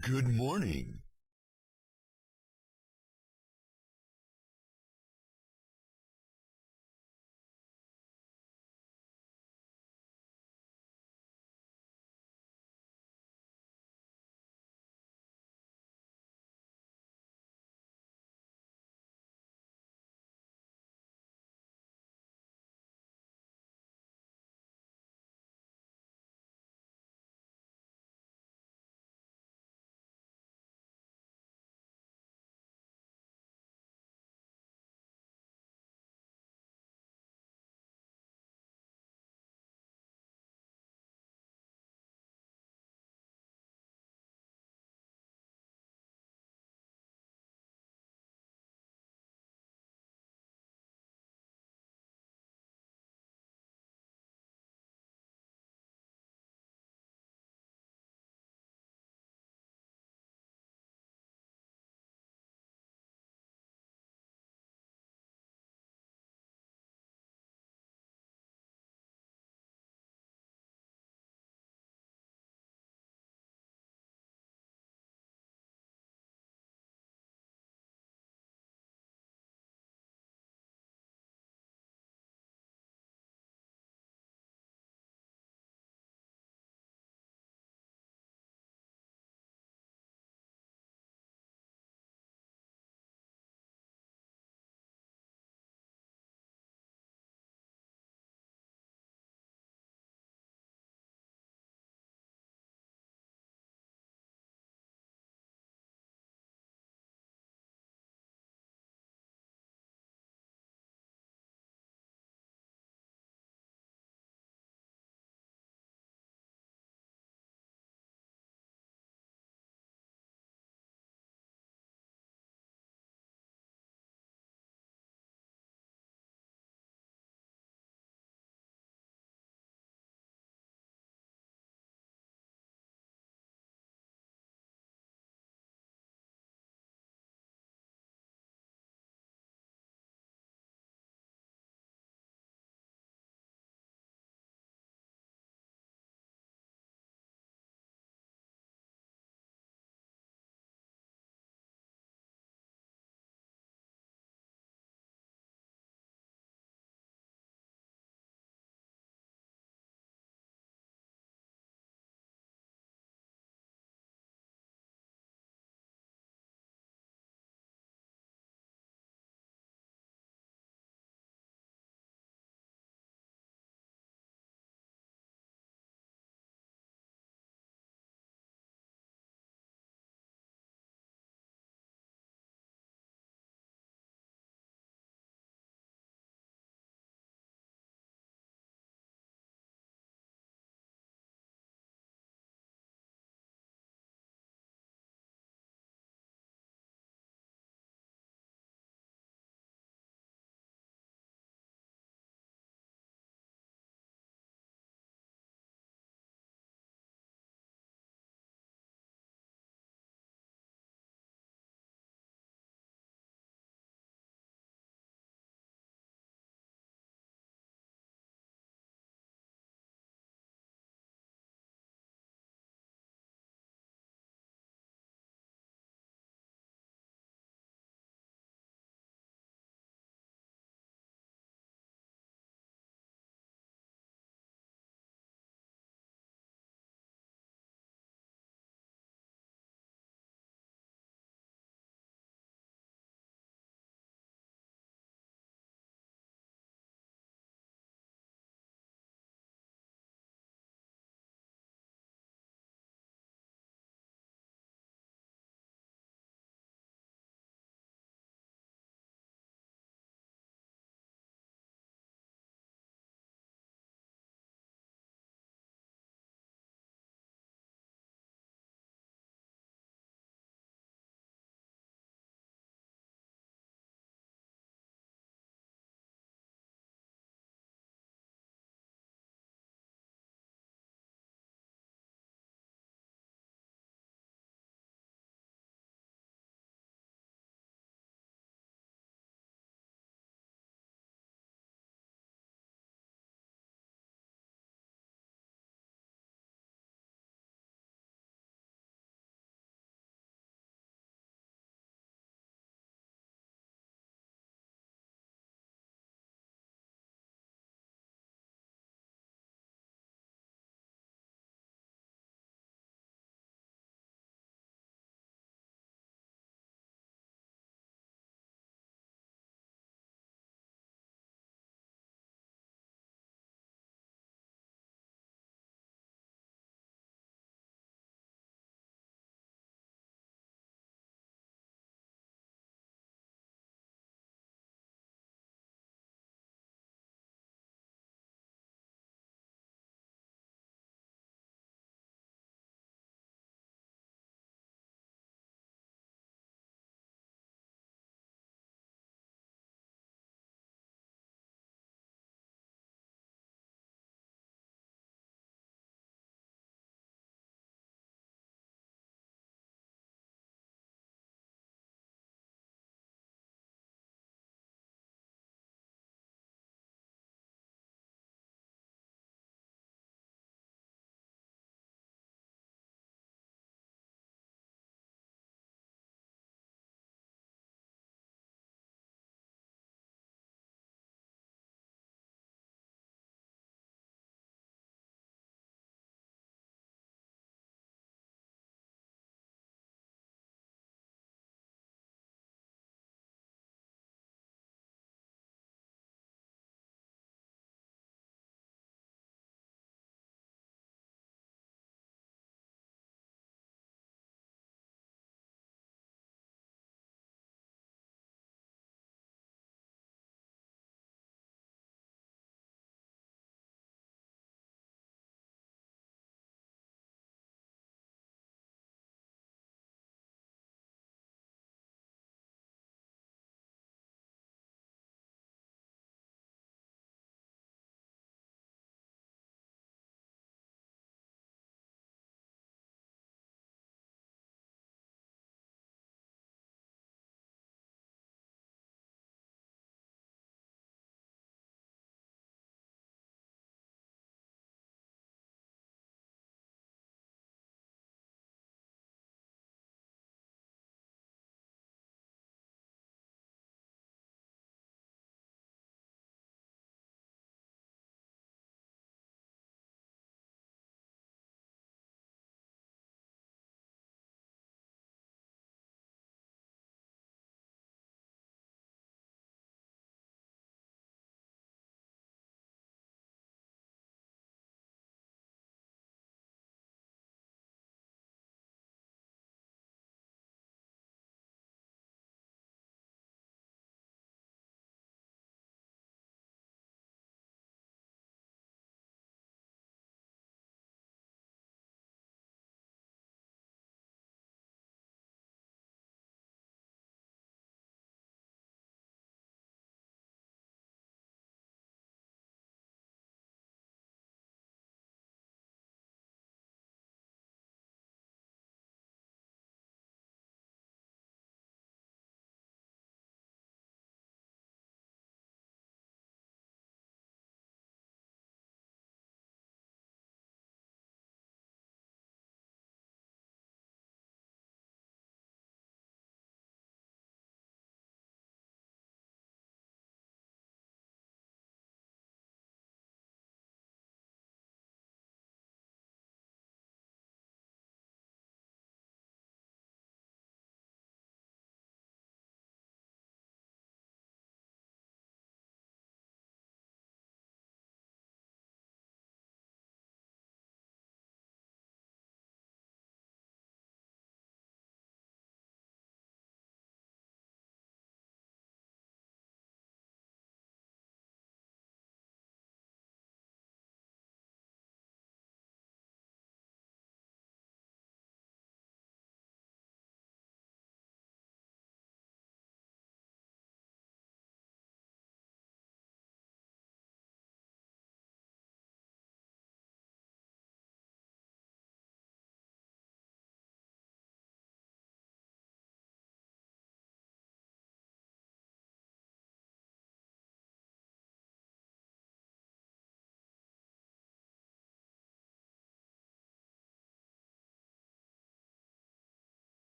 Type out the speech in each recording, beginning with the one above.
Good morning.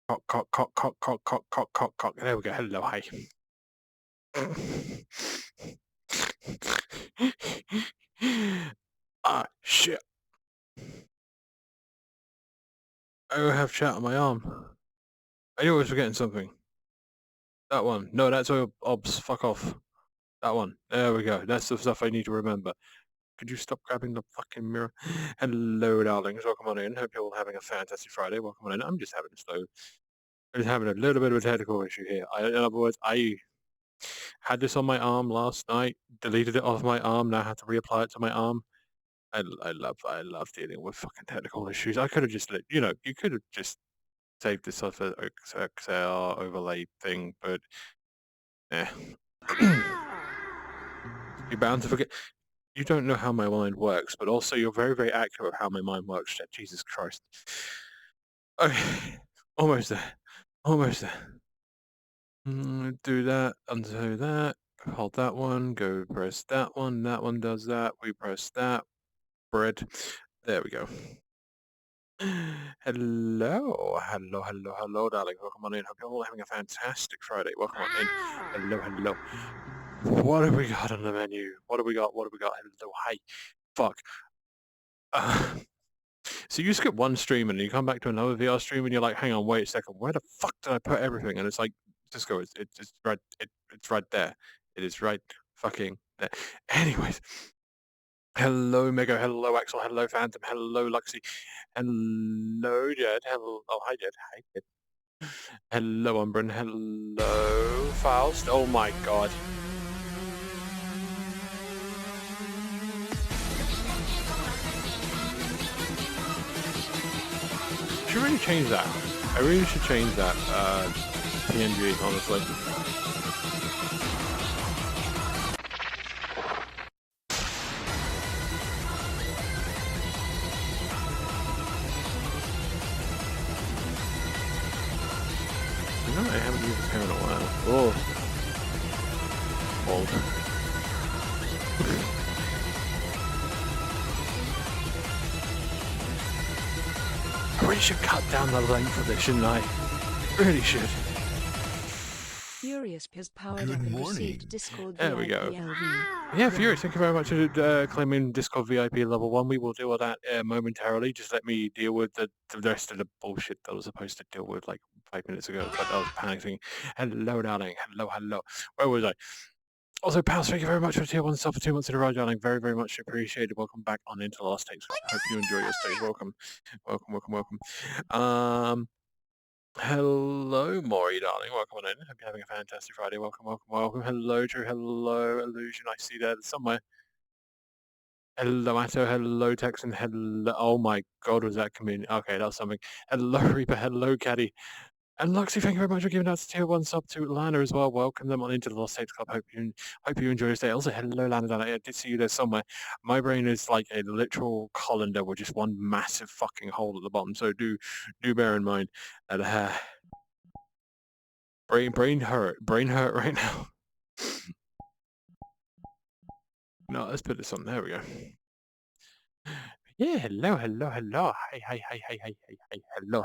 Cock, cock, cock, cock, cock, cock, cock, cock, cock. There we go. Hello, hi. Ah, shit. I have chat on my arm. I knew I was forgetting something. That one. No, that's all obs. Fuck off. That one. There we go. That's the stuff I need to remember. Could you stop grabbing the fucking mirror? Hello, darlings. Welcome on in. Hope you're all having a fantastic Friday. Welcome on in. I'm just having a little bit of a technical issue here. In other words, I had this on my arm last night, deleted it off my arm, now I have to reapply it to my arm. I love dealing with fucking technical issues. I could have just you could have just saved this off as Excel overlay thing, but eh. You're bound to forget. You don't know how my mind works, but also you're very, very accurate with how my mind works. Jesus Christ. Okay, almost there. Almost there. Do that, undo that, hold that one, go press that one does that, we press that, bread. There we go. Hello, darling. Welcome on in. Hope you're all having a fantastic Friday. Welcome on in. Hello. What have we got on the menu? What have we got? Hello, hi. Fuck. Uh, so you skip one stream and you come back to another VR stream and you're like, hang on, wait a second. Where the fuck did I put everything? And it's like, just go. It's right. It's right there. It is right fucking there. Anyways. Hello, Mega. Hello, Axel. Hello, Phantom. Hello, Luxy. Hello, Jed. Hello. Oh, hi, Jed. Hi, Jed. Hello, Umbrin. Hello, Faust. Oh my god. Should really change that. I really should change that PNG, honestly. You know, I haven't used this hair in a while. Oh. Old. I really should cut down the length of this, shouldn't I? Really should. Furious has powered up and received Discord There we VIP go. LV. Yeah, Furious, thank you very much for claiming Discord VIP level 1. We will deal with that momentarily. Just let me deal with the rest of the bullshit that I was supposed to deal with like 5 minutes ago, but I was panicking. Hello, darling. Hello. Where was I? Also, Pals, thank you very much for tier 1 sub for 2 months in a row, darling. Very, very much appreciated. Welcome back on into the last takes. Hope you enjoy your stay. Welcome. Hello, Maury, darling. Welcome on in. Hope you're having a fantastic Friday. Welcome. Hello, Drew. Hello, Illusion. I see that somewhere. Hello, Atto. Hello, Texan. Hello. Oh my God, was that community? Okay, that's something. Hello, Reaper. Hello, Caddy. And Luxy, thank you very much for giving us tier 1 sub to Lana as well. Welcome them on into the Lost Tapes Club. Hope you enjoy your stay. Also, hello, Lana. I did see you there somewhere. My brain is like a literal colander with just one massive fucking hole at the bottom. So do bear in mind that brain hurt right now. No, let's put this on. There we go. Yeah, hello. Hi. Hello.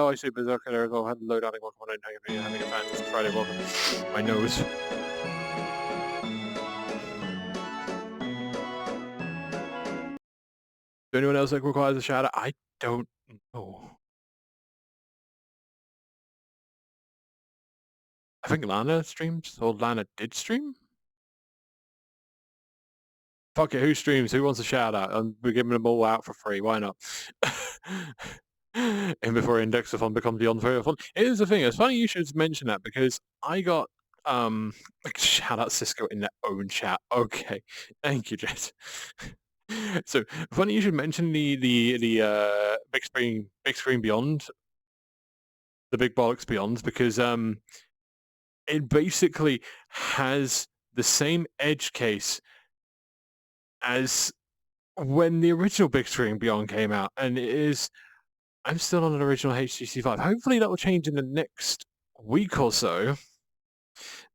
I see Berserker there as well. Hello, darling. Welcome on in. How are you having a fantastic Friday? Welcome. My nose. Do anyone else that requires a shout out? I don't know. I think Lana streams, or Lana did stream? Fuck it, who streams? Who wants a shout out? We're giving them all out for free. Why not? And before Index-A-Thon becomes the on-3-a-thon. Here's the thing. It's funny you should mention that because I got shout out Cisco in their own chat. Okay, thank you, Jess. So funny you should mention the big screen beyond, the big bollocks beyond, because it basically has the same edge case as when the original big screen beyond came out, and it is. I'm still on an original HTC Vive. Hopefully that will change in the next week or so.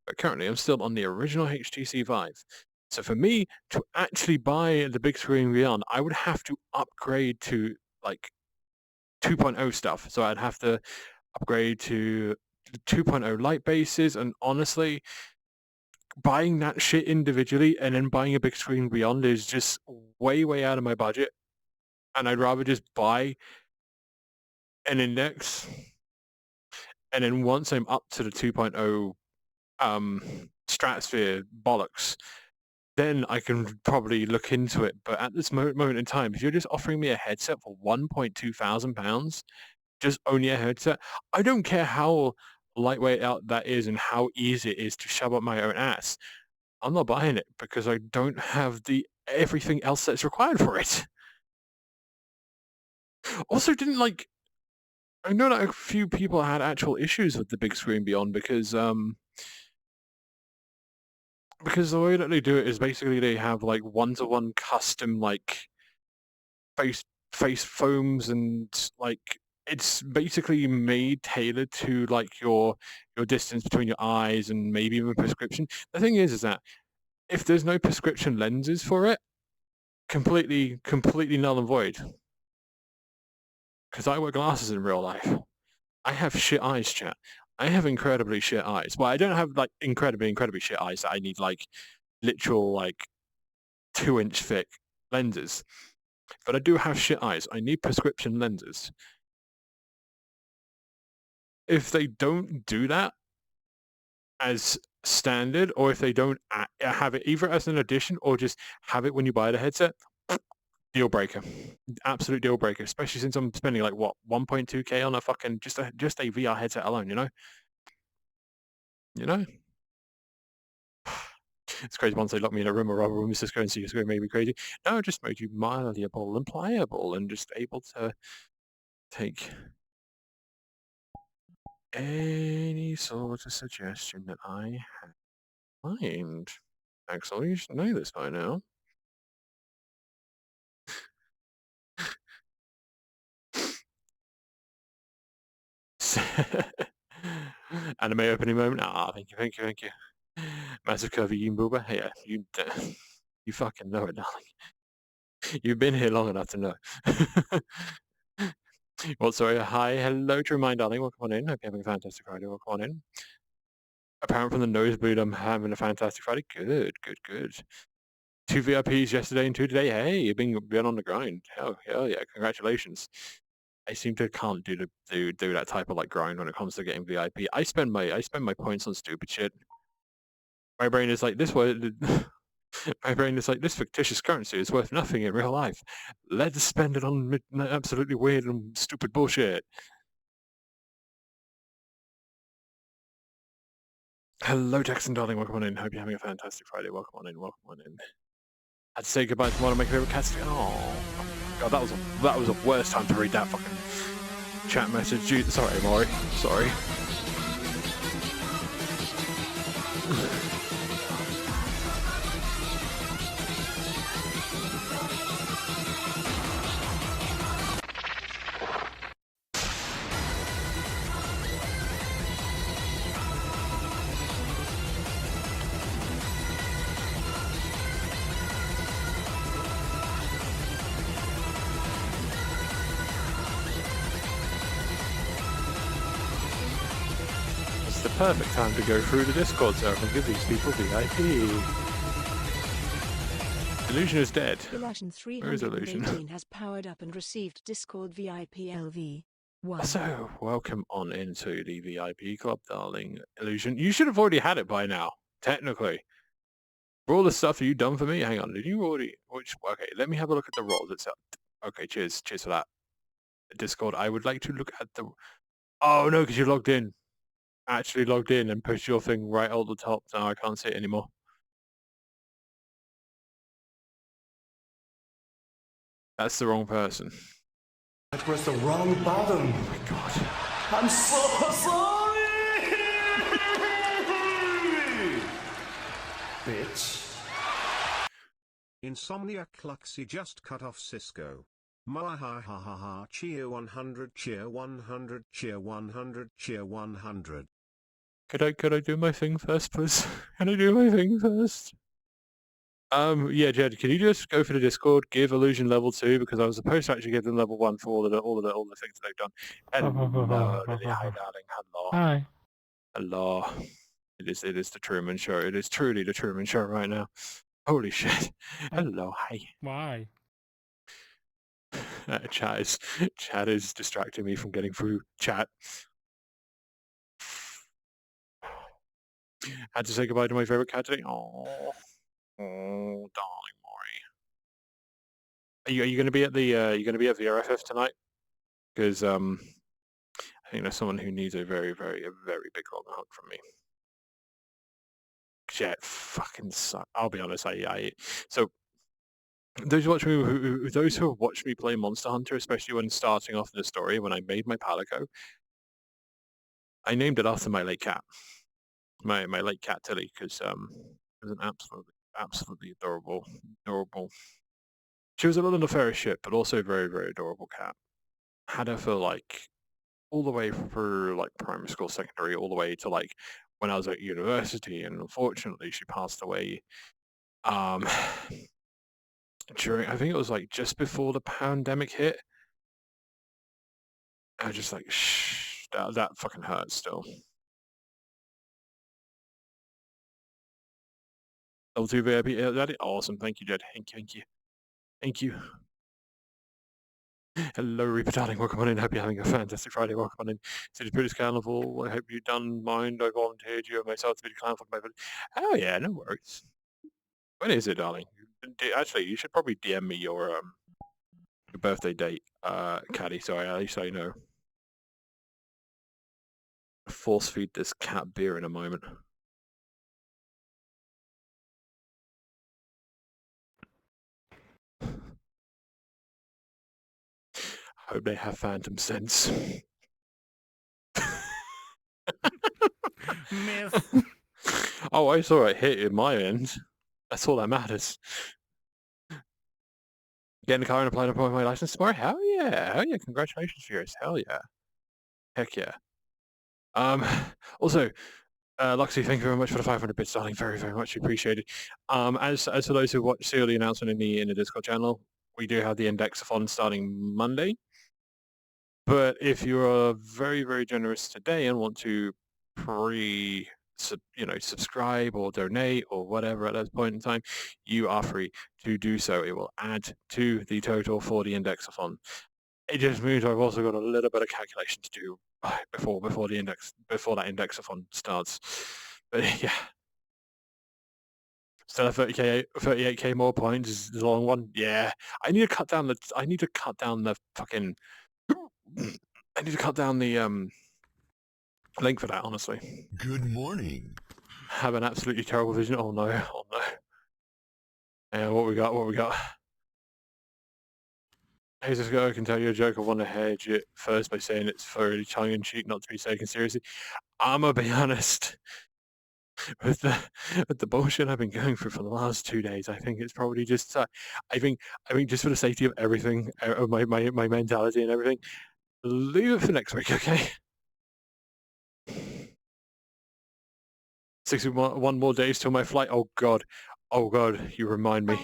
But currently I'm still on the original HTC Vive. So for me to actually buy the big screen beyond, I would have to upgrade to like 2.0 stuff. So I'd have to upgrade to 2.0 light bases, and honestly, buying that shit individually and then buying a big screen beyond is just way out of my budget. And I'd rather just buy an Index, and then once I'm up to the 2.0 Stratosphere bollocks, then I can probably look into it. But at this moment in time, if you're just offering me a headset for £1,200, just only a headset, I don't care how lightweight out that is and how easy it is to shove up my own ass. I'm not buying it because I don't have the everything else that's required for it. Also, I know that a few people had actual issues with the big screen beyond because the way that they do it is basically they have like one-to-one custom like face foams, and like it's basically made tailored to like your distance between your eyes and maybe even prescription. The thing is that if there's no prescription lenses for it, completely null and void. Because I wear glasses in real life. I have shit eyes, chat. I have incredibly shit eyes. Well, I don't have like incredibly shit eyes that I need like literal like 2-inch thick lenses. But I do have shit eyes. I need prescription lenses. If they don't do that as standard, or if they don't have it either as an addition or just have it when you buy the headset, deal breaker. Absolute deal breaker, especially since I'm spending like what 1.2k on a fucking just a VR headset alone, you know? It's crazy once they lock me in a room or other room, Cisco and Cisco made me crazy. No, it just made you malleable and pliable and just able to take any sort of suggestion that I have in mind. Axel, you should know this by now. Anime opening moment. Ah, thank you. Massive curvy Yoon Booba. Hey, yeah, you fucking know it, darling. You've been here long enough to know. Well, sorry. Hi, hello to my darling. Welcome on in. Hope you're having a fantastic Friday. Welcome on in. Apparent from the nosebleed, I'm having a fantastic Friday. Good. 2 VIPs yesterday and 2 today. Hey, you've been on the grind. Hell yeah! Congratulations. I seem to can't do that type of like grind when it comes to getting VIP. I spend my points on stupid shit. My brain is like this word. My brain is like this fictitious currency is worth nothing in real life. Let's spend it on absolutely weird and stupid bullshit. Hello, Jackson, darling. Welcome on in. Hope you're having a fantastic Friday. Welcome on in. Had to say goodbye to one of my favorite cats. Oh, God, that was the worst time to read that fucking chat message. Sorry, Maury. Sorry. It's the perfect time to go through the Discord server and give these people VIP. Illusion is dead. Illusion Where is Illusion? 318 has powered up and received Discord VIP LV. 1. So, welcome on into the VIP club, darling. Illusion, you should have already had it by now, technically. For all the stuff that you done for me, hang on, did you already... Okay, let me have a look at the roles itself. Okay, cheers for that. Discord, I would like to look at the... Oh, no, because you logged in. Actually logged in and pushed your thing right at the top. Now I can't see it anymore. That's the wrong person. I pressed the wrong button. Oh my God. I'm so sorry! Bitch. Insomniac Luxy just cut off Cisco. Ma ha ha ha ha, cheer 100, cheer 100, cheer 100, cheer 100. Could I do my thing first, please? Can I do my thing first? Yeah, Jed, can you just go for the Discord, give Illusion level 2, because I was supposed to actually give them level 1 for all the things that they've done. Hello, Lily. Hi, darling. Hello. Hi. Hello. It is the Truman Show. It is truly the Truman Show right now. Holy shit. Hello. Hi. Why? Chat is distracting me from getting through chat. Had to say goodbye to my favorite cat today. Oh, darling Maury. Are you going to be at the RFF tonight? Because I think there's someone who needs a very big long hug from me. Jet fucking suck. I'll be honest. So those who have watched me play Monster Hunter, especially when starting off in the story, when I made my Palico, I named it after my late cat, my late cat Tilly, because it was an absolutely adorable. She was a little nefarious shit, but also a very adorable cat. Had her for like all the way through like primary school, secondary, all the way to like when I was at university, and unfortunately she passed away during, I think it was like just before the pandemic hit. I was just like, shh, that fucking hurts still. L2 VIP, that is awesome. Thank you, Jed. Thank you. Hello, Reaper darling. Welcome on in. Hope you're having a fantastic Friday. Welcome on in to the British Carnival. I hope you don't mind. I volunteered you and myself to be the Carnival. Oh yeah, no worries. When is it, darling? Actually, you should probably DM me your birthday date, Caddy, so at least I know. Force feed this cat beer in a moment. Hope they have phantom sense. Miss. Oh, I saw it hit in my end. That's all that matters. Get in the car and apply to my license tomorrow? Hell yeah. Congratulations, Furious. Hell yeah. Heck yeah. Also, Luxy, thank you very much for the 500 bits, darling. Very much appreciated. As for those who see the announcement in the Discord channel, we do have the Index-A-Thon starting Monday. But if you are very generous today and want to subscribe or donate or whatever at that point in time, you are free to do so. It will add to the total for the Index-A-Thon. It just means I've also got a little bit of calculation to do before that Index-A-Thon starts. But yeah. Still have 38k more points is the long one. Yeah. I need to cut down the fucking I need to cut down the link for that, honestly. Good morning. Have an absolutely terrible vision. Oh no. And what we got? Hey, this guy, I can tell you a joke. I want to hedge it first by saying it's thoroughly tongue-in-cheek, not to be taken seriously. I'm gonna be honest. With the bullshit I've been going through for the last 2 days, I think it's probably just. I think just for the safety of everything, of my mentality and everything, leave it for next week, okay? 61 more days till my flight. Oh god, you remind me.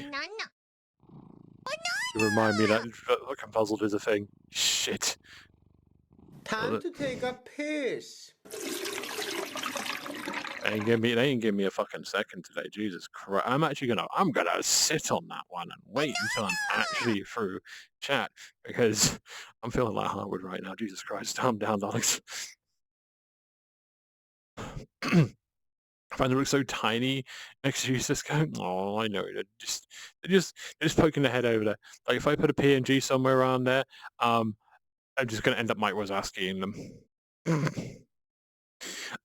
You remind me that looking puzzled is a thing. Shit. Time to take a piss. They ain't give me a fucking second today. Jesus Christ. I'm gonna sit on that one and wait until I'm actually through chat, because I'm feeling like Harwood right now. Jesus Christ, calm down, Alex. I find them look so tiny next to you, Cisco. Oh, I know. They're just poking their head over there. Like if I put a PNG somewhere around there, I'm just gonna end up Mike Wazowski-ing them.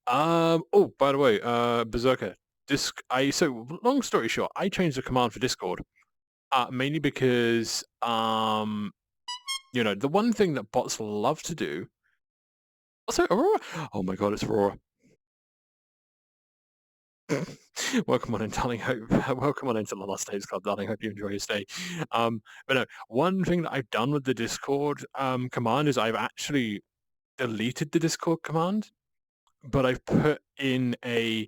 Oh, by the way, Berserker. So long story short, I changed the command for Discord. Mainly because the one thing that bots love to do. Also, Aurora. Oh my god, it's Aurora. Welcome on in, darling. Welcome on into the Lost Days Club, darling. Hope you enjoy your stay. But no, one thing that I've done with the Discord command is I've actually deleted the Discord command, but I've put in a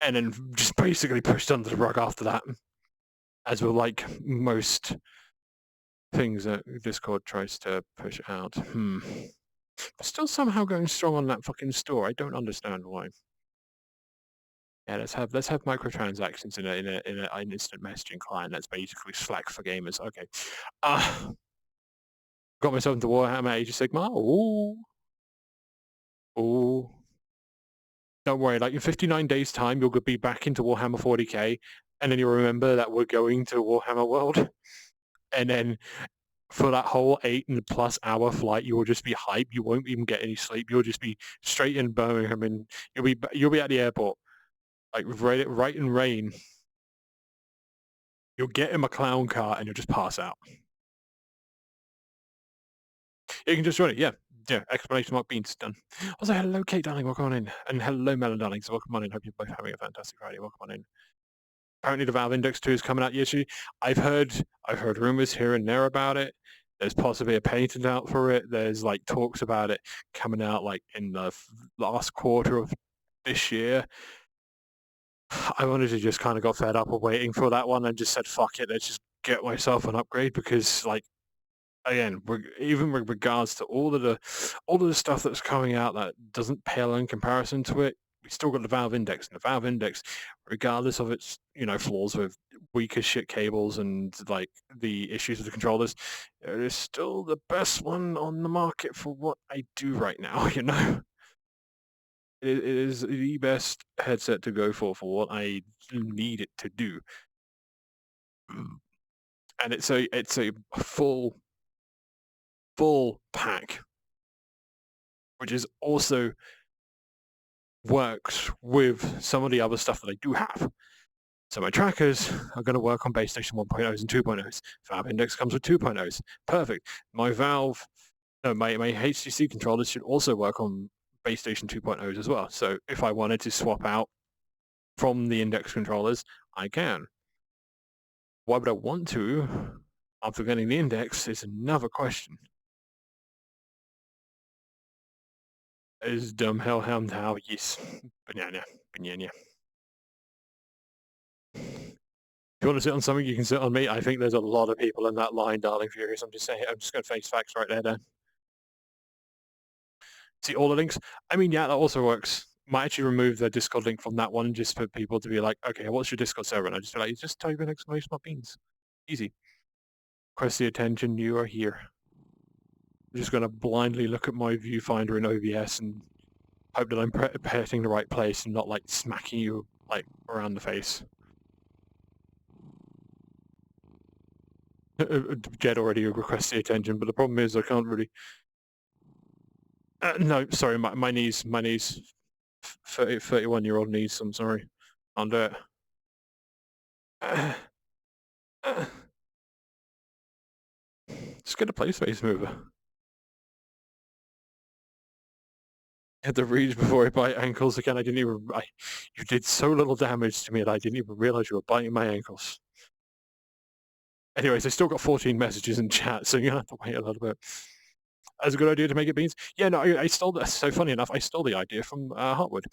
and then just basically pushed under the rug after that, as with like most things that Discord tries to push out. But still somehow going strong on that fucking store. I don't understand why. Yeah, let's have microtransactions in an instant messaging client. That's basically Slack for gamers. Okay. Got myself into Warhammer Age of Sigmar. Ooh. Ooh. Don't worry, like in 59 days time you'll be back into Warhammer 40k, and then you'll remember that we're going to Warhammer World. And then for that whole 8+ hour flight, you will just be hyped. You won't even get any sleep. You'll just be straight in Birmingham, and you'll be at the airport, like right in rain. You'll get in a clown car and you'll just pass out. You can just run it, yeah. Yeah, exclamation mark beans, done. Also, hello Kate darling, welcome on in. And hello Melon darling, so welcome on in. Hope you're both having a fantastic Friday. Welcome on in. Apparently the Valve Index 2 is coming out yesterday. I've heard rumors here and there about it. There's possibly a patent out for it. There's like talks about it coming out like in the last quarter of this year. I wanted to just kind of got fed up of waiting for that one and just said, fuck it, let's just get myself an upgrade, because like, again, even with regards to all of the stuff that's coming out that doesn't pale in comparison to it, we still got the Valve Index, and the Valve Index, regardless of its flaws with weak as shit cables and like the issues with the controllers, it is still the best one on the market for what I do right now. It is the best headset to go for what I need it to do, and it's a full pack, which is also works with some of the other stuff that I do have. So my trackers are going to work on base station 1.0s and 2.0s. Valve Index comes with 2.0s. Perfect. My my HTC controllers should also work on base station 2.0s as well. So if I wanted to swap out from the Index controllers, I can. Why would I want to after getting the Index is another question. Is dumb hellhound how? Yes. Banana. If you want to sit on something, you can sit on me. I think there's a lot of people in that line, darling Furious. I'm just saying, I'm just going to face facts right there, Dan. See all the links? I mean, yeah, that also works. Might actually remove the Discord link from that one just for people to be like, okay, what's your Discord server? And I just be like, just type in exclamation mark beans. Easy. Request the attention, you are here. I'm just going to blindly look at my viewfinder in OBS and hope that I'm hitting the right place and not like smacking you like around the face. Jed already requested the attention, but the problem is I can't really... no, sorry, my knees, 31-year-old knees, I'm sorry. I'll do it. Just get a play space mover. I had to reach before I bite ankles again. You did so little damage to me that I didn't even realize you were biting my ankles. Anyways, I still got 14 messages in chat, so you're gonna have to wait a little bit. That's a good idea to make it beans. Yeah, no, I stole that. So funny enough, I stole the idea from Heartwood.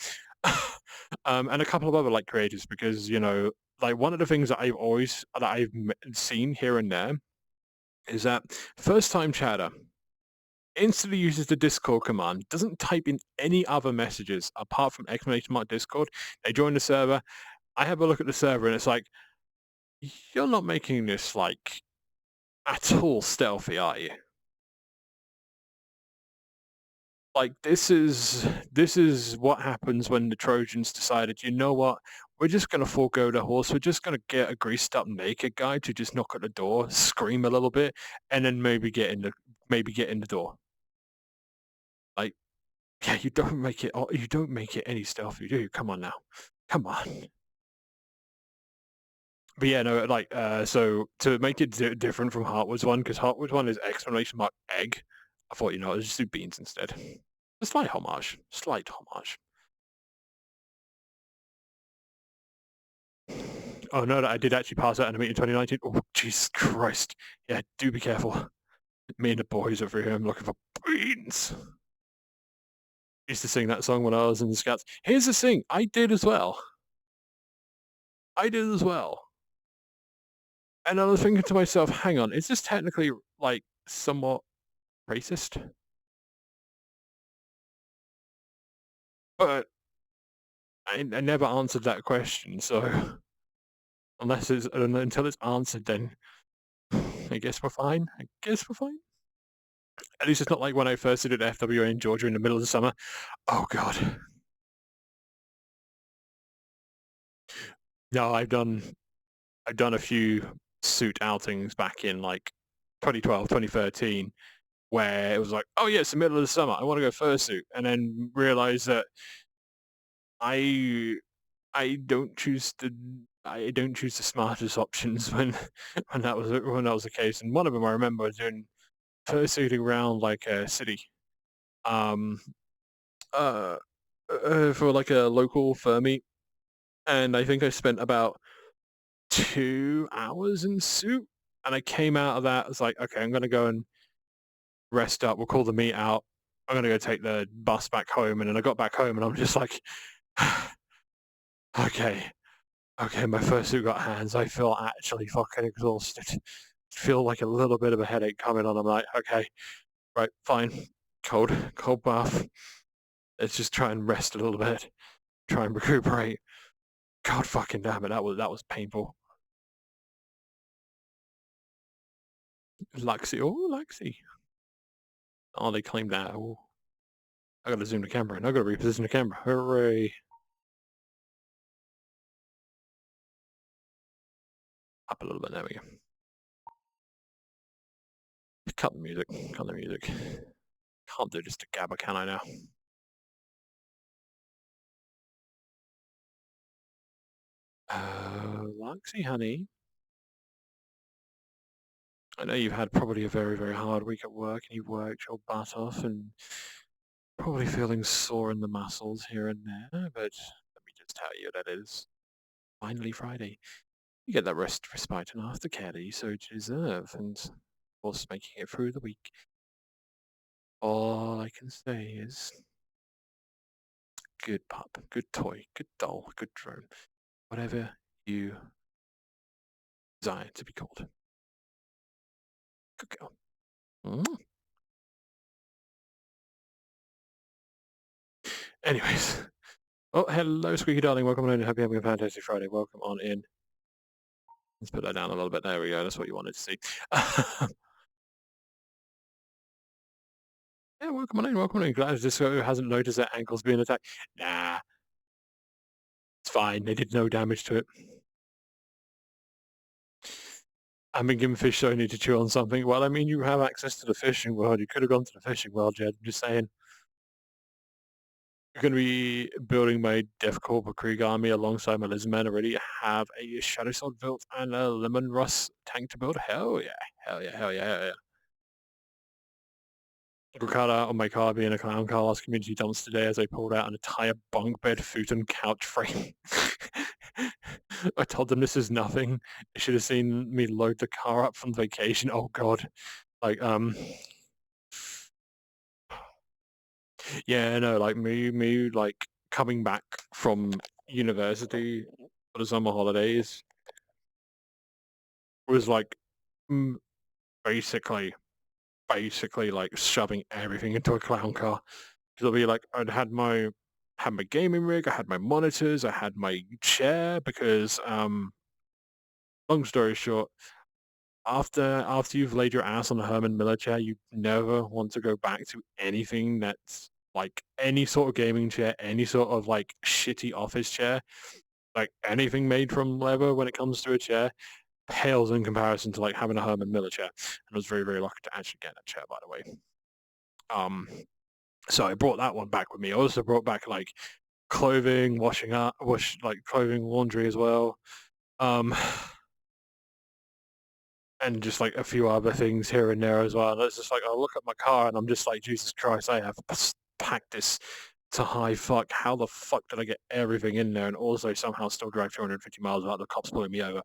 And a couple of other like creators, because like one of the things that I've seen here and there is that first time chatter instantly uses the Discord command, doesn't type in any other messages apart from exclamation mark Discord. They join the server. I have a look at the server and it's like, you're not making this like at all stealthy, are you? Like this is what happens when the Trojans decided, you know what, we're just gonna forego the horse, we're just gonna get a greased up naked guy to just knock at the door, scream a little bit, and then maybe get in the door. Like, yeah, you don't make it any stealthy, do you? Come on now. Come on. But yeah, no, like, so to make it different from Heartwood's one, because Heartwood's one is exclamation mark egg, I thought, let's just do beans instead. A slight homage. Oh no, I did actually pass out in a meeting in 2019. Oh, Jesus Christ. Yeah, do be careful. Me and the boys over here, I'm looking for beans. Used to sing that song when I was in the Scouts. Here's the thing, I did as well. I did as well. And I was thinking to myself, hang on, is this technically, like, somewhat racist? But I never answered that question, so until it's answered, then I guess we're fine. I guess we're fine. At least it's not like when I first did FWA in Georgia in the middle of the summer. Oh god. No, I've done a few suit outings back in like 2012, 2013, where it was like, oh yeah, it's the middle of the summer. I want to go fursuit, and then realize that I I don't choose the smartest options when that was the case. And one of them I remember doing fursuiting around like a city, um, uh, for like a local fur meet, and I think I spent about 2 hours in suit, and I came out of that. It's like, okay, I'm gonna go and rest up. We'll call the meet out. I'm gonna go take the bus back home, and then I got back home, and I'm just like, okay, okay, my fursuit got hands. I feel actually fucking exhausted. Feel like a little bit of a headache coming on. I'm like, okay, right, fine, cold bath. Let's just try and rest a little bit. Try and recuperate. God fucking damn it, that was painful. Luxie, oh Luxie. Oh, they claimed that. Oh. I gotta zoom the camera in. I gotta reposition the camera. Hooray. Up a little bit, there we go. Cut the music. Cut the music. Can't do this to Gabba, can I now? Luxie, honey. I know you've had probably a very, very hard week at work and you've worked your butt off and probably feeling sore in the muscles here and there, but let me just tell you that it is finally Friday. You get that respite and aftercare that you so deserve, and of course making it through the week. All I can say is good pup, good toy, good doll, good drone, whatever you desire to be called. Good girl. Mm. Anyways. Oh, hello, Squeaky darling. Welcome on in. Hope you're having a fantastic Friday. Welcome on in. Let's put that down a little bit. There we go. That's what you wanted to see. Yeah, welcome on in. Welcome on in. Glad Disco hasn't noticed that ankle's being attacked. Nah, it's fine. They did no damage to it. I've been given fish, so I need to chew on something. Well, I mean, you have access to the fishing world. You could have gone to the fishing world, Jed. I'm just saying. You're going to be building my Death Corp Krieg army alongside my Lizardman already. Have a Shadow Sword built and a Lemon Rust tank to build. Hell yeah. Hell yeah. Hell yeah. Hell yeah. Got out on my car being a clown car last community dumps today as I pulled out an entire bunk bed, futon, couch frame. I told them this is nothing. They should have seen me load the car up from vacation. Oh god. Like yeah, no, like me like coming back from university for the summer holidays was like basically like shoving everything into a clown car. It'll be like had my gaming rig, I had my monitors, I had my chair because long story short, after you've laid your ass on a Herman Miller chair, you never want to go back to anything that's like any sort of gaming chair, any sort of like shitty office chair, like anything made from leather when it comes to a chair pales in comparison to like having a Herman Miller chair. And I was very, very lucky to actually get that chair, by the way. So I brought that one back with me. I also brought back like clothing, like clothing, laundry as well. And just like a few other things here and there as well. And it's just like I look at my car and I'm just like, Jesus Christ, I have packed this to high fuck. How the fuck did I get everything in there and also somehow still drive 250 miles without the cops pulling me over?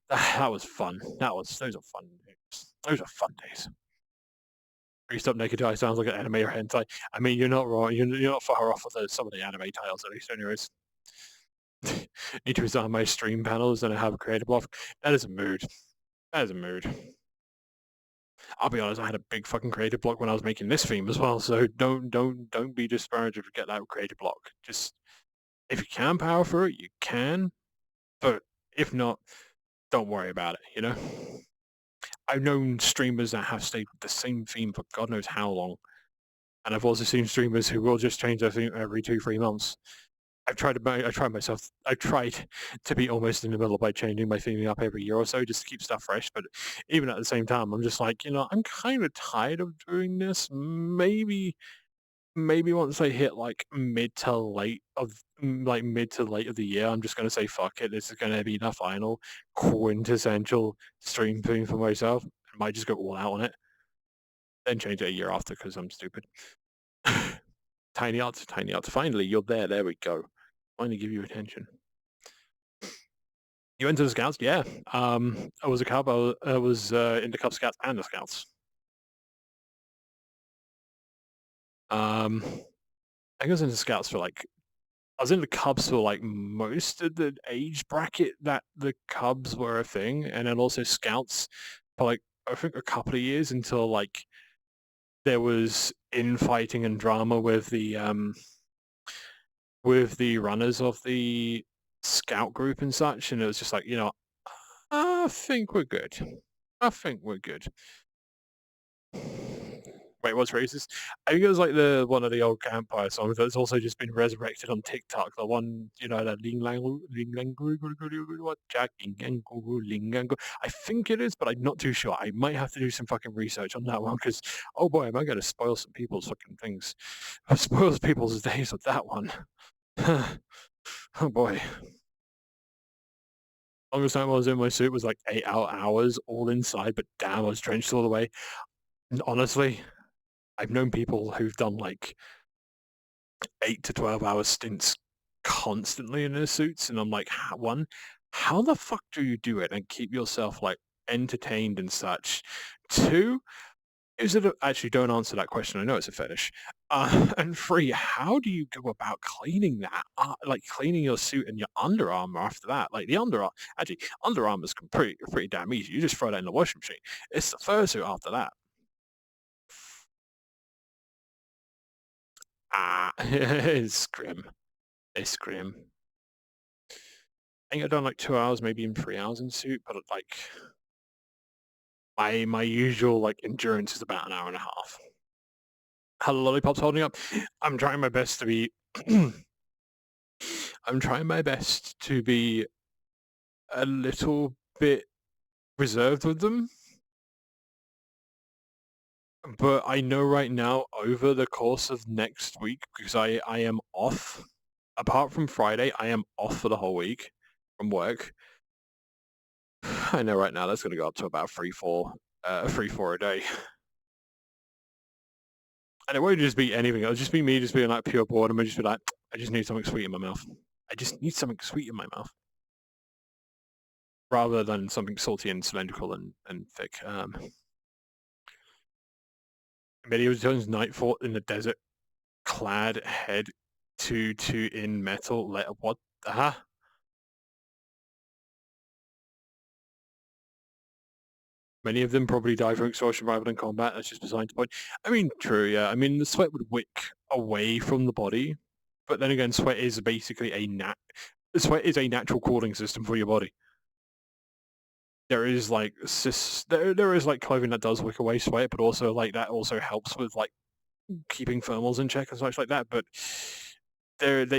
That was fun. Those are fun days. Those are fun days. Greased Up Naked Eye sounds like an anime or hentai. I mean, you're not wrong. You're not far off with some of the anime titles, at least, anyways. need to resign my stream panels and I have a creative block. That is a mood. That is a mood. I'll be honest, I had a big fucking creative block when I was making this theme as well, so don't be disparaged if you get that creative block. Just, if you can power through it, you can, but if not, don't worry about it, you know? I've known streamers that have stayed with the same theme for God knows how long, and I've also seen streamers who will just change their theme every 2-3 months. I tried to be almost in the middle by changing my theming up every year or so just to keep stuff fresh, but even at the same time, I'm just like, I'm kind of tired of doing this. Maybe once I hit like mid to late of the year, I'm just gonna say fuck it. This is gonna be the final quintessential stream theme for myself. I might just go all out on it, then change it a year after because I'm stupid. Tiny Arts. Finally, you're there. There we go. Finally give you attention. You went to the Scouts? Yeah. I was a Cub. I was in the Cub Scouts and the Scouts. I think I was in the Scouts for like... I was in the Cubs for like most of the age bracket that the Cubs were a thing, and then also Scouts for like, I think, a couple of years until like there was infighting and drama with the runners of the Scout group and such, and it was just like, I think we're good. I think we're good. Wait, what's racist? I think it was like one of the old campfire songs that's also just been resurrected on TikTok. The one, that I think it is, but I'm not too sure. I might have to do some fucking research on that one because, oh boy, am I going to spoil some people's fucking things. Spoils people's days with that one. Oh boy. Longest time I was in my suit was like 8 hours all inside, but damn, I was drenched all the way. And honestly, I've known people who've done like 8 to 12 hour stints constantly in their suits, and I'm like, how the fuck do you do it and keep yourself like entertained and such? 2, actually, don't answer that question. I know it's a fetish. And 3, how do you go about cleaning that? Like cleaning your suit and your Under Armour after that? Like the Under Armour's pretty damn easy. You just throw that in the washing machine. It's the fursuit after that. It's grim. It's grim. I think I've done like 2 hours, maybe even 3 hours in suit, but like my usual like endurance is about an hour and a half. How the lollipop's holding up? I'm trying my best to be I'm trying my best to be a little bit reserved with them. But I know right now, over the course of next week, because I am off, apart from Friday, I am off for the whole week from work. I know right now that's going to go up to about 3-4 a day. And it won't just be anything. It'll just be me just being like pure boredom and just be like, I just need something sweet in my mouth. I just need something sweet in my mouth. Rather than something salty and cylindrical and thick. Medieval Jones Night fought in the desert, clad head to in metal. What? Many of them probably die from exhaustion rather than combat. That's just beside the point. I mean, true, yeah. I mean, the sweat would wick away from the body, but then again, sweat is basically sweat is a natural cooling system for your body. There is like there is like clothing that does wick away sweat, but also like that also helps with like keeping thermals in check and such like that. But with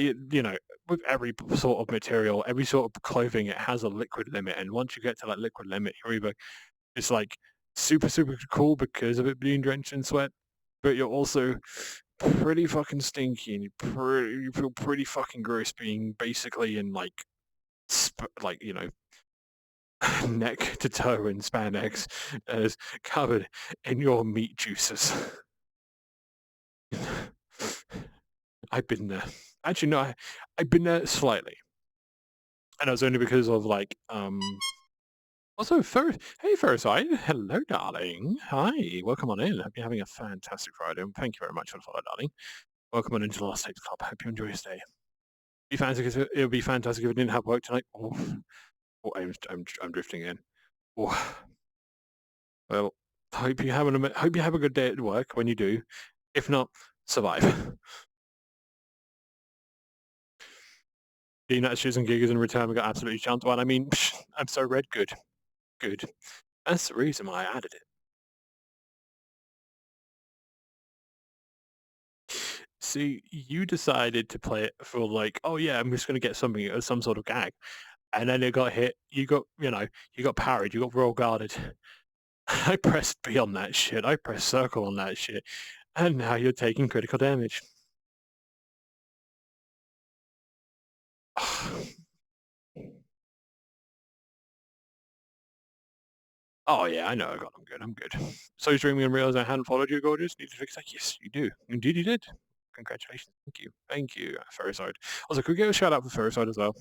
every sort of material, every sort of clothing, it has a liquid limit, and once you get to that liquid limit, you're either... It's like super cool because of it being drenched in sweat, but you're also pretty fucking stinky and you feel pretty fucking gross being basically in like neck to toe in spandex and is covered in your meat juices. I've been there. Actually, no, I've been there slightly, and it was only because of like Also, hey Ferricide, hello darling. Hi, welcome on in. Hope you're having a fantastic Friday, and thank you very much for the follow, darling. Welcome on into the Last Takes Club. Hope you enjoy your stay. It would be fantastic if it didn't have work tonight. Oh, I'm drifting in. Oh. Well, hope you have a good day at work when you do. If not, survive. Being that shits and giggers in return, we got absolutely chanced. Well, I mean, I'm so red. Good. Good. That's the reason why I added it. See, you decided to play it for like, oh yeah, I'm just gonna get something, some sort of gag, and then it got hit. You got, you got parried. You got roll guarded. I pressed B on that shit. I pressed circle on that shit, and now you're taking critical damage. Oh yeah, I know. I got. I'm good. I'm good. So you're streaming and realized I hadn't followed you, gorgeous. Need to fix that. Yes, you do. Indeed, you did. Congratulations. Thank you. Thank you, Ferricide. Also, could we get a shout out for Ferricide as well?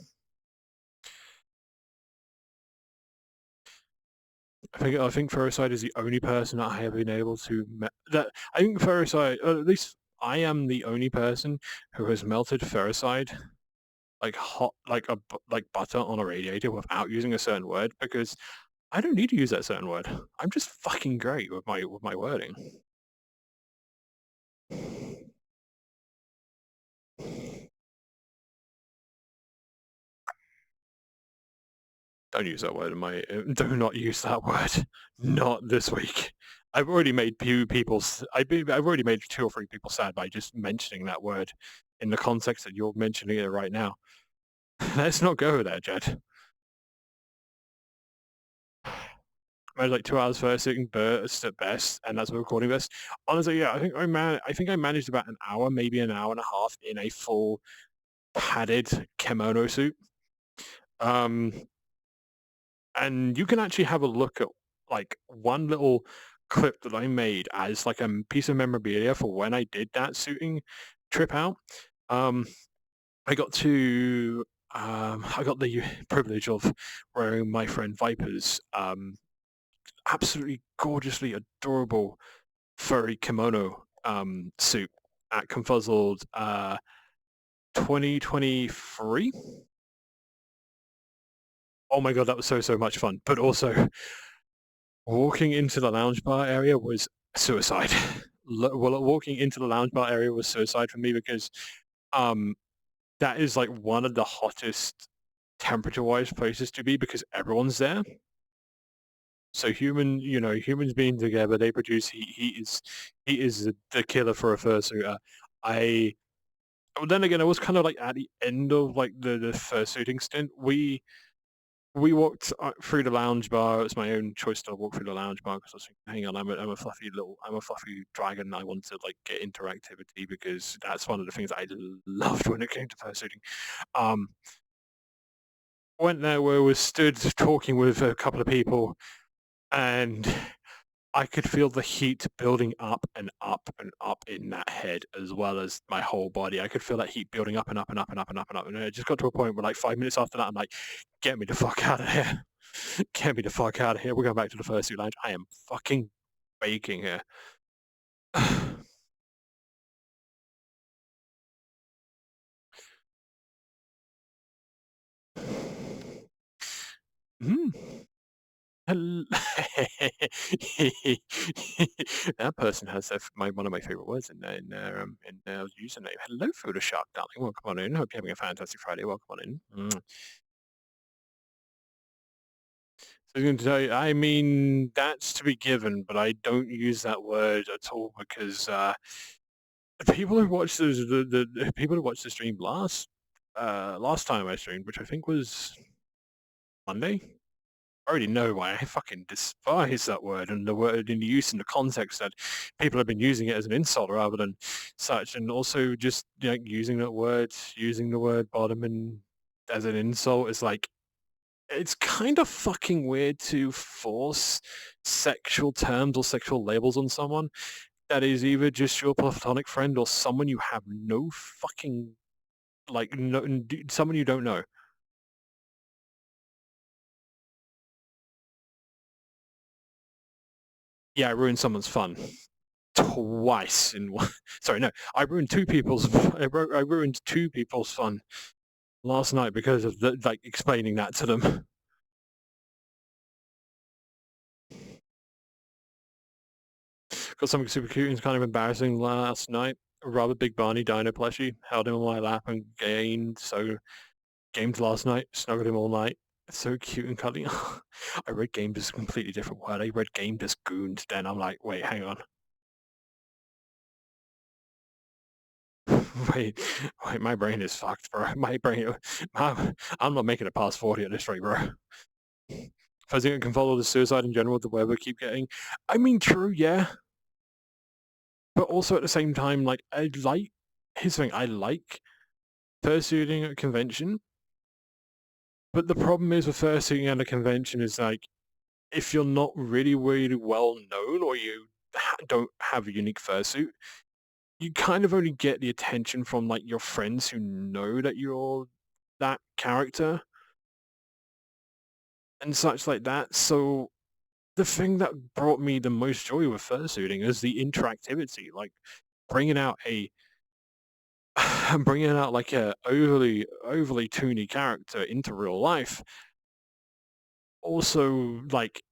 I think Ferricide is the only person that I have been able to I think Ferricide, at least I am the only person who has melted Ferricide like hot, like butter on a radiator without using a certain word, because I don't need to use that certain word. I'm just fucking great with my wording. Don't use that word in my. Do not use that word. Not this week. I've already made I've already made 2 or 3 people sad by just mentioning that word in the context that you're mentioning it right now. Let's not go there, Jed. I was like 2 hours first sitting burst at best, and that's a recording best. Honestly, yeah, I think I managed about an hour, maybe an hour and a half in a full padded kimono suit. And you can actually have a look at like one little clip that I made as like a piece of memorabilia for when I did that suiting trip out. I got to I got the privilege of wearing my friend Viper's absolutely gorgeously adorable furry kimono suit at Confuzzled 2023. Oh my god, that was so much fun. But also walking into the lounge bar area was suicide. Well, walking into the lounge bar area was suicide for me because um, that is like one of the hottest temperature-wise places to be because everyone's there. So humans being together, they produce heat. Heat is the killer for a fursuiter. Well, then again, I was kind of like at the end of like the fursuiting stint. We walked through the lounge bar. It was my own choice to walk through the lounge bar because I was thinking, hang on, I'm a fluffy dragon. I want to like get interactivity because that's one of the things I loved when it came to fursuiting. Went there where we stood talking with a couple of people, and I could feel the heat building up and up and up in that head as well as my whole body. I could feel that heat building up and up and up and up and up and up. And it just got to a point where like 5 minutes after that, I'm like, get me the fuck out of here. Get me the fuck out of here. We're going back to the fursuit lounge. I am fucking baking here. Mm. That person has one of my favorite words in their username. Hello, Photoshop, darling. Welcome on in. Hope you're having a fantastic Friday. Welcome on in. So I was going to tell you, I mean, that's to be given, but I don't use that word at all because the people who watched the people who watched the stream last time I streamed, which I think was Monday. I already know why I fucking despise that word and the word in the use in the context that people have been using it as an insult rather than such, and also just using the word bottom and as an insult is like, it's kind of fucking weird to force sexual terms or sexual labels on someone that is either just your platonic friend or someone you have no fucking someone you don't know. Yeah, I ruined someone's fun twice in one. Sorry, no, I ruined 2 people's. I ruined 2 people's fun last night because of like explaining that to them. Got something super cute and kind of embarrassing last night. A rather big Barney Dino plushie. Held him on my lap and gamed last night. Snuggled him all night. It's so cute and cuddly. I read gamed as a completely different word. I read gamed as gooned. Then I'm like, wait, hang on. wait, my brain is fucked, bro. I'm not making it past 40 at this rate, bro. If I think I can follow the suicide in general, the web I keep getting. I mean, true, yeah. But also at the same time, like, here's the thing, I like fursuiting at a convention, but the problem is with fursuiting at a convention is, like, if you're not really, really well known or you don't have a unique fursuit, you kind of only get the attention from, like, your friends who know that you're that character and such like that. So the thing that brought me the most joy with fursuiting is the interactivity, like bringing out a bringing out like a overly toony character into real life. Also, like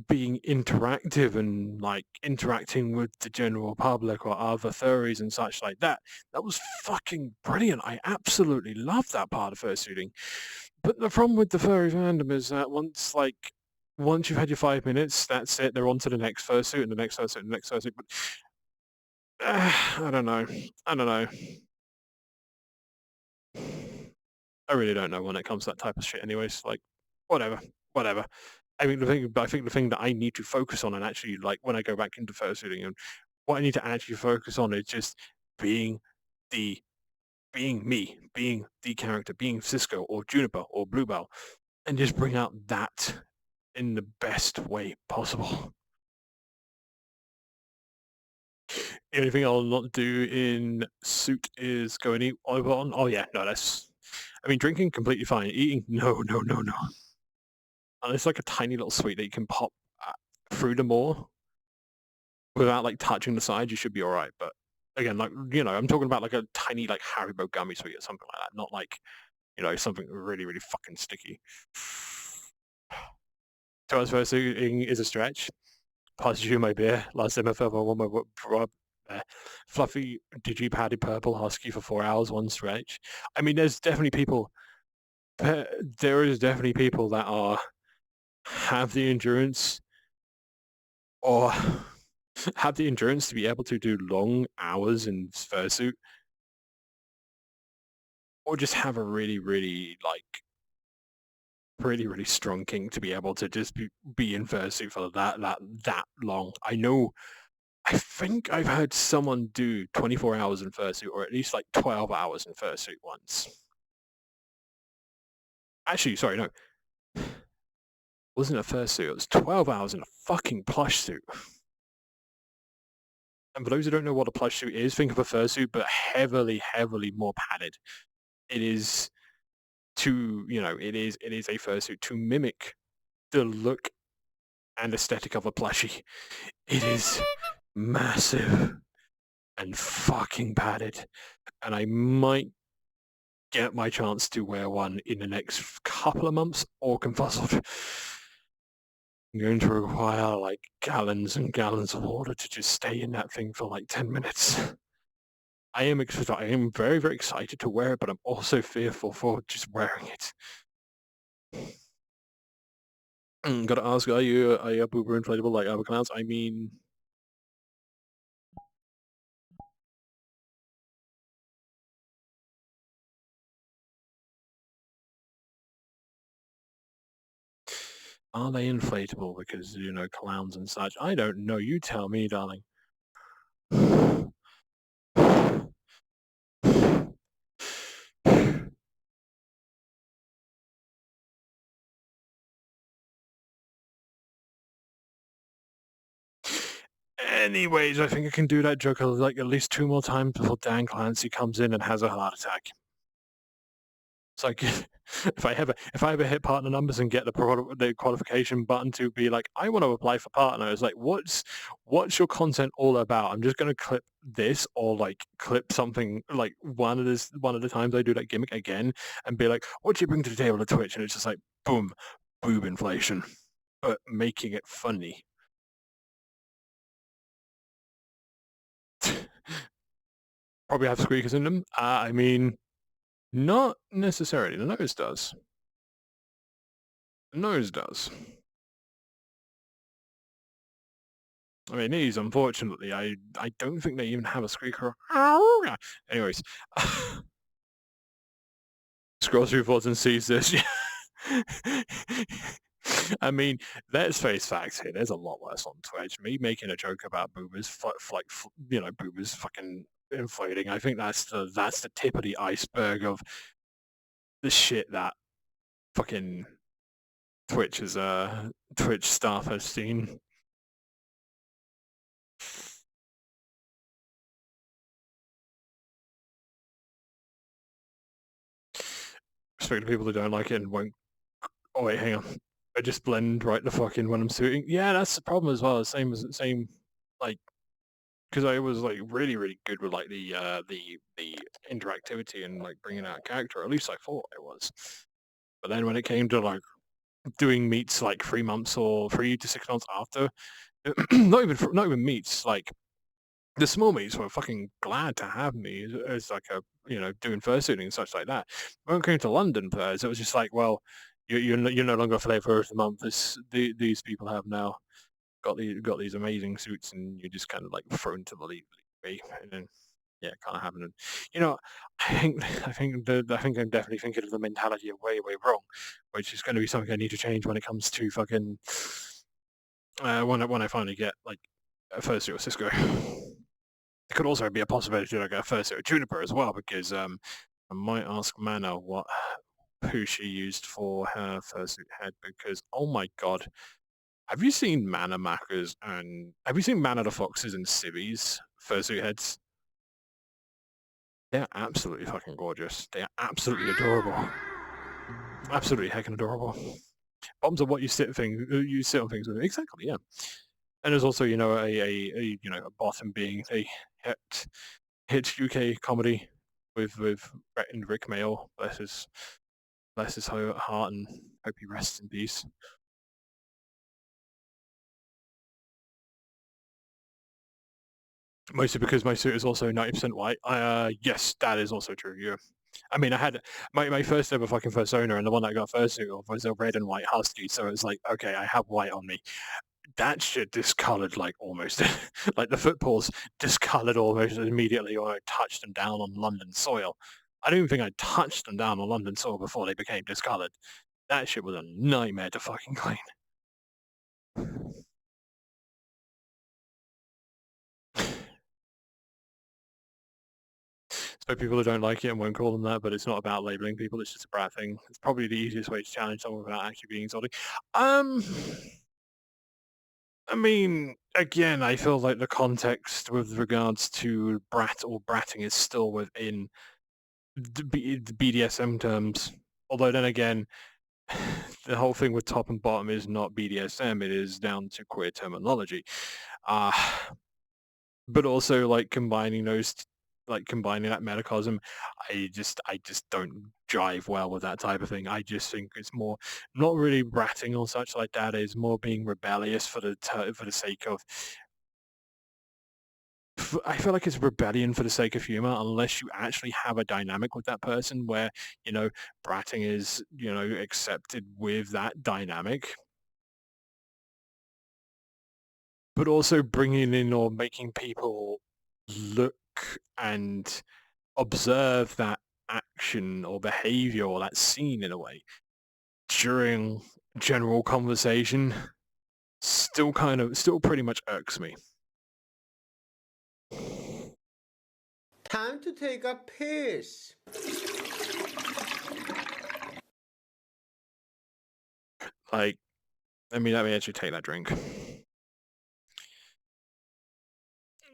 being interactive and like interacting with the general public or other furries and such like that. That was fucking brilliant. I absolutely love that part of fursuiting. But the problem with the furry fandom is that once you've had your 5 minutes, that's it. They're on to the next fursuit and the next fursuit and the next fursuit. But I don't know. I don't know. I really don't know when it comes to that type of shit. Anyways, like whatever. I think the thing that I need to focus on and actually like when I go back into fursuiting and what I need to actually focus on is just being the being me, being the character, being Cisco or Juniper or Bluebell, and just bring out that in the best way possible. The only thing I'll not do in suit is go and eat over on. Oh yeah, no, that's. I mean, drinking completely fine. Eating, no. And it's like a tiny little sweet that you can pop through the maw without like touching the sides. You should be all right. But again, like I'm talking about like a tiny like Haribo gummy sweet or something like that, not like something really really fucking sticky. 2 hours first eating is a stretch. Passed you my beer. Last time I felt on my fluffy digi-padded purple husky for 4 hours, one stretch. I mean, there's definitely people. There is definitely people that have the endurance or have the endurance to be able to do long hours in fursuit, or just have a really really really strong king to be able to just be in fursuit for that long. I think I've had someone do 24 hours in fursuit, or at least like 12 hours in fursuit once. Actually, sorry, no. It wasn't a fursuit, it was 12 hours in a fucking plush suit. And for those who don't know what a plush suit is, think of a fursuit, but heavily more padded. It is it is a fursuit to mimic the look and aesthetic of a plushie. It is massive and fucking padded. And I might get my chance to wear one in the next couple of months or confuzzled. I'm going to require like gallons and gallons of water to just stay in that thing for like 10 minutes. I am very, very excited to wear it, but I'm also fearful for just wearing it. Gotta ask, are you a boober inflatable like other clowns? I mean, are they inflatable because clowns and such? I don't know. You tell me, darling. Anyways, I think I can do that joke like at least 2 more times before Dan Clancy comes in and has a heart attack. It's like if I ever hit partner numbers and get the qualification button to be like, I want to apply for partner, it's like, what's your content all about? I'm just gonna clip this or like clip something like one of the times I do that gimmick again and be like, what do you bring to the table at Twitch? And it's just like, boom, boob inflation, but making it funny. Probably have squeakers in them. I mean, not necessarily. The nose does. The nose does. I mean, these, unfortunately, I don't think they even have a squeaker. Anyways. Scrolls through VODs and sees this. I mean, let's face facts here. There's a lot worse on Twitch. Me making a joke about boomers, boomers fucking inflating. I think that's the tip of the iceberg of the shit that fucking Twitch staff has seen. Speaking to people who don't like it and won't. Oh wait, hang on. I just blend right the fuck in when I'm shooting. Yeah, that's the problem as well. Same like because I was like really good with like the interactivity and like bringing out a character. At least I thought I was. But then when it came to like doing meets like 3 months or 3 to 6 months after, not even meets, like the small meets were fucking glad to have me as like a doing fursuiting and such like that. When it came to London players, it was just like, well, you're no longer flavor of the month. These people have now got these amazing suits, and you're just kind of like thrown to the league, and then yeah, it kind of happened. And, I think I'm definitely thinking of the mentality of way wrong, which is going to be something I need to change when it comes to fucking when I finally get like a fursuit or Cisco. It could also be a possibility like a fursuit or Juniper as well, because I might ask Mana who she used for her fursuit head, because oh my god. Have you seen Mana Macas and have you seen Mana the Foxes and Civvies fursuit heads? They're absolutely fucking gorgeous. They are absolutely adorable. Absolutely heckin' adorable. Bombs are what you sit on things with. Exactly, yeah. And there's also, a bottom being a hit UK comedy with Brett and Rick Mail. Bless his heart, and hope he rests in peace. Mostly because my suit is also 90% white. Yes, that is also true, yeah. I mean, I had my first ever fucking persona, and the one that I got fursuit of was a red and white husky, so it's like, okay, I have white on me. That shit discolored like almost, like the footballs discolored almost immediately when I touched them down on London soil. I don't even think I touched them down on London soil before they became discolored. That shit was a nightmare to fucking clean. So people who don't like it and won't call them that, but it's not about labeling people, it's just a brat thing. It's probably the easiest way to challenge someone without actually being insulting. I mean, again, I feel like the context with regards to brat or bratting is still within the BDSM terms. Although then again, the whole thing with top and bottom is not BDSM, it is down to queer terminology. But also like combining that metacosm, I just don't jive well with that type of thing. I just think it's more not really ratting or such like that. It's more being rebellious for the sake of. I feel like it's rebellion for the sake of humor, unless you actually have a dynamic with that person where bratting is accepted with that dynamic. But also bringing in or making people look and observe that action or behavior or that scene in a way during general conversation still pretty much irks me. Time to take a piss. Like, let me actually take that drink.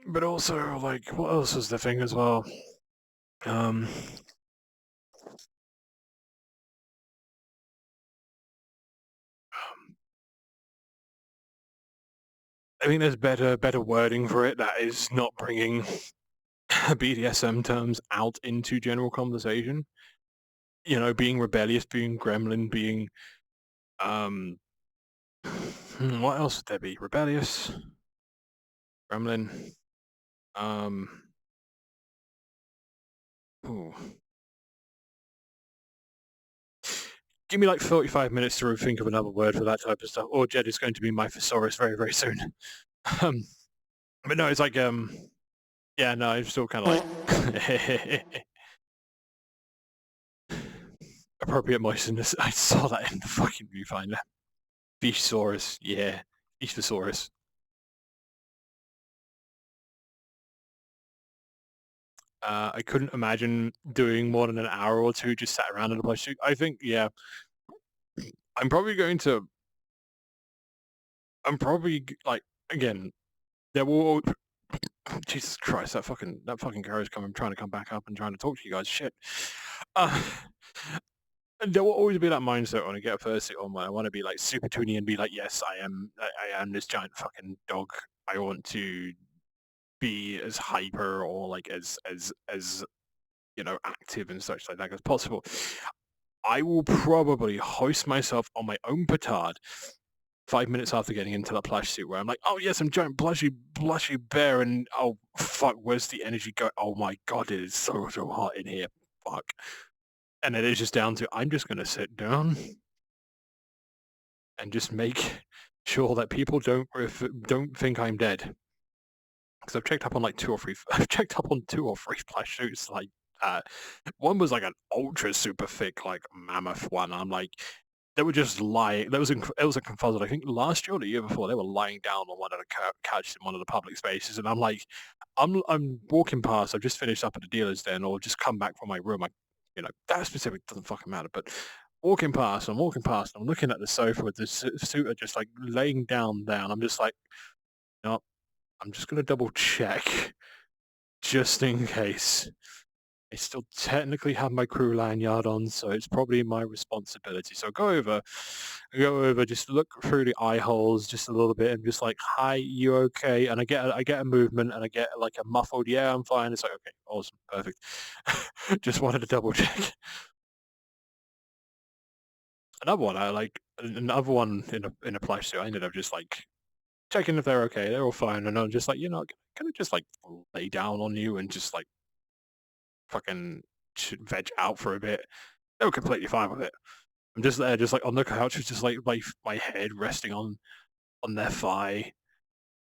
But also, like, what else was the thing as well? I think there's better wording for it that is not bringing BDSM terms out into general conversation. You know, being rebellious, being gremlin, being what else would there be? Rebellious, gremlin, ooh. Give me like 45 minutes to think of another word for that type of stuff, or Jed is going to be my thesaurus very, very soon. But no, it's like, yeah, no, I'm still kind of like appropriate moistness. I saw that in the fucking viewfinder. Fissaurus, yeah, Fissaurus. I couldn't imagine doing more than an hour or two just sat around in a plush suit. I think, yeah, I'm probably like, again, there will. Jesus Christ, that fucking car is coming, trying to come back up and trying to talk to you guys. Shit. There will always be that mindset when I get a first suit on where I want to be like super toony and be like, yes, I am this giant fucking dog. I want to be as hyper or like as you know, active and such like that as possible. I will probably hoist myself on my own petard 5 minutes after getting into the plush suit where I'm like, oh yes, I'm giant blushy bear, and oh fuck, where's the energy go? Oh my god, it is so hot in here. Fuck. And it is just down to I'm just gonna sit down and just make sure that people don't think I'm dead. Because I've checked up on like two or three. I've checked up on 2 or 3 plush suits. Like one was like an ultra super thick like mammoth one. I'm like, they were just lying. It was a confused. I think last year or the year before, they were lying down on one of the couches in one of the public spaces, and I'm like, I'm walking past. I've just finished up at the dealer's den, or just come back from my room. You know, that specific doesn't fucking matter. But walking past, I'm looking at the sofa with the suitor just like laying down. I'm just like, no, I'm just gonna double check just in case. I still technically have my crew lanyard on, so it's probably my responsibility. So go over, just look through the eye holes just a little bit, and just like, "Hi, you okay?" And I get a movement, and I get like a muffled, "Yeah, I'm fine." It's like, okay, awesome, perfect. Just wanted to double check. Another one in a plush suit. I ended up just like checking if they're okay. They're all fine, and I'm just like, you know, can I just like lay down on you and just like fucking veg out for a bit? They were completely fine with it. I'm just there, just like on the couch, with just like my head resting on their thigh,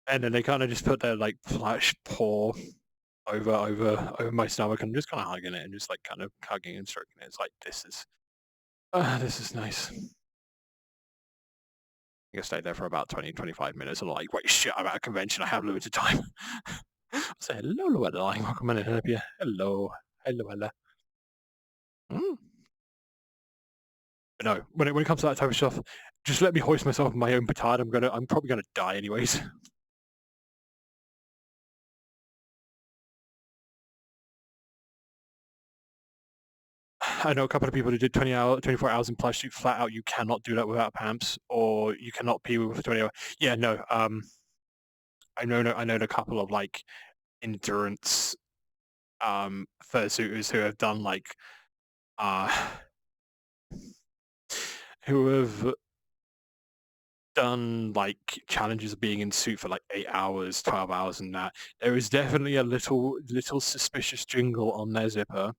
and then they kind of just put their like flash paw over my stomach, and just kind of hugging it and just like kind of hugging and stroking it. It's like this is nice. I stayed there for about 20-25 minutes, and I'm like, wait, shit, I'm at a convention. I have limited time. Say hello, Llewellyn. Welcome in and help you. Hello, hello. Mm. But no, when it comes to that type of stuff, just let me hoist myself in my own petard. I'm probably gonna die anyways. I know a couple of people who did 24 hours in plush suit flat out. You cannot do that without pants, or you cannot pee with 20 hours. Yeah, no. I know a couple of like endurance fursuiters who have done like uh who have done like challenges of being in suit for like 8 hours, 12 hours, and that. There is definitely a little suspicious jingle on their zipper.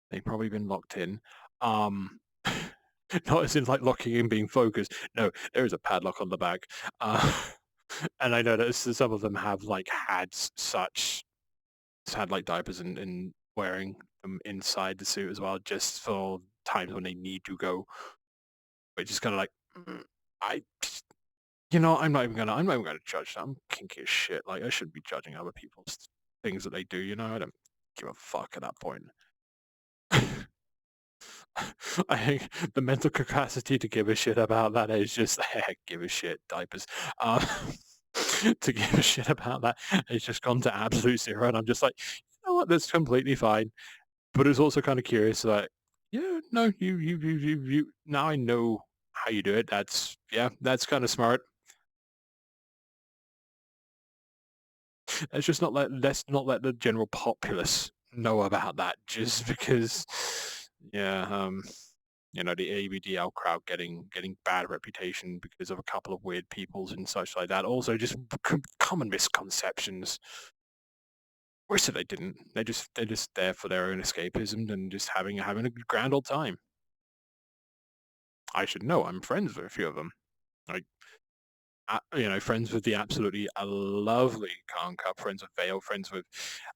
They've probably been locked in. Not as in like locking in being focused. No, there is a padlock on the back. And I know that some of them have like had like diapers and wearing them inside the suit as well, just for times when they need to go. But just kind of like, I, you know, I'm not even gonna judge them. I'm kinky as shit. Like I shouldn't be judging other people's things that they do. You know, I don't give a fuck at that point. I think the mental capacity to give a shit about that is just give a shit diapers. To give a shit about that, it's just gone to absolute zero, and I'm just like, you know what, that's completely fine. But it's also kind of curious, like, yeah, no, you. Now I know how you do it. That's kind of smart. let's not let the general populace know about that just because, yeah, the ABDL crowd getting bad reputation because of a couple of weird peoples and such like that. Also, just common misconceptions. Worse if they didn't. They're just there for their own escapism and just having a grand old time. I should know. I'm friends with a few of them. Like, friends with the absolutely lovely Khan Cup, friends with Vale, friends with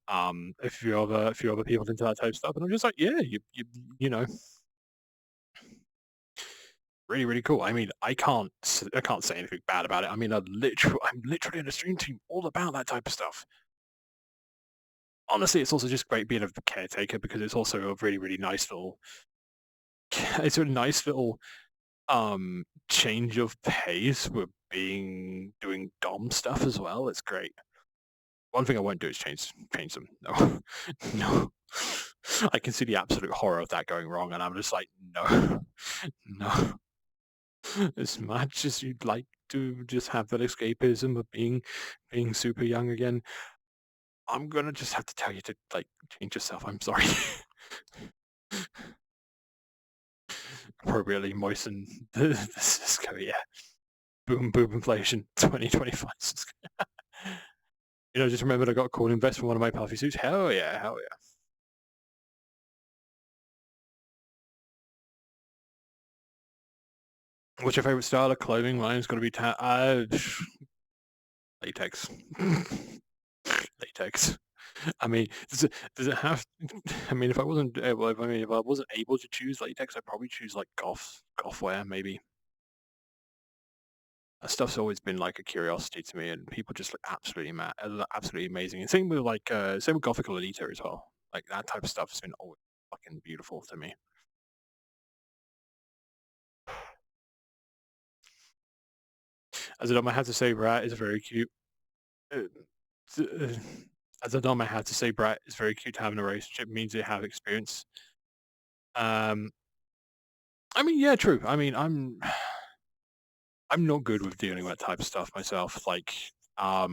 a few other people into that type of stuff, and I'm just like, yeah, you know, really really cool. I mean, I can't say anything bad about it. I mean, I'm literally in a stream team all about that type of stuff. Honestly, it's also just great being a caretaker because it's also a really really nice little it's a nice little change of pace with doing dom stuff as well. It's great. One thing I won't do is change them. No, no. I can see the absolute horror of that going wrong, and I'm just like, no, no. As much as you'd like to just have that escapism of being super young again, I'm gonna just have to tell you to like change yourself. I'm sorry. Appropriately moisten the Cisco, yeah. Boom inflation 2025 Cisco. Just remembered I got a cool invest from one of my puffy suits. Hell yeah, hell yeah. What's your favorite style of clothing? Mine's gonna be latex. Latex. I mean, does it have? I mean, if I wasn't able, if I wasn't able to choose latex, I'd probably choose like goth wear maybe. That stuff's always been like a curiosity to me, and people just look absolutely amazing. And same with Gothical Elita as well. Like that type of stuff has been always fucking beautiful to me. As a dom, I have to say, Brat is very cute. As a dom, I have to say, Brat is very cute to have in a relationship. It means they have experience. I mean, yeah, true. I mean, I'm not good with dealing with that type of stuff myself. Like, I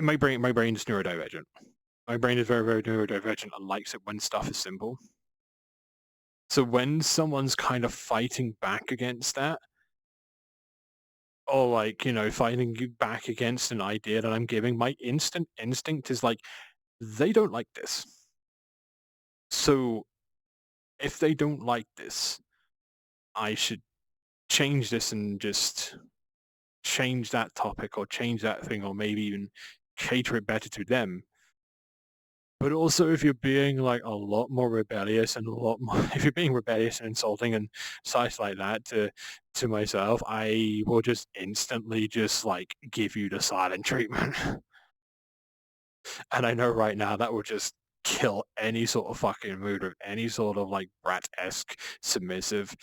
my brain is neurodivergent. My brain is very, very neurodivergent and likes it when stuff is simple. So when someone's kind of fighting back against that, or like, fighting back against an idea that I'm giving, my instinct is like, they don't like this. So if they don't like this, I should change this and just change that topic or change that thing or maybe even cater it better to them. But also, if you're being like a lot more rebellious and a lot more, if you're being rebellious and insulting and such like that to myself, I will just instantly just like give you the silent treatment. And I know right now that will just kill any sort of fucking mood of any sort of like brat-esque submissive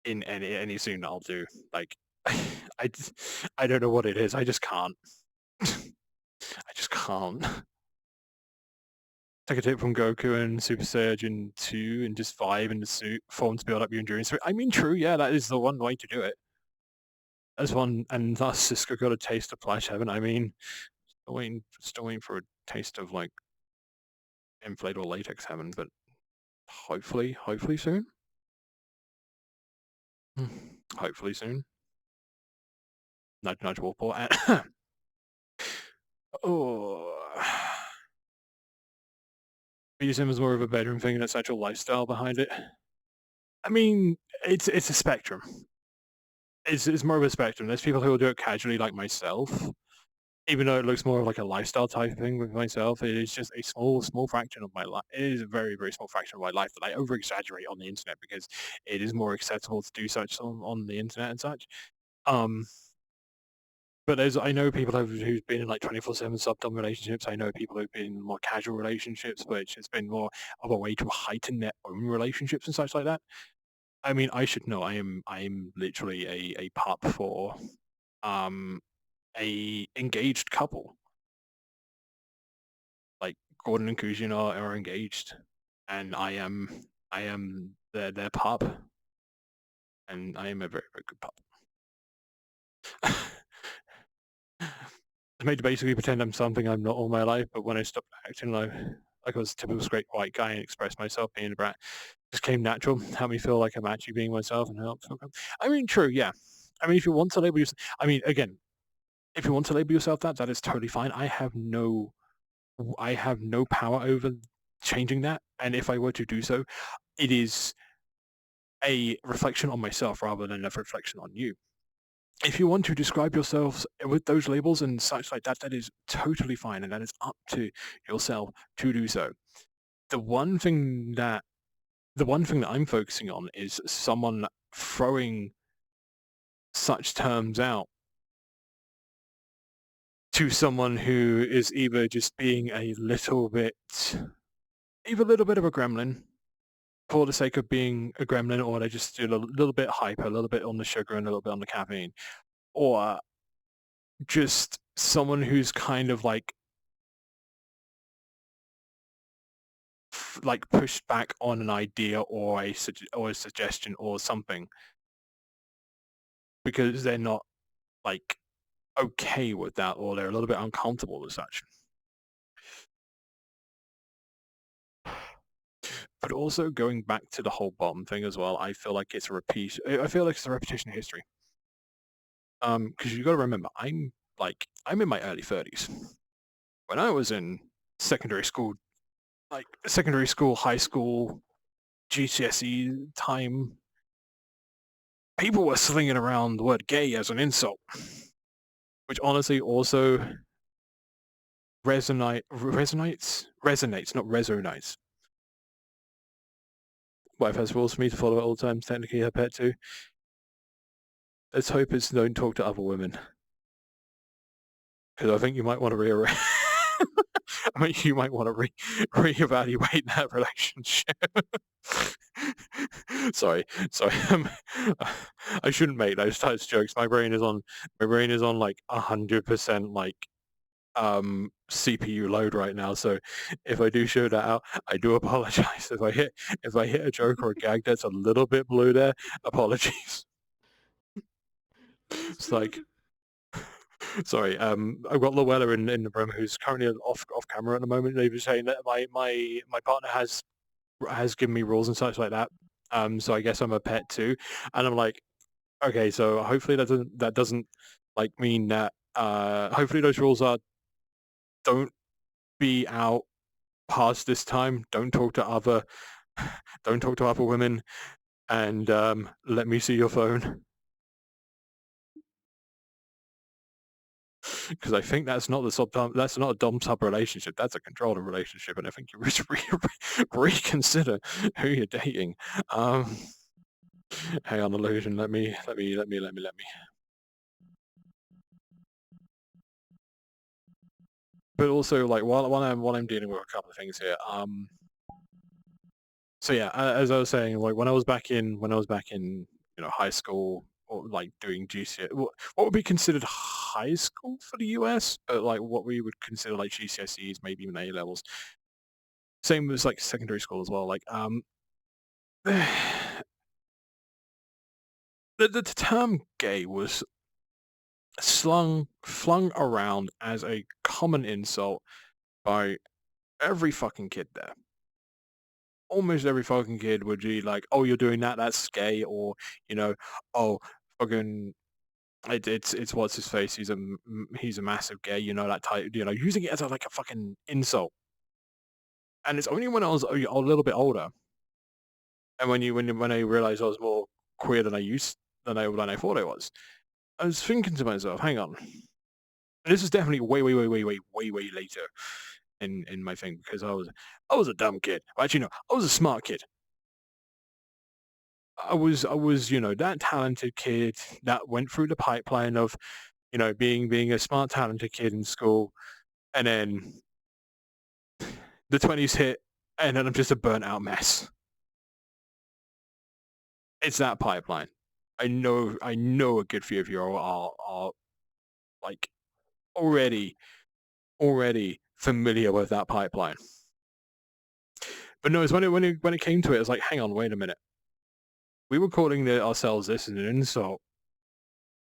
in any scene that I'll do. Like, I, I don't know what it is. I just can't. I just can't. Take a tip from Goku and Super Saiyan 2 and just vibe in the suit form to build up your endurance. I mean, true, yeah, that is the one way to do it. As one, and thus Cisco got a taste of Flash Heaven. I mean, still waiting for a taste of like inflatable latex heaven, but hopefully soon. Hopefully soon. Nudge, nudge, Warport. Oh. BDSM is more of a bedroom thing and it's actual lifestyle behind it. I mean, it's a spectrum. It's more of a spectrum. There's people who will do it casually like myself. Even though it looks more of like a lifestyle type thing with myself, it is just a small fraction of my life. It is a very, very small fraction of my life that I over-exaggerate on the internet because it is more acceptable to do such on the internet and such. But I know people who've been in like 24/7 sub-dom relationships. I know people who've been in more casual relationships, which has been more of a way to heighten their own relationships and such like that. I mean, I should know. I am literally a pup for a engaged couple. Like Gordon and Kujin are engaged, and I am their pup, and I am a very very good pup. made to basically pretend I'm something I'm not all my life, but when I stopped acting like I was a typical straight white guy and expressed myself being a brat, just came natural, helped me feel like I'm actually being myself and helped. I mean, true, yeah. I mean, if you want to label yourself, I mean, again, if you want to label yourself that, that is totally fine. I have no power over changing that, and if I were to do so, it is a reflection on myself rather than a reflection on you. If you want to describe yourselves with those labels and such like that, that is totally fine, and that is up to yourself to do so. The one thing that I'm focusing on is someone throwing such terms out to someone who is either just being a little bit of a gremlin for the sake of being a gremlin, or they just do a little bit hyper, a little bit on the sugar and a little bit on the caffeine, or just someone who's kind of like pushed back on an idea or a suggestion or something because they're not like okay with that, or they're a little bit uncomfortable with such. But also going back to the whole bomb thing as well, I feel like it's a repeat. I feel like it's a repetition of history. Because you got to remember, I'm in my early 30s. When I was in secondary school, high school, GCSE time, people were slinging around the word gay as an insult, which honestly also resonates, not resonates. Wife has rules for me to follow at all times, technically her pet too. Let's hope it's don't talk to other women. Because I think you might want to reevaluate that relationship. sorry. I shouldn't make those types of jokes. My brain is on like 100% like CPU load right now. So if I do show that out, I do apologize. If I hit a joke or a gag that's a little bit blue there, apologies. It's like. Sorry, I've got Luella in the room who's currently off camera at the moment. They were saying that my partner has given me rules and such like that. So I guess I'm a pet too, and I'm like, okay, so hopefully that doesn't like mean that. Hopefully those rules are don't be out past this time. Don't talk to other women, and let me see your phone. Because I think that's not a dom sub relationship. That's a controlling relationship, and I think you should reconsider who you're dating. Hang on, illusion. Let me. But also, like while I'm dealing with a couple of things here. So yeah, as I was saying, like when I was back in high school, or like doing GCSE, what would be considered high school for the US, but like what we would consider like GCSEs, maybe even A levels. Same as like secondary school as well. Like the term gay was flung around as a common insult by every fucking kid there. Almost every fucking kid would be like, "Oh, you're doing that? That's gay," or "Oh, fucking." It's what's his face? He's a massive gay, that type. Using it as like a fucking insult. And it's only when I was a little bit older, and when I realized I was more queer than I thought I was, I was thinking to myself, "Hang on." And this is definitely way later in my thing, because I was a dumb kid. Actually, no, I was a smart kid. I was that talented kid that went through the pipeline of being a smart talented kid in school, and then the 20s hit, and then I'm just a burnt out mess. It's that pipeline. I know a good few of you are like already familiar with that pipeline. But no, it's when it came to it, it's like, hang on, wait a minute. We were calling ourselves this as an insult.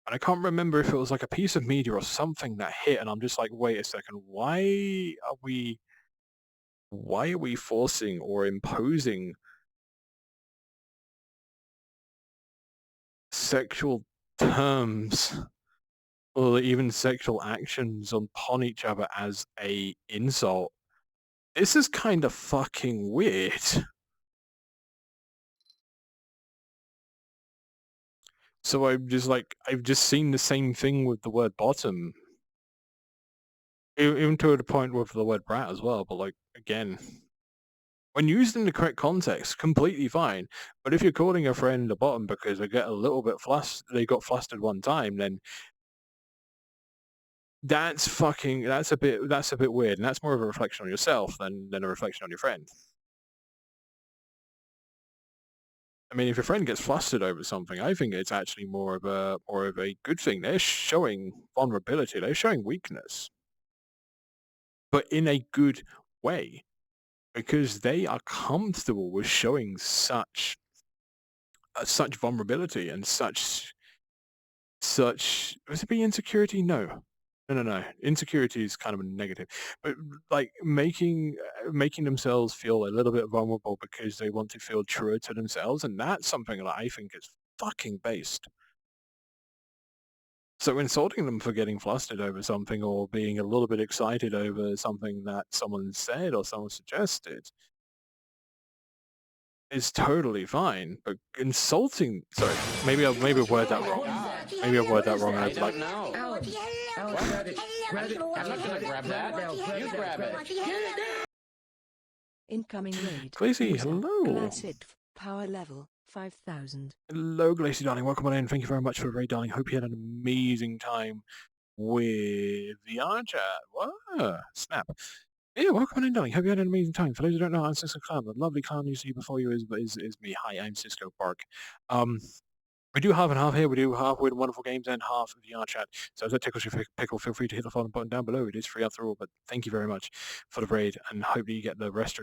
And I can't remember if it was like a piece of media or something that hit, and I'm just like, wait a second, why are we forcing or imposing sexual terms or even sexual actions upon each other as a insult? This is kind of fucking weird. So I've just seen the same thing with the word bottom. Even to the point with the word brat as well, but like, again, when used in the correct context, completely fine. But if you're calling a friend a bottom because they get a little bit they got flustered one time, then that's a bit weird, and that's more of a reflection on yourself than a reflection on your friend. I mean, if your friend gets flustered over something, I think it's actually more of a good thing. They're showing vulnerability. They're showing weakness, but in a good way, because they are comfortable with showing such vulnerability and such was it be insecurity? No. Insecurity is kind of a negative, but like making themselves feel a little bit vulnerable because they want to feel truer to themselves, and that's something that I think is fucking based. So insulting them for getting flustered over something or being a little bit excited over something that someone said or someone suggested is totally fine, but insulting... Sorry, maybe I word that wrong. Maybe I word that wrong. And I'd like... Incoming raid. Glacy, hello. Classic power level 5000. Hello, Glacy, darling. Welcome on in. Thank you very much for the raid, darling. Hope you had an amazing time with the Archer. Whoa, snap. Yeah, welcome on in, darling. Hope you had an amazing time. For those who don't know, I'm Cisco Clown. The lovely clown you see before you is me. Hi, I'm Cisco Bark. We do half and half here. We do half with wonderful games and half of the VR chat. So if that tickles your pickle, feel free to hit the follow button down below. It is free after all, but thank you very much for the raid, and hope that you get the rest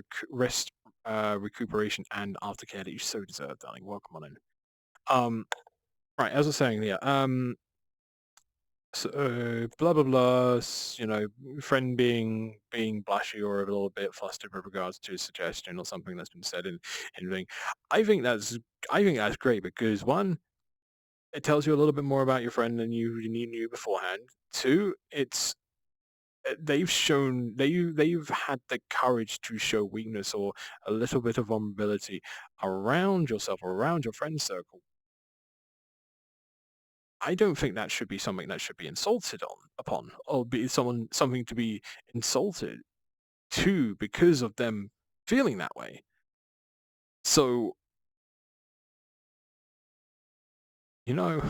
recuperation and aftercare that you so deserve, darling. Welcome on in. Right, as I was saying, yeah. So blah blah blah. You know, friend being blushy or a little bit flustered with regards to a suggestion or something that's been said in thing. I think that's great because one, it tells you a little bit more about your friend than you knew beforehand. Two, it's they've had the courage to show weakness or a little bit of vulnerability around yourself or around your friend circle. I don't think that should be something that should be insulted upon or be something to be insulted to because of them feeling that way. So, you know,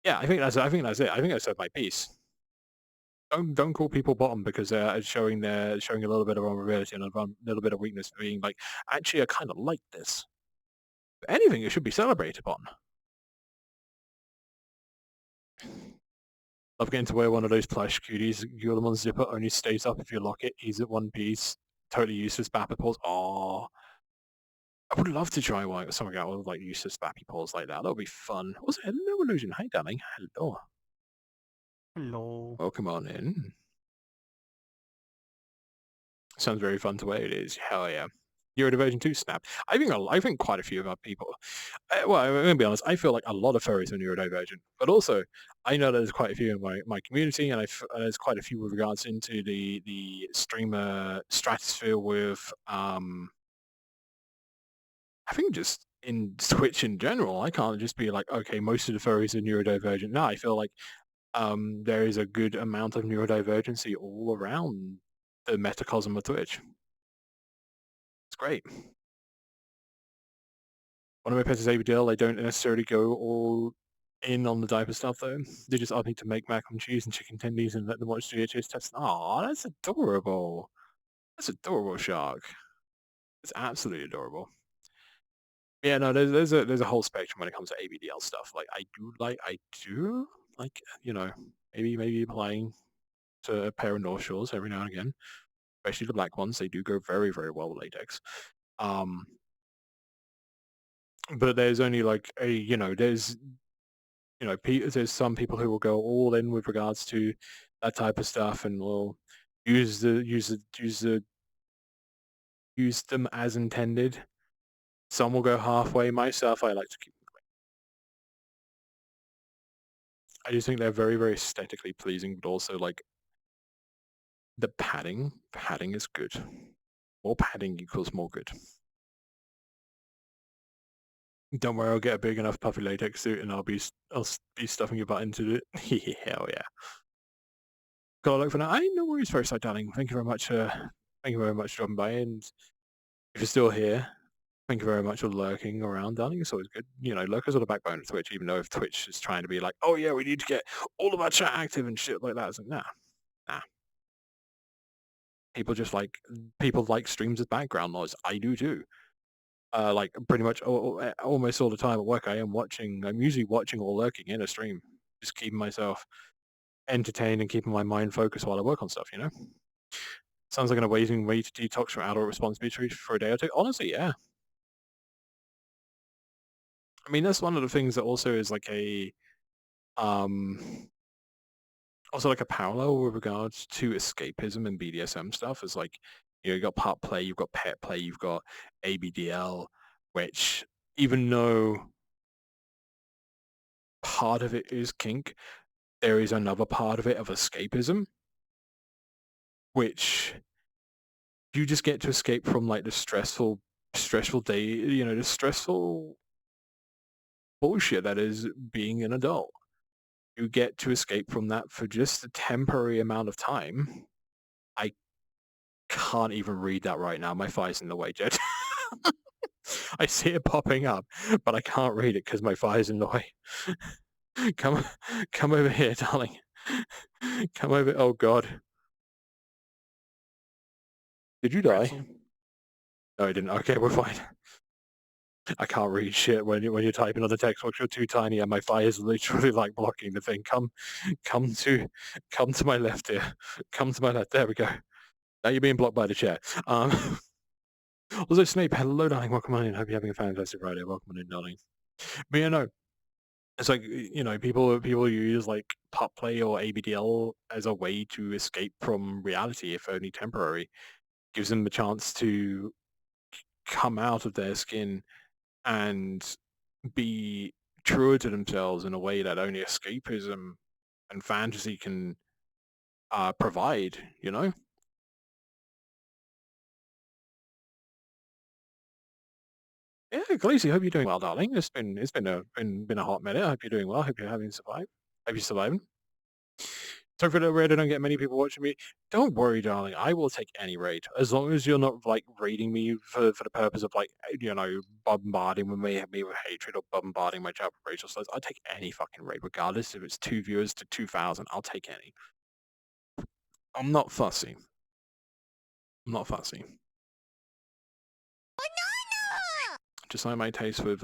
yeah, I think that's it. I think I said my piece. Don't call people bottom because they're showing a little bit of vulnerability and a little bit of weakness, being like, actually, I kind of like this. If anything, it should be celebrated upon. Love getting to wear one of those plush cuties. Your zipper only stays up if you lock it. He's at one piece. Totally useless bappy paws. Oh, I would love to try one something out with like useless bappy paws like that. That would be fun. Also, hello, Illusion. Hi, darling. Hello. Hello. Welcome on in. Sounds very fun to wear. It is. Hell yeah. Neurodivergent 2 snap. I think quite a few of our people. Well, I'm going to be honest. I feel like a lot of furries are neurodivergent, but also I know there's quite a few in my community, and there's quite a few with regards into the streamer stratosphere with I think just in Twitch in general. I can't just be like, okay, most of the furries are neurodivergent. No, I feel like there is a good amount of neurodivergency all around the metacosm of Twitch. It's great. One of my pets is Abadil. They don't necessarily go all in on the diaper stuff though. They just ask me to make mac and cheese and chicken tendies and let them watch VHS tests. Aw, that's adorable. That's adorable, Shark. It's absolutely adorable. Yeah, no, there's a whole spectrum when it comes to ABDL stuff. Like I do like, you know, maybe applying to a pair of North Shores every now and again, especially the black ones. They do go very, very well with latex. But there's only like there's you know, there's some people who will go all in with regards to that type of stuff and will use them as intended. Some will go halfway. Myself, I like to keep them clean. I just think they're very, very aesthetically pleasing, but also like the padding is good. More padding equals more good. Don't worry, I'll get a big enough puffy latex suit and I'll be stuffing your butt into it. Hell yeah. Gotta look for now. No worries, first side, darling. Thank you very much. Thank you very much for dropping by. And if you're still here, thank you very much for lurking around, darling. It's always good. You know, lurkers are the backbone of Twitch, even though if Twitch is trying to be like, oh yeah, we need to get all of our chat active and shit like that. It's like, nah. People like streams with background noise. I do too. Like pretty much almost all the time at work, I'm usually watching or lurking in a stream, just keeping myself entertained and keeping my mind focused while I work on stuff, you know? Sounds like an amazing way to detox from adult responsibilities for a day or two. Honestly, yeah. I mean, that's one of the things that also is like also like a parallel with regards to escapism and BDSM stuff is like, you know, you got part play, you've got pet play, you've got ABDL, which even though part of it is kink, there is another part of it of escapism, which you just get to escape from like the stressful day, you know, the stressful bullshit that is being an adult. You get to escape from that for just a temporary amount of time. I can't even read that right now. My fire's in the way, Jed. I see it popping up, but I can't read it because my fire's in the way. Come over here, darling. Come over. Oh God. Did you die? Pretzel. No, I didn't. Okay, we're fine. I can't read shit when you're typing on the text box. You're too tiny, and my fire is literally like blocking the thing. Come to my left here. Come to my left. There we go. Now you're being blocked by the chair. Also, Snape, hello, darling. Welcome on in. Hope you're having a fantastic Friday. Welcome on in, darling. But yeah, no, it's like, you know, people use like pup play or ABDL as a way to escape from reality, if only temporary. Gives them the chance to come out of their skin and be truer to themselves in a way that only escapism and fantasy can provide, you know? Yeah, Glacy, hope you're doing well, darling. It's been a hot minute. I hope you're doing well. Hope you're survived. Hope you're surviving. Sorry for the raid. I don't get many people watching me. Don't worry, darling. I will take any raid as long as you're not like raiding me for the purpose of like, you know, bombarding me with hatred or bombarding my chat with racial slurs. I'll take any fucking raid, regardless if it's 2 viewers to 2,000. I'll take any. I'm not fussy. Just like my taste with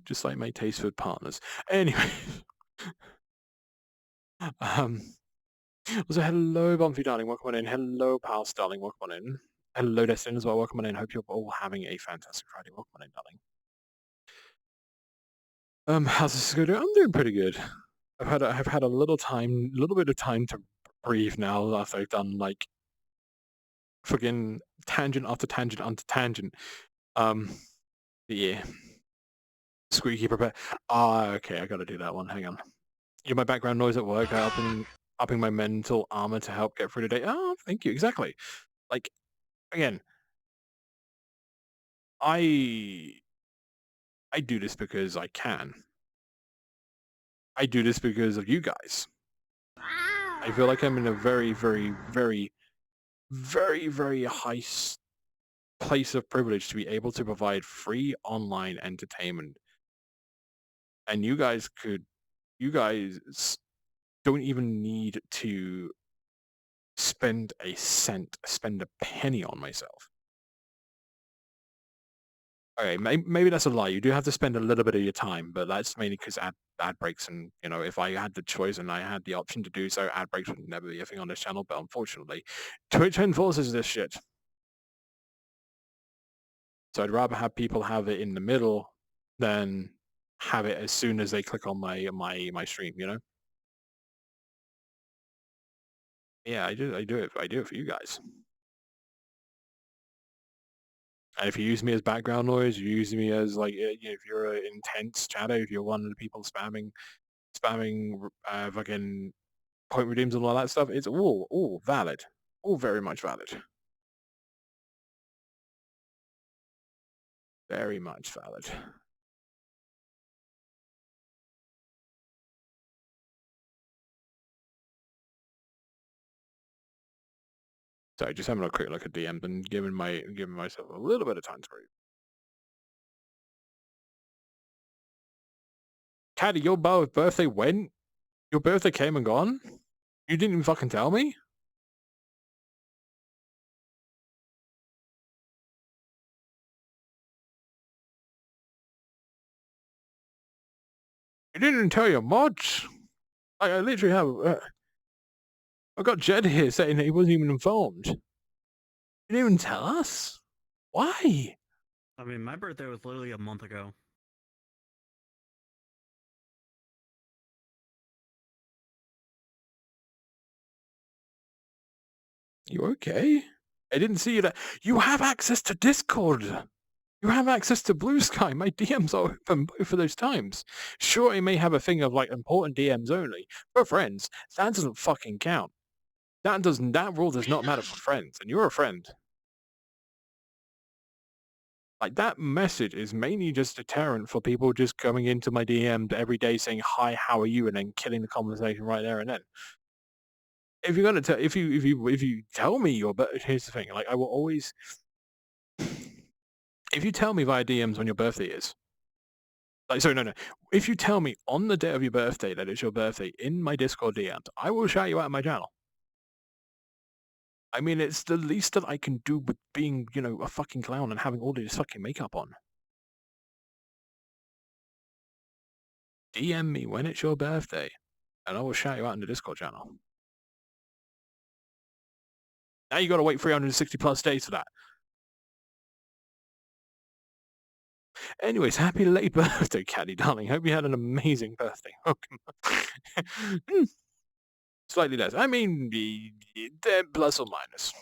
just like my taste with partners. Anyway. Also, hello, Bumpy darling, welcome on in. Hello, Pals darling, welcome on in. Hello, Destin as well, welcome on in. Hope you're all having a fantastic Friday. Welcome on in, darling. How's this going? I'm doing pretty good. I've had a little bit of time to breathe now after I've done like friggin' tangent after tangent after tangent. Yeah. Squeaky prepare. Okay, I gotta do that one. Hang on. You're my background noise at work, upping my mental armor to help get through the day. Oh, thank you. Exactly. Like, again, I do this because I can. I do this because of you guys. I feel like I'm in a very, very, very, very, very high place of privilege to be able to provide free online entertainment. And you guys don't even need to spend a cent, spend a penny on myself. Okay, maybe that's a lie. You do have to spend a little bit of your time, but that's mainly because ad breaks, and you know, if I had the choice and I had the option to do so, ad breaks would never be a thing on this channel. But unfortunately, Twitch enforces this shit. So I'd rather have people have it in the middle than have it as soon as they click on my stream, you know? Yeah, I do it for you guys. And if you use me as background noise, you use me as like, you know, if you're an intense chatter, if you're one of the people spamming fucking point redeems and all that stuff, it's all valid, all very much valid, very much valid. Sorry, just having a quick look at DMs and giving myself a little bit of time to read. Caddy, your birthday went? Your birthday came and gone? You didn't even fucking tell me? You didn't even tell your mods? Like, I literally have... I got Jed here saying that he wasn't even informed. You didn't even tell us? Why? I mean, my birthday was literally a month ago. You okay? I didn't see you there. You have access to Discord. You have access to Blue Sky. My DMs are open both of those times. Sure, it may have a thing of like important DMs only, but friends, that doesn't fucking count. That rule does not matter for friends, and you're a friend. Like, that message is mainly just a deterrent for people just coming into my DM every day saying, hi, how are you? And then killing the conversation right there and then. If you're gonna if you tell me here's the thing, like, I will always, if you tell me via DMs when your birthday is, like, sorry, no. If you tell me on the day of your birthday that it's your birthday in my Discord DMs, I will shout you out of my channel. I mean, it's the least that I can do with being, you know, a fucking clown and having all this fucking makeup on. DM me when it's your birthday, and I will shout you out in the Discord channel. Now you gotta wait 360 plus days for that. Anyways, happy late birthday, Caddy darling. Hope you had an amazing birthday. Welcome. Slightly less. I mean, plus or minus.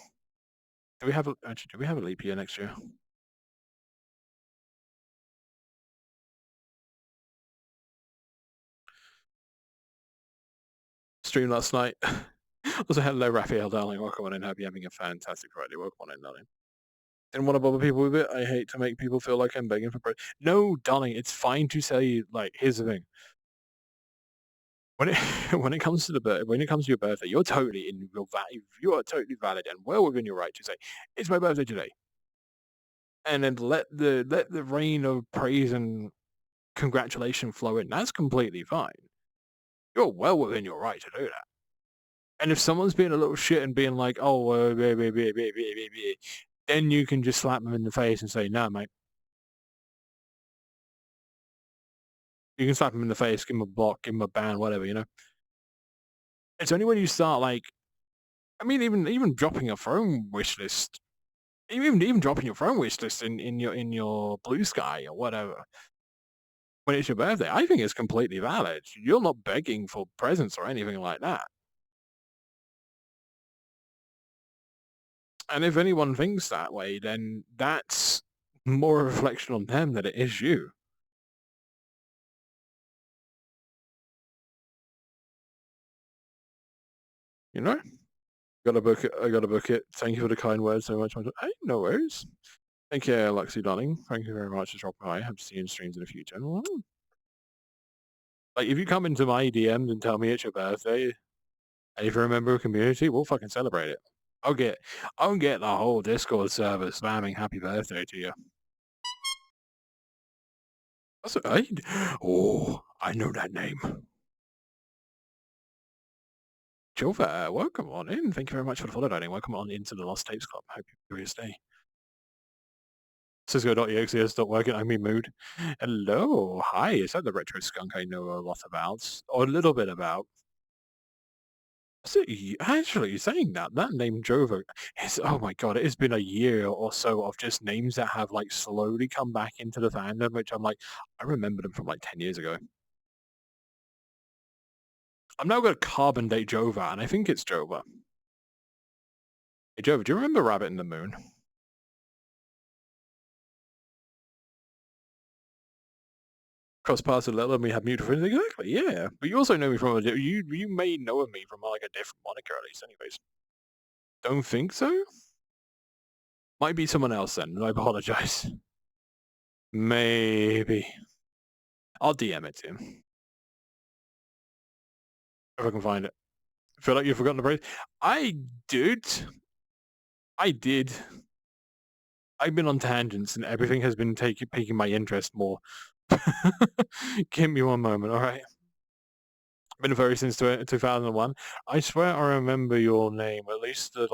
Do we have a leap year next year? Stream last night. Also, hello, Raphael, darling. Welcome on in. Hope you're having a fantastic Friday. Welcome on in, darling. Didn't want to bother people with it. I hate to make people feel like I'm begging for bread. No, darling, it's fine to say, like, here's the thing. When it comes to your birthday, you're totally in your value. You are totally valid and well within your right to say, it's my birthday today. And then let the rain of praise and congratulation flow in. That's completely fine. You're well within your right to do that. And if someone's being a little shit and being like, oh, then you can just slap them in the face and say, no, mate. You can slap them in the face, give them a block, give them a ban, whatever, you know? It's only when you start, like, I mean, even dropping a throne wish list, even dropping your throne wish list in your Blue Sky or whatever, when it's your birthday, I think it's completely valid. You're not begging for presents or anything like that. And if anyone thinks that way, then that's more a reflection on them than it is you. You know? Gotta book it. I gotta book it. Thank you for the kind words so much. Hey, no worries. Thank you, Luxy, darling. Thank you very much for dropping by. Hope to see you in streams in the future. Like, if you come into my DMs and tell me it's your birthday, and if you're a member of community, we'll fucking celebrate it. I'll get the whole Discord server spamming happy birthday to you. That's right. Oh, I know that name. Jova, welcome on in. Thank you very much for the follow, darling. Welcome on into the Lost Tapes Club. Hope you enjoy your stay. Cisco.exe has stopped working. I'm in mood. Hello. Hi. Is that the retro skunk I know a lot about? Or a little bit about? Actually, saying that name Jova is, oh my god, it has been a year or so of just names that have like slowly come back into the fandom, which I'm like, I remember them from like 10 years ago. I'm now going to carbon date Jova, and I think it's Jova. Hey Jova, do you remember Rabbit in the Moon? Cross paths with Lila and we have mutual friends. Exactly, yeah. But you also know me from you may know of me from like a different moniker at least, anyways. Don't think so? Might be someone else then. I apologize. Maybe. I'll DM it to him. If I can find it. I feel like you've forgotten the phrase. I did. I've been on tangents and everything has been piquing my interest more. Give me one moment, alright? Been a furry since 2001. I swear I remember your name. At least the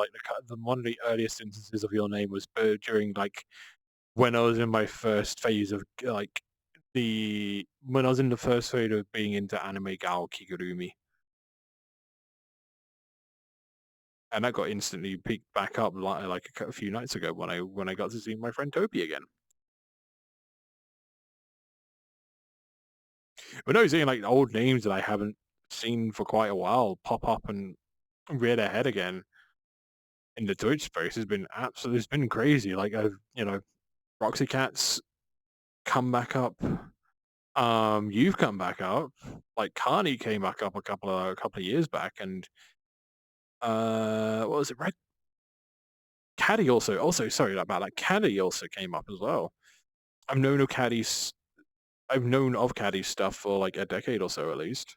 one of the earliest instances of your name was during like when I was in my first phase of like when I was in the first phase of being into anime Gao Kigurumi. And that got instantly picked back up like a few nights ago when I got to see my friend Toby again. But no, seeing like old names that I haven't seen for quite a while pop up and rear their head again in the Twitch space has been absolutely, it's been crazy. Like Roxy Cat's come back up. You've come back up. Like Carney came back up a couple of years back, and what was it? Red Caddy also sorry about that. Caddy also came up as well. I've known of Caddy's stuff for like a decade or so at least.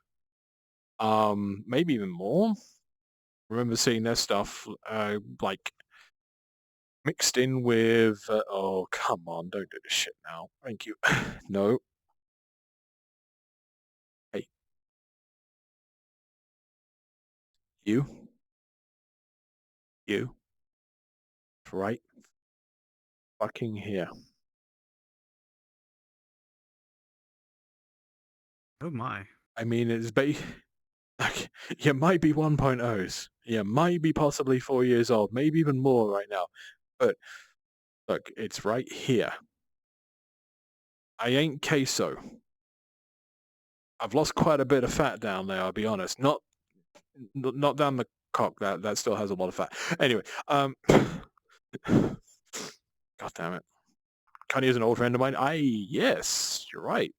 Maybe even more. Remember seeing their stuff like mixed in with oh come on, don't do this shit now. Thank you. No. Hey. You. Right fucking here. Oh my. I mean, it's like, you might be 1.0s. You might be possibly 4 years old, maybe even more right now. But look, it's right here. I ain't queso. I've lost quite a bit of fat down there, I'll be honest. Not down the cock, that still has a lot of fat. Anyway, God damn it. Connie is an old friend of mine. Yes, you're right.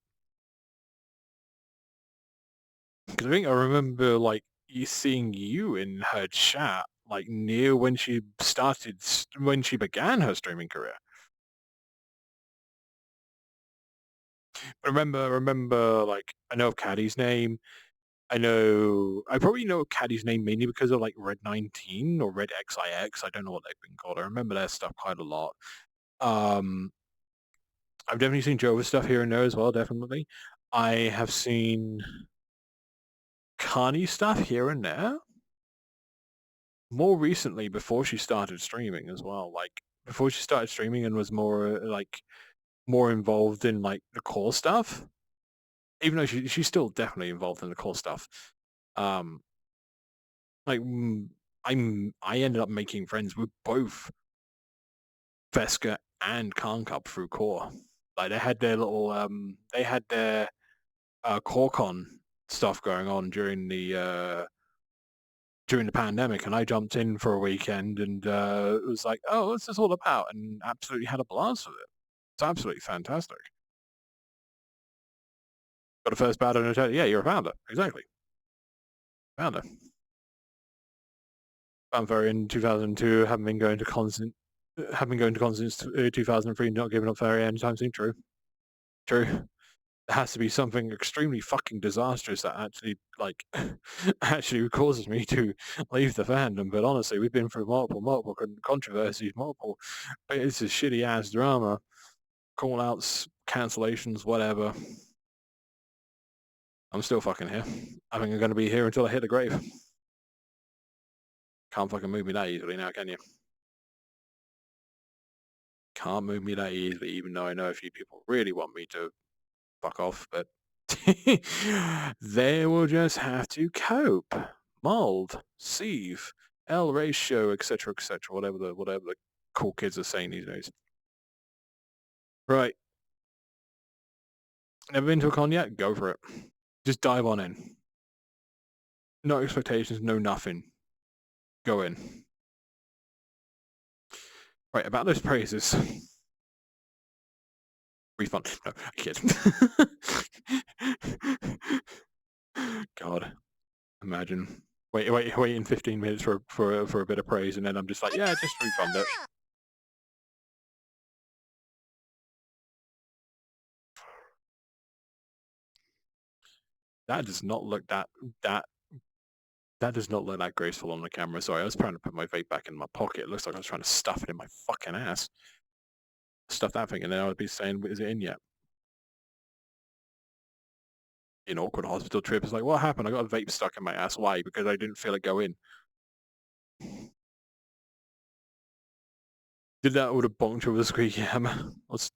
Because I think I remember like seeing you in her chat like near when she began her streaming career. I remember like I know of Caddy's name. I probably know Caddy's name mainly because of like Red 19 or Red XIX. I don't know what they've been called. I remember their stuff quite a lot. I've definitely seen Jova's stuff here and there as well, definitely. I have seen Connie stuff here and there. More recently, before she started streaming as well. Like before she started streaming and was more more involved in like the core stuff. Even though she's still definitely involved in the core stuff. Like I ended up making friends with both Veska and Khan Cup through core. Like they had their little CoreCon stuff going on during the pandemic, and I jumped in for a weekend and it was like, oh, what's this all about? And absolutely had a blast with it. It's absolutely fantastic. Got a first battle in a yeah, you're a founder. Exactly. Founder. Found furry in 2002, haven't been going to constant since 2003, not giving up furry anytime soon. True. There has to be something extremely fucking disastrous that actually, like, actually causes me to leave the fandom. But honestly, we've been through multiple controversies, multiple bits of shitty ass drama, call-outs, cancellations, whatever. I'm still fucking here. I think I'm going to be here until I hit the grave. Can't fucking move me that easily now, can you? Can't move me that easily, even though I know a few people really want me to fuck off, but they will just have to cope. Mold, sieve, L ratio, etc., whatever the cool kids are saying these days. Right. Never been to a con yet? Go for it. Just dive on in. No expectations, no nothing. Go in. Right, about those praises. Refund. No, kid. God. Imagine. Waiting 15 minutes for a bit of praise, and then I'm just like, yeah, just refund it. That does not look that does not look that graceful on the camera. Sorry, I was trying to put my vape back in my pocket. It looks like I was trying to stuff it in my fucking ass. Stuff that thing, and then I would be saying, is it in yet? An awkward hospital trip is like, what happened? I got a vape stuck in my ass. Why? Because I didn't feel it go in. Did that with a bonked with a squeaky hammer. What's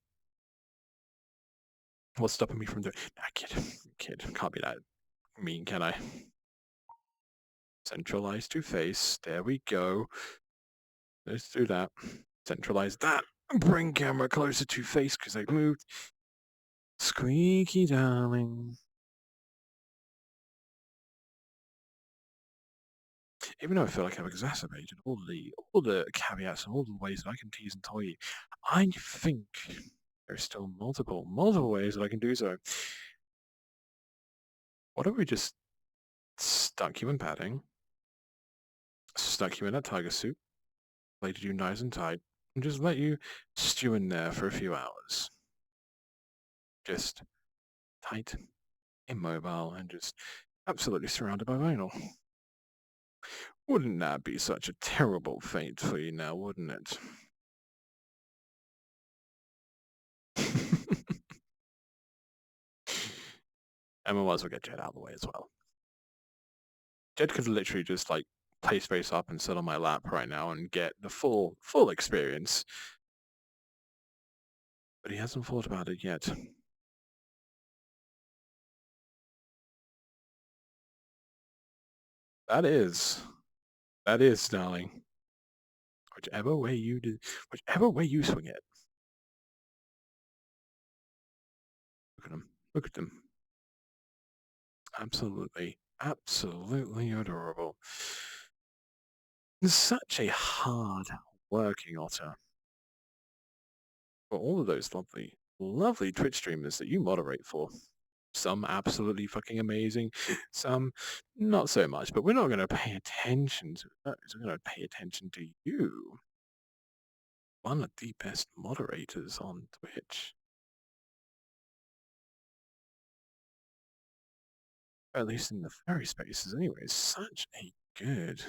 stopping me from doing? Nah, kid, can't be that mean, can I? Centralize to face. There we go. Let's do that. Centralize that. Bring camera closer to face because I moved. Squeaky darling. Even though I feel like I've exacerbated all the caveats and all the ways that I can tease and toy you, I think there's still multiple ways that I can do so. What if we just stuck you in padding, stuck you in that tiger suit, plated you nice and tight, and just let you stew in there for a few hours. Just tight, immobile, and just absolutely surrounded by vinyl. Wouldn't that be such a terrible fate for you now, wouldn't it? And we might as well get Jed out of the way as well. Jed could literally just like place face up and sit on my lap right now and get the full experience. But he hasn't thought about it yet. That is, darling. Whichever way you swing it. Look at him. Look at them. Absolutely adorable. Such a hard working otter. For all of those lovely Twitch streamers that you moderate for. Some absolutely fucking amazing, some not so much, but we're not going to pay attention to those. We're going to pay attention to you. One of the best moderators on Twitch. At least in the fairy spaces anyway. Such a good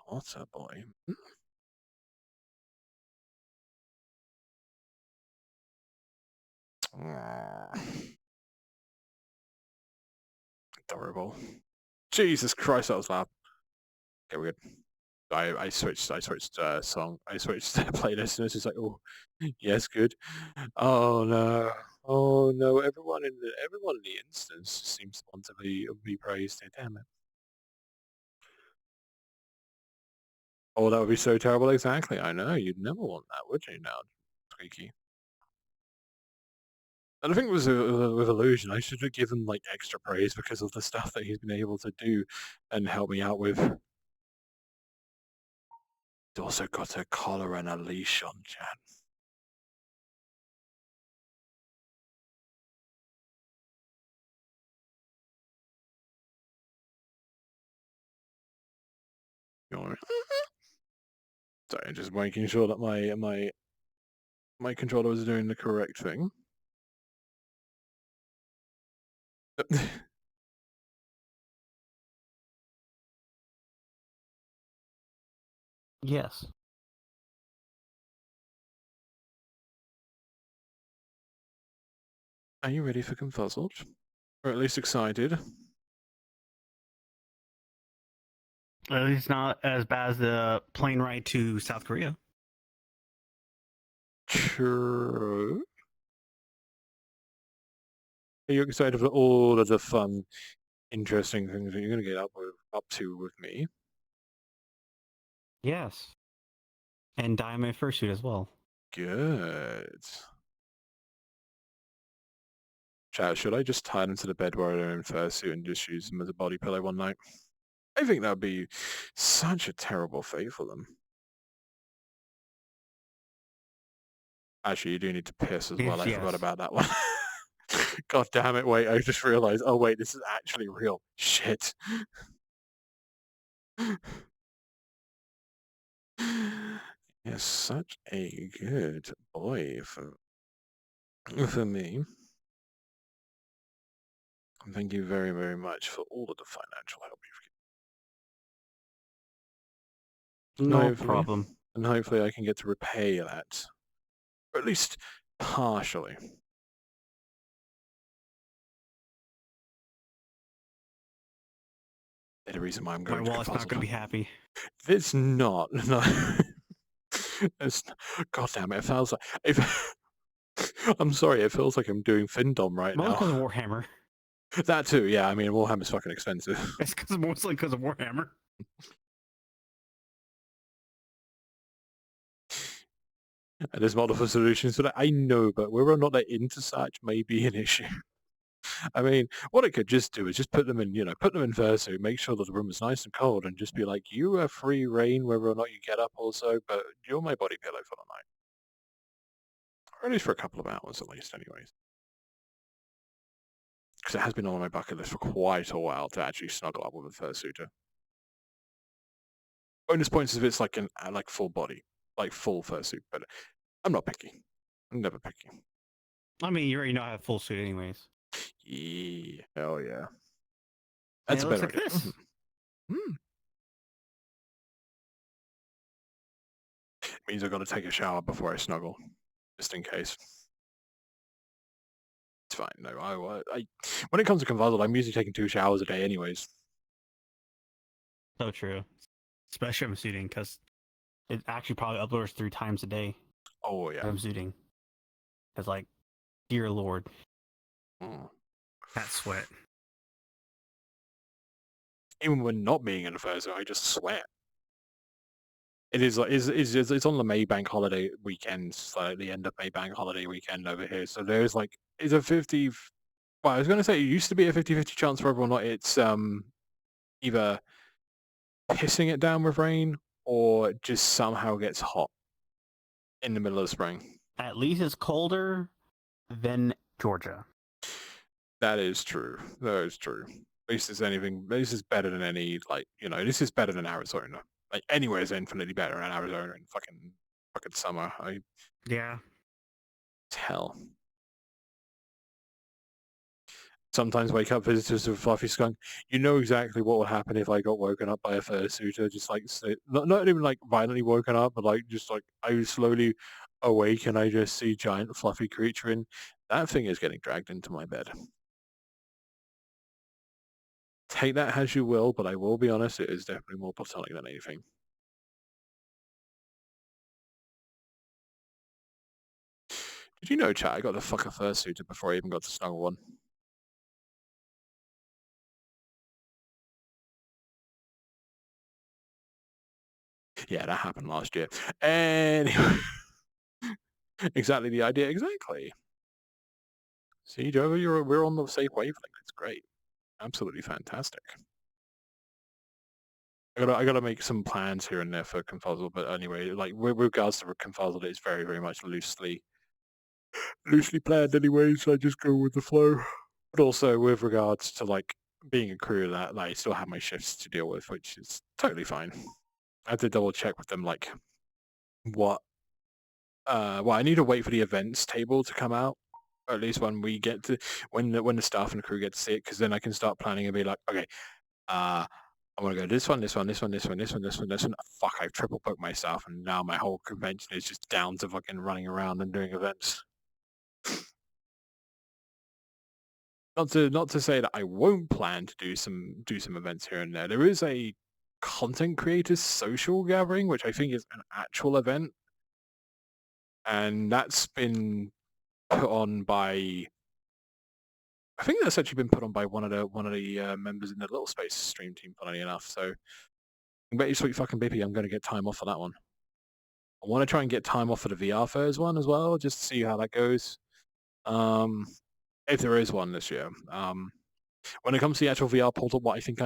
otter boy. Adorable. Jesus Christ, that was loud. Okay, we're good. I switched song. I switched playlist, and it's just like, oh, yes, good. Oh no! Everyone in the instance seems to want to be praised. Damn it! Oh, that would be so terrible. Exactly. I know. You'd never want that, would you? Now, Squeaky. And I think with Illusion, I should have given like extra praise because of the stuff that he's been able to do and help me out with. He's also got a collar and a leash on, Chad. Sorry, just making sure that my controller was doing the correct thing. Yes. Are you ready for Confuzzled? Or at least excited? At least not as bad as the plane ride to South Korea. True. Are you excited for all of the fun, interesting things that you're going to get up with up to with me. Yes. And dye my fursuit as well. Good. Chat, should I just tie them to the bed where they're in fursuit and just use them as a body pillow one night? I think that would be such a terrible fate for them. Actually, you do need to piss as well. I forgot Yes. about that one. God damn it, wait, I just realized. Oh, wait, this is actually real. Shit. You're such a good boy for me. And thank you very, very much for all of the financial help you've given. No problem. And hopefully I can get to repay that. Or at least partially. The reason why I'm My going to wallet's not going to be happy. It's not. No. It's, God damn it, it feels like... I'm sorry, it feels like I'm doing Findom right Mostly because of now. Warhammer. That too, yeah, I mean, Warhammer's fucking expensive. It's mostly because of Warhammer. And there's multiple solutions to that. I know, but whether or not they're into such may be an issue. I mean, what it could just do is just put them in, put them in Verso, make sure that the room is nice and cold, and just be like, you have free reign whether or not you get up also, but you're my body pillow for the night. Or at least for a couple of hours at least, anyways. Because it has been on my bucket list for quite a while to actually snuggle up with a fursuiter. Bonus points if it's like full body, like full fursuit, but I'm not picky. I'm never picky. I mean, you already know I have full suit anyways. Yeah, hell yeah. And That's it a looks better like idea. this. Means I've got to take a shower before I snuggle, just in case. It's fine. No, I when it comes to Confuzzled, I'm usually taking 2 showers a day anyways. So true. Especially I'm suiting, because it actually probably uploads 3 times a day. Oh yeah. I'm suiting. It's like, dear Lord, that sweat. Even when not being in a fursuit, I just sweat. It is like it's on the May Bank holiday weekend, so the end of May Bank holiday weekend over here. So there's like it's a 50. Well, I was gonna say it used to be a 50-50 chance for whether or not it's either pissing it down with rain or just somehow gets hot in the middle of the spring. At least it's colder than Georgia. That is true. That is true. At least it's anything. This is better than any this is better than Arizona. Like anywhere is infinitely better than Arizona in fucking summer. Yeah. Hell. Sometimes wake up visitors with a fluffy skunk. You know exactly what would happen if I got woken up by a fursuiter. Just like not even like violently woken up, but like just like I was slowly awake and I just see giant fluffy creature and that thing is getting dragged into my bed. Take that as you will, but I will be honest, it is definitely more platonic than anything. Did you know, chat, I got the fuck a fursuiter before I even got to snuggle one? Yeah, that happened last year. Anyway, exactly the idea, exactly. See, Joe, we're on the same wavelength. It's great. Absolutely fantastic. I gotta make some plans here and there for Confuzzled, but anyway, like with regards to Confuzzled, it's very, very much loosely planned anyway, so I just go with the flow. But also with regards to like being a crew that like, I still have my shifts to deal with, which is totally fine. I have to double check with them like what well I need to wait for the events table to come out. Or at least when we get to when the staff and crew get to see it, because then I can start planning and be like, okay, I want to go this one, this one, this one, this one, this one, this one, this one. Fuck, I've triple booked myself, and now my whole convention is just down to fucking running around and doing events. Not to say that I won't plan to do some events here and there. There is a content creators social gathering, which I think is an actual event, and that's been put on by I think that's actually been put on by one of the members in the Little Space stream team, funnily enough. So, I bet you sweet fucking bippy, I'm going to get time off for that one. I want to try and get time off for the VR Fairs one as well, just to see how that goes. If there is one this year. When it comes to the actual VR portal, what I think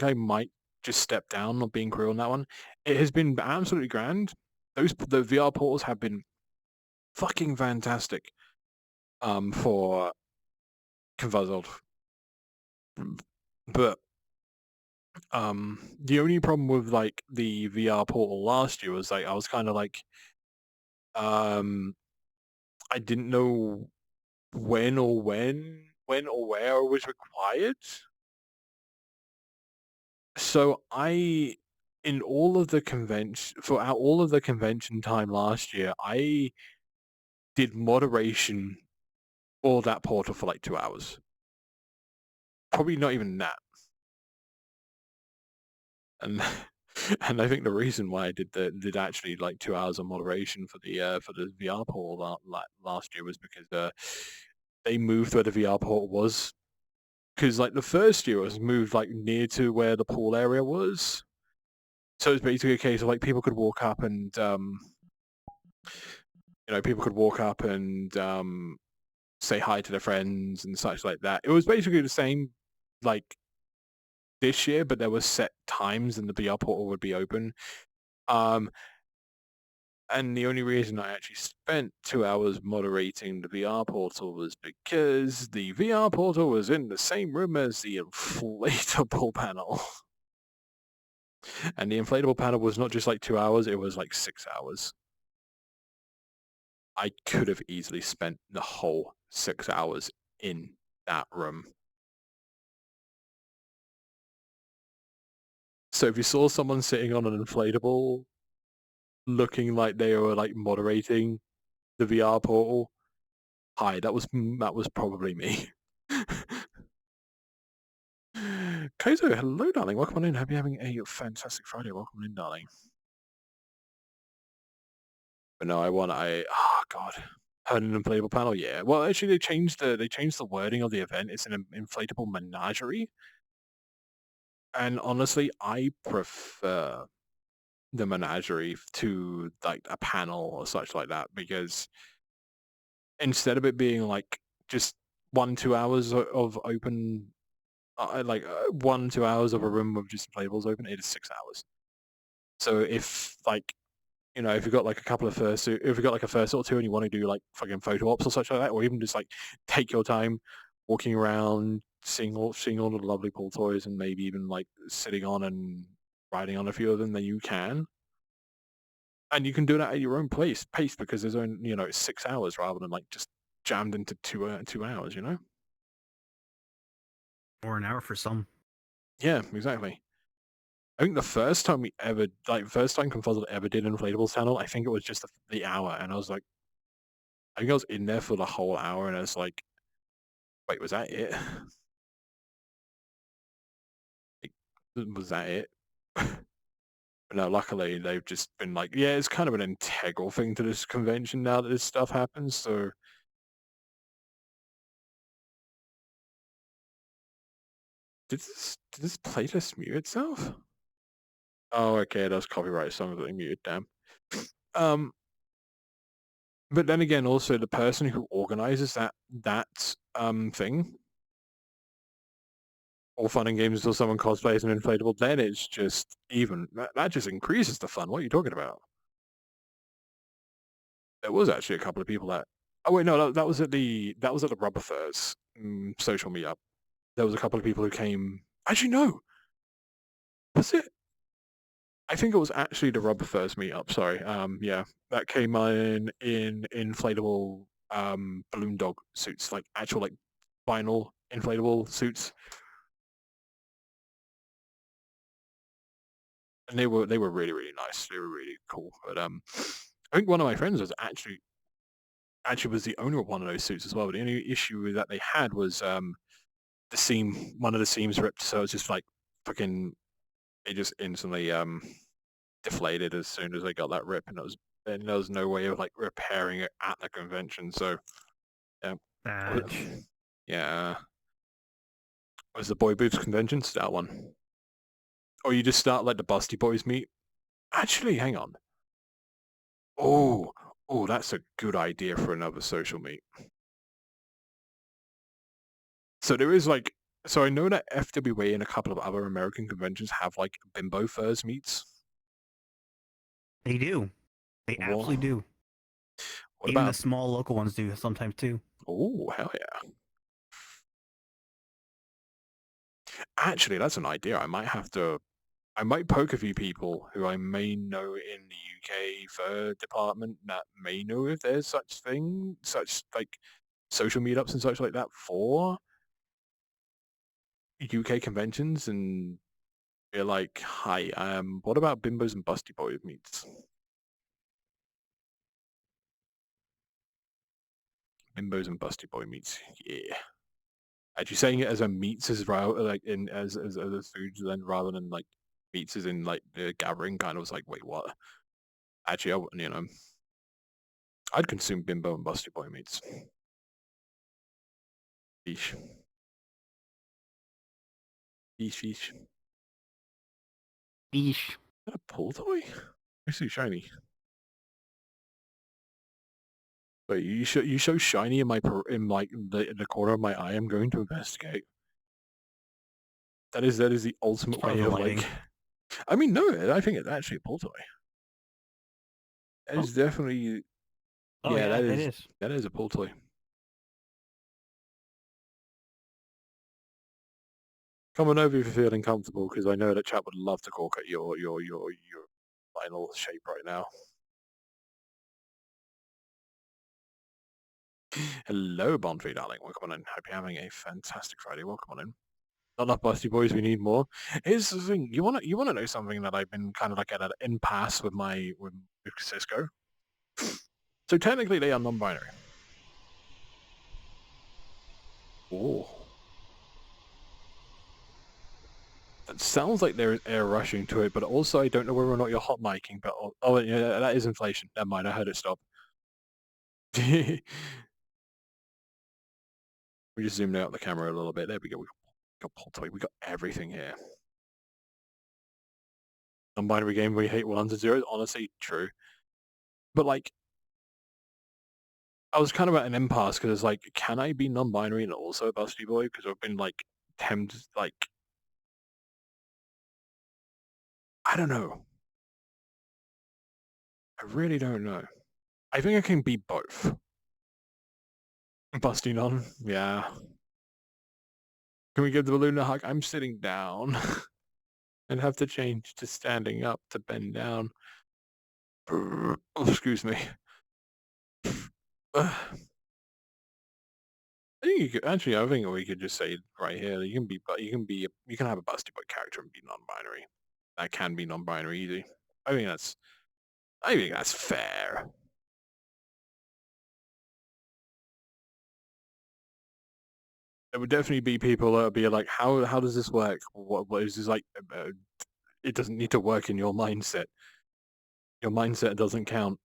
I might just step down on being crew on that one. It has been absolutely grand. The VR portals have been fucking fantastic. For Confuzzled. But the only problem with like the VR portal last year was like I was kind of like I didn't know when or where it was required. So in all of the convention time last year, I did moderation for that portal for like 2 hours. Probably not even that. And and I think the reason why I did actually like 2 hours of moderation for the VR portal last year was because they moved where the VR portal was. Because like the first year it was moved like near to where the pool area was. So it's basically a case of like people could walk up and say hi to their friends and such like that. It was basically the same like this year, but there were set times and the VR portal would be open. And the only reason I actually spent 2 hours moderating the VR portal was because the VR portal was in the same room as the inflatable panel. And the inflatable panel was not just like 2 hours, it was like 6 hours. I could have easily spent the whole 6 hours in that room. So if you saw someone sitting on an inflatable looking like they were like moderating the VR portal, hi, that was probably me. Kaizo, hello, darling. Welcome on in. Hope you're having a fantastic Friday. Welcome in, darling. But no, oh god, heard an inflatable panel. Yeah. Well, actually, they changed the wording of the event. It's an inflatable menagerie, and honestly, I prefer the menagerie to like a panel or such like that, because instead of it being like just 1-2 hours of open, 1-2 hours of a room with just inflatables open, it is 6 hours. So if like, if you've got like if you've got like a first or two and you want to do like fucking photo ops or such like that, or even just like take your time walking around, seeing all the lovely pool toys and maybe even like sitting on and riding on a few of them, then you can. And you can do that at your own pace because there's only, it's 6 hours rather than like just jammed into 2 hours, Or an hour for some. Yeah, exactly. I think the first time Confuzzled ever did Inflatables channel, I think it was just the hour, and I was like, I think I was in there for the whole hour, and I was like, wait, was that it? Was that it? But no, luckily they've just been like, yeah, it's kind of an integral thing to this convention now that this stuff happens, so. Did this playlist mute itself? Oh, okay, that's copyright songs that they muted, damn. But then again, also the person who organizes that thing, all fun and games until someone cosplays an inflatable, then it's just even. That just increases the fun. What are you talking about? There was actually a couple of people that. Oh wait, no, that was at the Rubber Furs social meetup. There was a couple of people who came. Actually, no. Was it? I think it was actually the Rubber Furs meetup. Sorry. Yeah, that came in inflatable balloon dog suits, like actual like vinyl inflatable suits. And they were really, really nice. They were really cool. But I think one of my friends was actually was the owner of one of those suits as well. But the only issue that they had was one of the seams ripped, so it's just like fucking, it just instantly deflated as soon as they got that rip, and there was no way of like repairing it at the convention. So yeah, Badge. yeah. Was the boy boobs convention start one? Or you just start like the Busty Boys meet? Actually, hang on. Oh, that's a good idea for another social meet. So there is like, so I know that FWA and a couple of other American conventions have like bimbo furs meets. They do. They absolutely do. What Even about? the small local ones do sometimes too. Oh, hell yeah. Actually, that's an idea. I might poke a few people who I may know in the UK fur department that may know if there's such like social meetups and such like that for UK conventions, and be like, hi, what about Bimbos and Busty Boy meets? Bimbos and Busty Boy meets, yeah. Actually saying it as a meets as like in as a foods then rather than like meets as in like the gathering kind of was like, wait, what? Actually, I wouldn't, I'd consume Bimbo and Busty Boy meats. Fish. Fish. Eesh. Is that a pull toy? It's so shiny. Wait, you show shiny in like the corner of my eye. I'm going to investigate. That is the ultimate way of lighting. like. I mean, no, I think it's actually a pull toy. That is definitely. Oh yeah, yeah, that is a pull toy. Come on over if you're feeling comfortable, because I know that chat would love to gawk at your final shape right now. Hello, Bonfrey, darling. Welcome on in. Hope you're having a fantastic Friday. Welcome on in. Not enough Busty Boys, we need more. Here's the thing, you wanna know something that I've been kind of like at an impasse with with Cisco? So technically they are non-binary. Oh. It sounds like there is air rushing to it, but also I don't know whether or not you're hot micing, but oh yeah, that is inflation. Never mind, I heard it stop. We just zoomed out the camera a little bit. There we go. We got pull toy. We got everything here. Non-binary game we hate 1 and 0. Honestly, true. But like, I was kind of at an impasse because it's like, can I be non-binary and also a Busty Boy? Because I've been like tempted, like, I don't know. I really don't know. I think I can be both. Busty non, yeah. Can we give the balloon a hug? I'm sitting down and have to change to standing up to bend down. Oh, excuse me. I think you could actually. I think we could just say right here. You can have a Busty Boy character and be non-binary. That can be non-binary easy. I think that's fair. There would definitely be people that would be like, how does this work? What is this like? It doesn't need to work in your mindset. Your mindset doesn't count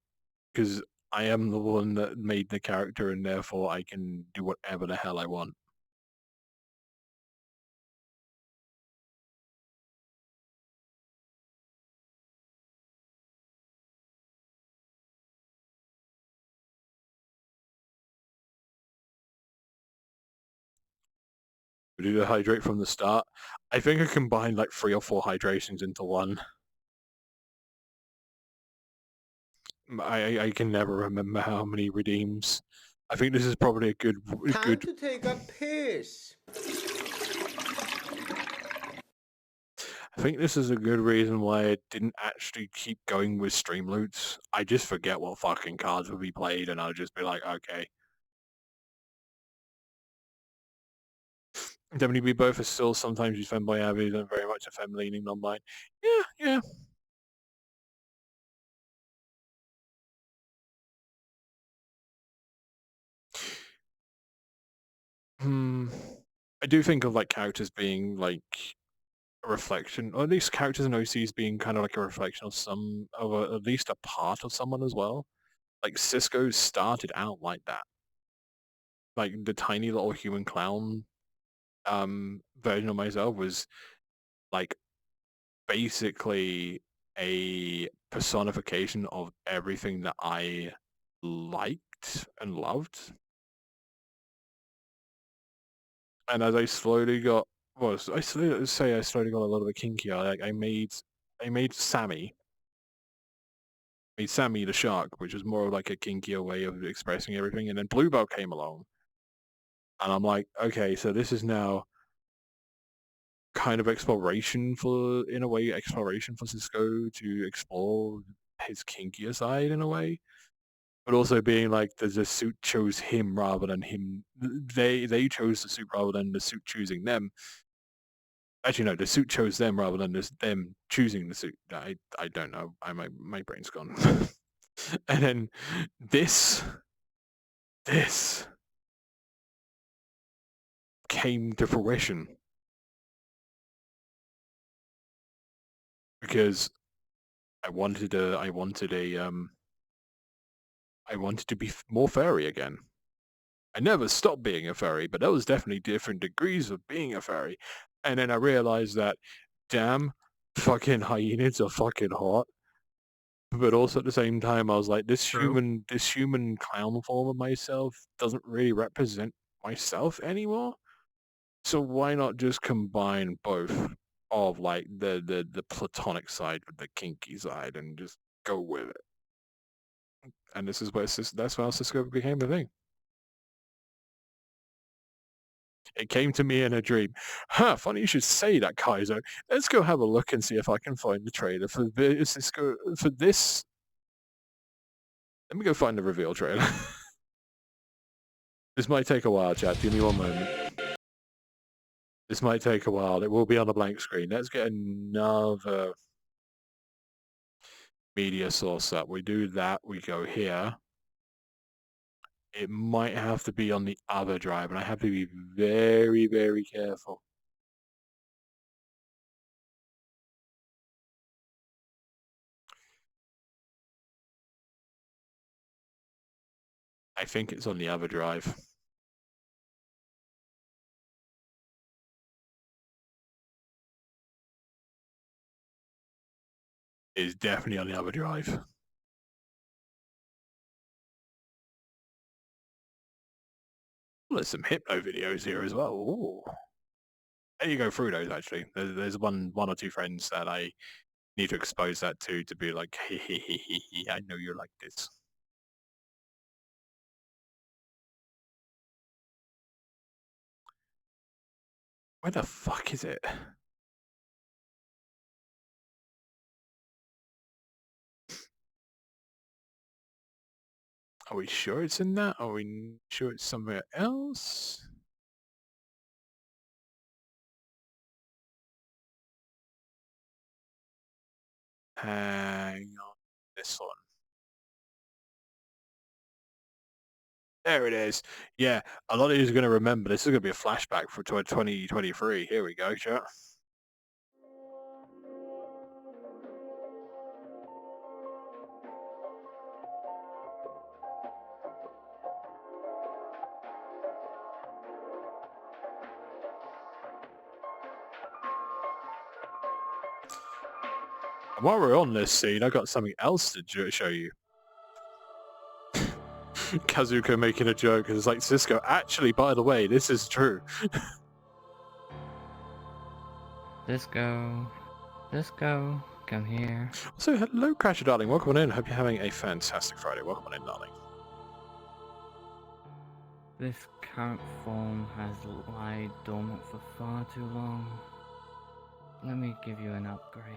because I am the one that made the character and therefore I can do whatever the hell I want. We do the hydrate from the start. I think I combined like 3 or 4 hydrations into one. I can never remember how many redeems. I think this is probably a good. Time to take a piss. I think this is a good reason why I didn't actually keep going with stream loots. I just forget what fucking cards would be played, and I'll just be like, okay. WB both are still sometimes used femboy avies and very much a fem leaning non-blind. Yeah. I do think of like characters being like a reflection, or at least characters and OCs being kind of like a reflection of at least a part of someone as well. Like Cisco started out like that, like the tiny little human clown version of myself was like basically a personification of everything that I liked and loved. And as I slowly got, well, I slowly got a little bit kinkier. Like I made Sammy the shark, which was more of like a kinkier way of expressing everything. And then Bluebell came along, and I'm like, okay, so this is now kind of exploration for Cisco to explore his kinkier side in a way, but also being like the suit chose him rather than him. They chose the suit rather than the suit choosing them. Actually, no, the suit chose them rather than them choosing the suit. I don't know. My brain's gone. And then this came to fruition because I wanted to be more furry again. I never stopped being a furry, but there was definitely different degrees of being a furry. And then I realized that, damn, fucking hyenas are fucking hot. But also at the same time, I was like, this human clown form of myself doesn't really represent myself anymore. So why not just combine both of like the platonic side with the kinky side and just go with it? And this is where that's how Cisco became a thing. It came to me in a dream. Huh, funny you should say that, Kaizo. Let's go have a look and see if I can find the trailer for Cisco for this. Let me go find the reveal trailer. This might take a while, chat. Give me one moment. This might take a while. It will be on a blank screen. Let's get another media source up. We do that. We go here. It might have to be on the other drive, and I have to be very, very careful. I think it's on the other drive. It's definitely on the other drive. Well, there's some hypno videos here as well. Ooh. There you go through those, actually. There's one or two friends that I need to expose that to be like, hey, I know you're like this. Where the fuck is it? Are we sure it's in that? Are we sure it's somewhere else? Hang on, this one. There it is. Yeah, a lot of you are going to remember. This is going to be a flashback for 2023. Here we go, chat. And while we're on this scene, I've got something else to show you. Kazuko making a joke, and it's like, Cisco, actually, by the way, this is true. Cisco, come here. So, hello, Crasher, darling. Welcome on in. Hope you're having a fantastic Friday. Welcome on in, darling. This current form has lied dormant for far too long. Let me give you an upgrade.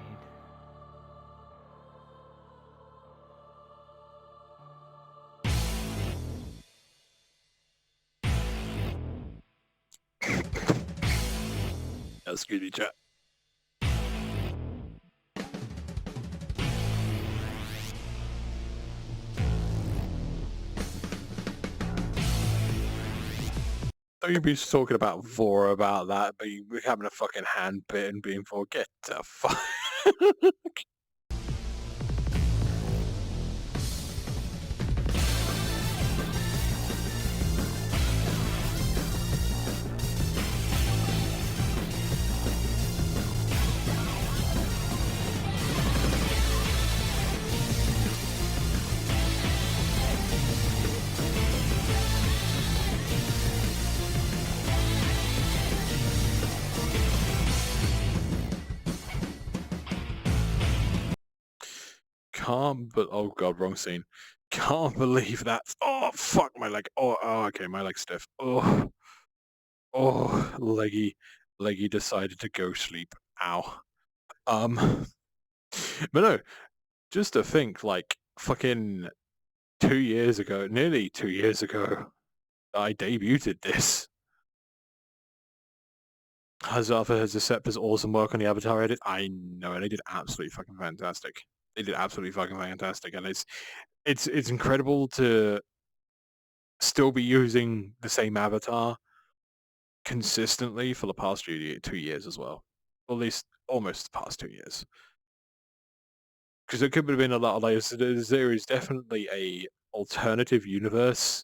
Excuse me, chat. Don't you be talking about Vora about that, but you having a fucking hand bit and being for get the fuck. Can't, but oh god, wrong scene. Can't believe that. Oh fuck my leg. Oh, okay, my leg's stiff. Leggy decided to go sleep. Ow. But no, just to think, like fucking 2 years ago, nearly 2 years ago, I debuted this. Hazartha has accepted awesome work on the Avatar edit. I know, and they did absolutely fucking fantastic. They did absolutely fucking fantastic, and it's incredible to still be using the same avatar consistently for the past 2 years as well. Or at least almost the past 2 years. Because it could have been a lot of layers. There is definitely a alternative universe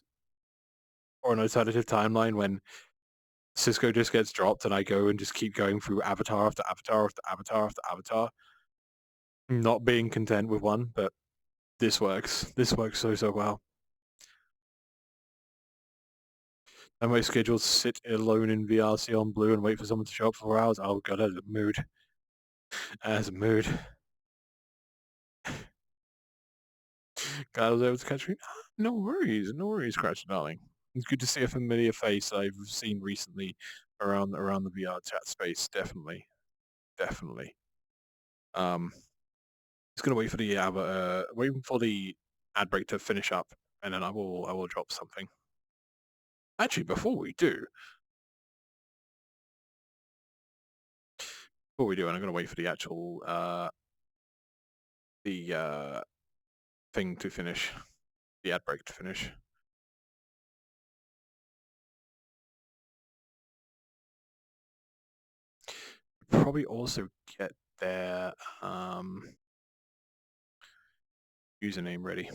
or an alternative timeline when Cisco just gets dropped and I go and just keep going through avatar after avatar after avatar after avatar. Not being content with one, but this works. This works so well. And my schedule to sit alone in VRC on Blue and wait for someone to show up for 4 hours. Oh god, that's a mood. That's a mood. Glad I was able to catch you. No worries, Crash darling. It's good to see a familiar face I've seen recently around the VR chat space. Definitely. Just gonna wait for the waiting for the ad break to finish up, and then I will drop something. Actually, before we do, and I'm gonna wait for the actual thing to finish, the ad break to finish. Probably also get their username ready.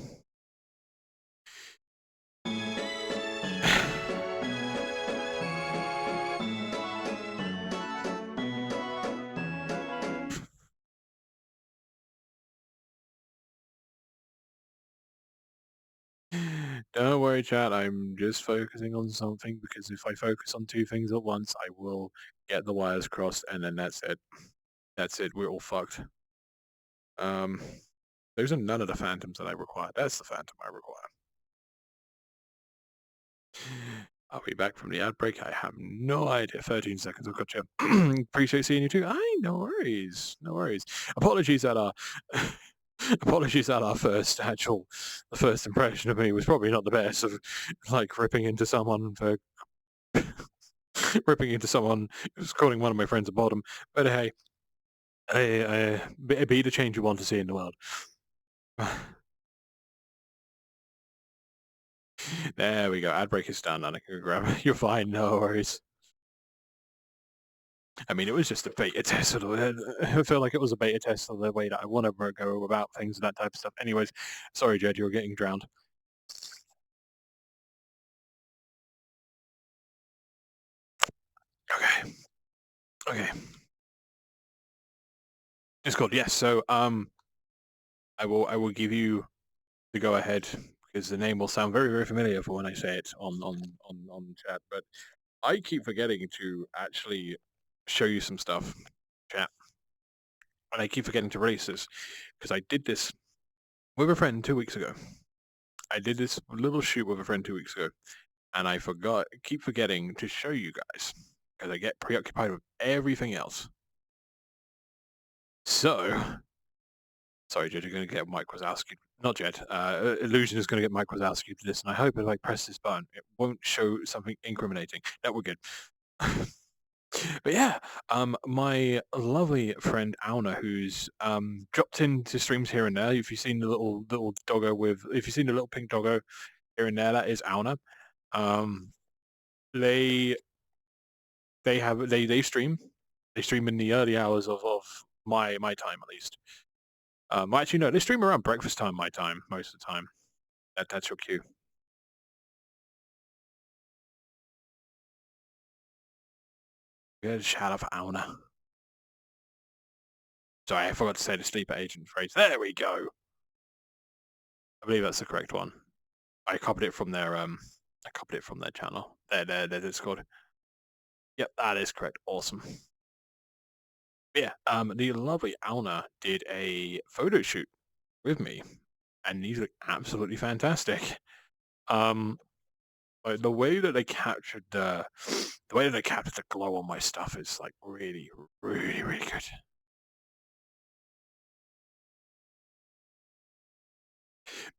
Don't worry, chat. I'm just focusing on something because if I focus on two things at once, I will get the wires crossed, and then that's it. That's it. We're all fucked. Those are none of the phantoms that I require. That's the phantom I require. I'll be back from the ad break. I have no idea. 13 seconds. I've got you. Appreciate seeing you too. No worries. No worries. Apologies that our first impression of me was probably not the best, of like ripping into someone who's calling one of my friends a bottom. But hey, be the change you want to see in the world. There we go. Ad break is done, and I can grab it. You're fine. No worries. I mean, it was just a beta test. I feel like it was a beta test of the way that I want to go about things and that type of stuff. Anyways, sorry, Jed, you were getting drowned. Okay. Discord, yes. So, I will give you the go ahead because the name will sound very familiar for when I say it on chat. But I keep forgetting to actually show you some stuff, chat, and I keep forgetting to release this because I did this with a friend 2 weeks ago. I did this little shoot with a friend 2 weeks ago, and I keep forgetting to show you guys because I get preoccupied with everything else. So, sorry, Jed, you're going to get Mike Wazowski. Not Jed. Illusion is going to get Mike Wazowski to this, and I hope if I press this button, it won't show something incriminating. That we're good. But yeah, my lovely friend Auna, who's dropped into streams here and there. If you've seen the little doggo if you've seen the little pink doggo here and there, that is Auna. They stream. They stream in the early hours of my time at least. Actually, no, they stream around breakfast time, my time, most of the time. That's your cue. Good shout out for Auna. Sorry, I forgot to say the sleeper agent phrase. There we go. I believe that's the correct one. I copied it from their channel. Their Discord. Yep, that is correct. Awesome. Yeah, the lovely Auna did a photo shoot with me, and these look absolutely fantastic. Like the way that they captured the glow on my stuff is like really, really, really good.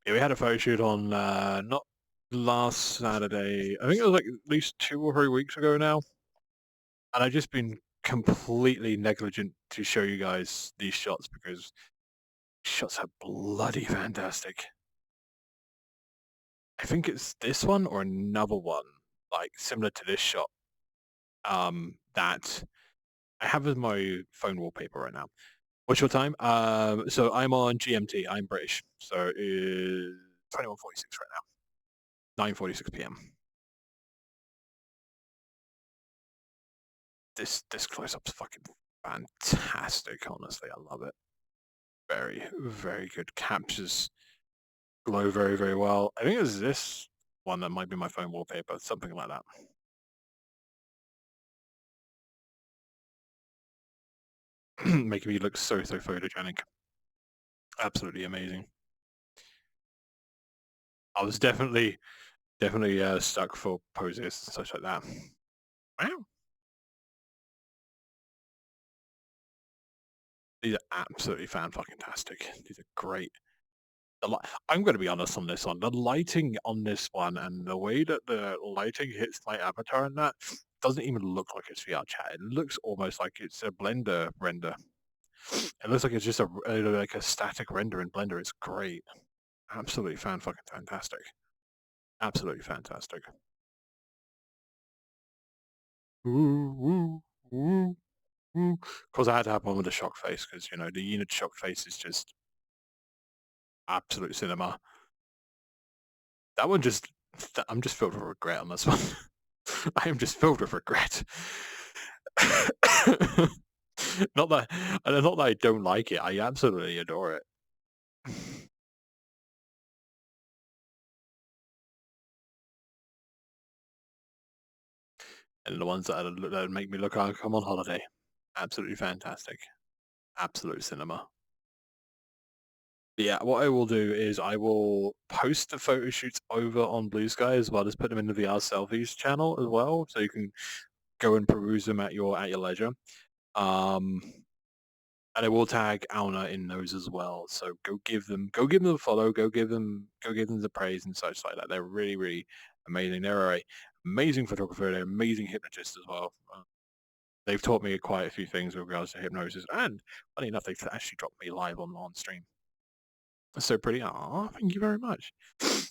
Yeah, we had a photo shoot on not last Saturday. I think it was like at least 2 or 3 weeks ago now, and I've just been completely negligent to show you guys these shots because shots are bloody fantastic. I think it's this one or another one, like similar to this shot, that I have as my phone wallpaper right now. What's your time? So I'm on GMT. I'm British, so it's 21:46 right now. 9:46 p.m. This close-up's fucking fantastic. Honestly, I love it. Very, very good. Captures glow very, very well. I think it's this one that might be my phone wallpaper, something like that. Making me look so photogenic. Absolutely amazing. I was definitely stuck for poses and such like that. Wow. These are absolutely fan-fucking-tastic. These are great. I'm going to be honest on this one. The lighting on this one and the way that the lighting hits my avatar and that doesn't even look like it's VR chat. It looks almost like it's a Blender render. It looks like it's just like a static render in Blender. It's great. Absolutely fan-fucking-fantastic. Absolutely fantastic. Ooh, ooh, ooh, ooh. Because I had to have one with a shock face because, you know, the unit shock face is just absolute cinema. That one just, I'm just filled with regret on this one. I am just filled with regret. not that I don't like it. I absolutely adore it. And the ones that make me look like I'm on holiday. Absolutely fantastic. Absolute cinema. Yeah, what I will do is I will post the photo shoots over on Blue Sky as well as put them in the VR Selfies channel as well, so you can go and peruse them at your leisure. And I will tag Alna in those as well. So go give them a follow, go give them the praise and such like that. They're really, really amazing. They're a amazing photographer. They're amazing hypnotists as well. They've taught me quite a few things with regards to hypnosis, and funny enough, they've actually dropped me live on stream. So pretty. Aw, thank you very much.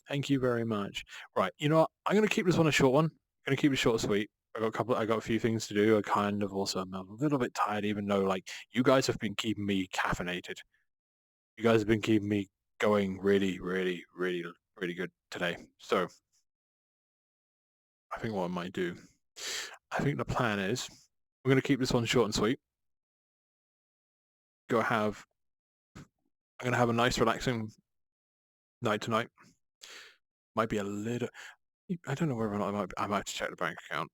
Thank you very much. Right, you know what? I'm gonna keep this one a short one. I'm gonna keep it short and sweet. I got a few things to do. I kind of also am a little bit tired, even though like you guys have been keeping me caffeinated. You guys have been keeping me going really, really, really, really good today. So I think what I might do, I think the plan is we're gonna keep this one short and sweet. I'm gonna have a nice relaxing night tonight. Might be a little, I don't know whether or not I might have to check the bank account.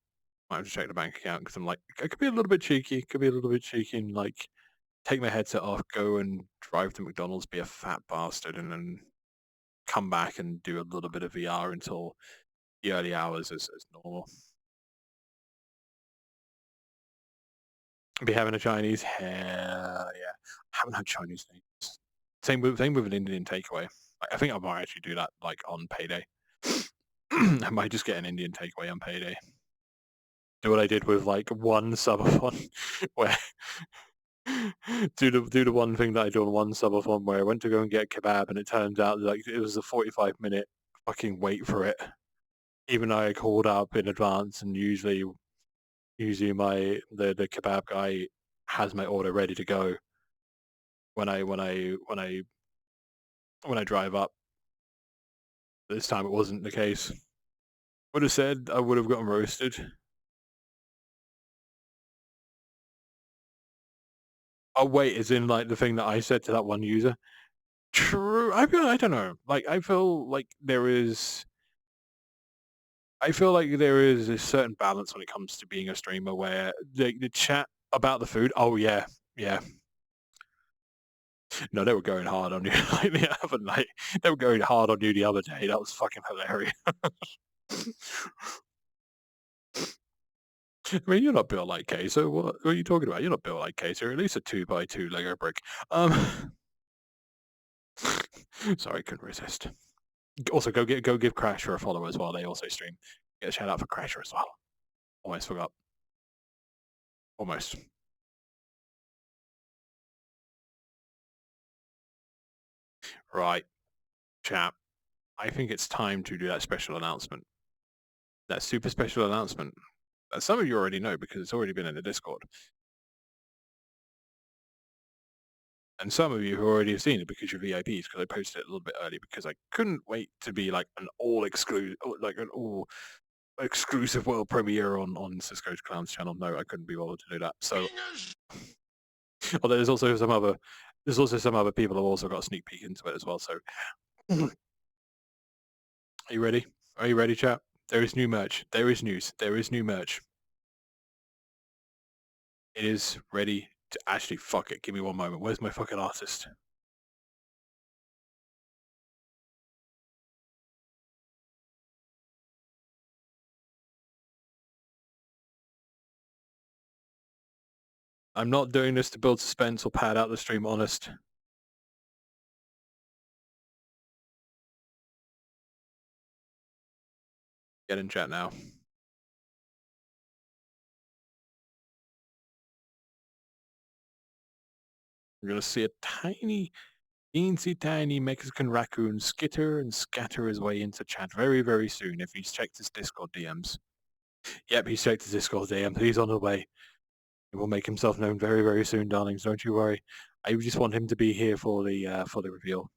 I have to check the bank account because I'm like, I could be a little bit cheeky. Could be a little bit cheeky and like take my headset off, go and drive to McDonald's, be a fat bastard, and then come back and do a little bit of VR until the early hours as normal. Be having a Chinese? Hell yeah. I haven't had Chinese things. Same with an Indian takeaway. I think I might actually do that like on payday. I might just get an Indian takeaway on payday. Do what I did with like one subathon where do the one thing that I do on one subathon where I went to go and get a kebab and it turns out like it was a 45-minute fucking wait for it. Even though I called up in advance and usually the kebab guy has my order ready to go when I drive up. This time it wasn't the case. Would have said I would have gotten roasted. Oh wait, is in like the thing that I said to that one user. True. I don't know. Like I feel like there is a certain balance when it comes to being a streamer where the chat about the food. Oh yeah, yeah. No, they were going hard on you like the other night. They were going hard on you the other day. That was fucking hilarious. I mean, you're not built like Queso. What are you talking about? You're not built like Queso. At least a 2x2 Lego brick. Sorry, couldn't resist. Also, go give Crasher a follow as well. They also stream. Get a shout out for Crasher as well. Almost forgot. Almost. Right, chap. I think it's time to do that special announcement. That super special announcement that some of you already know because it's already been in the Discord. And some of you who already have seen it because you're VIPs, because I posted it a little bit early because I couldn't wait to be like an all exclusive world premiere on Cisco's Clowns channel. No, I couldn't be bothered to do that. So, although there's also some other people who've also got a sneak peek into it as well. So, are you ready? Are you ready, chat? There is new merch. There is news. There is new merch. It is ready to actually fuck it. Give me one moment. Where's my fucking artist? I'm not doing this to build suspense or pad out the stream, honest. Get in chat now. We're going to see a tiny, teensy tiny Mexican raccoon skitter and scatter his way into chat very, very soon if he's checked his Discord DMs. Yep, he's checked his Discord DMs. He's on the way. He will make himself known very, very soon, darlings. Don't you worry. I just want him to be here for the reveal.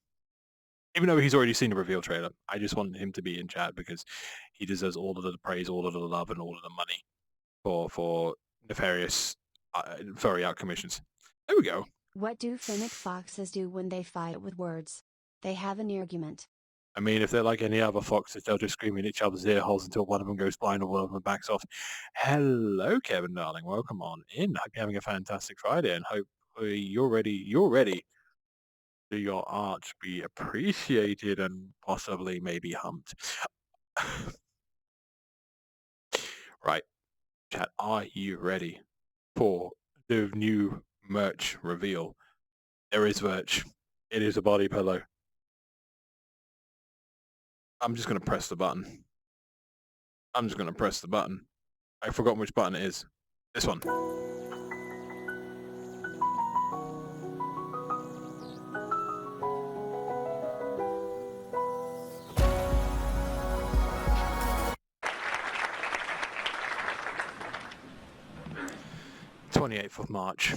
Even though he's already seen the reveal trailer, I just want him to be in chat because he deserves all of the praise, all of the love, and all of the money for nefarious furry out commissions. There we go. What do fennec foxes do when they fight with words? They have an argument. I mean, if they're like any other foxes, they'll just scream in each other's ear holes until one of them goes blind or one of them backs off. Hello, Kevin, darling. Welcome on in. Hope you're having a fantastic Friday and hope you're ready. You're ready to your art be appreciated and possibly maybe humped. Right. Chat, are you ready for the new merch reveal? There is merch. It is a body pillow. I'm just going to press the button. I'm just going to press the button. I've forgotten which button it is. This one. (28th of March).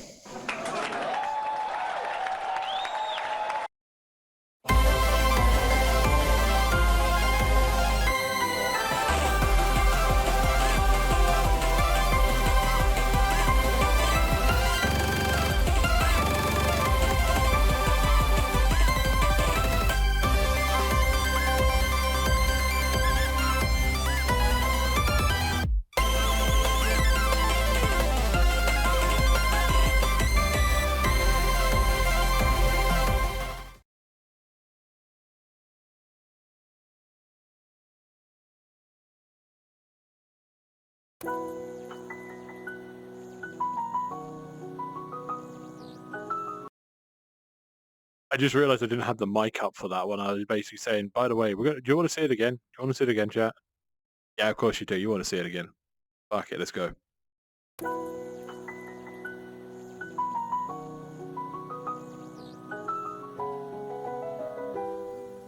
I just realized I didn't have the mic up for that one. I was basically saying, by the way, do you want to see it again? Do you want to see it again, chat? Yeah, of course you do. You want to see it again. Fuck it, let's go.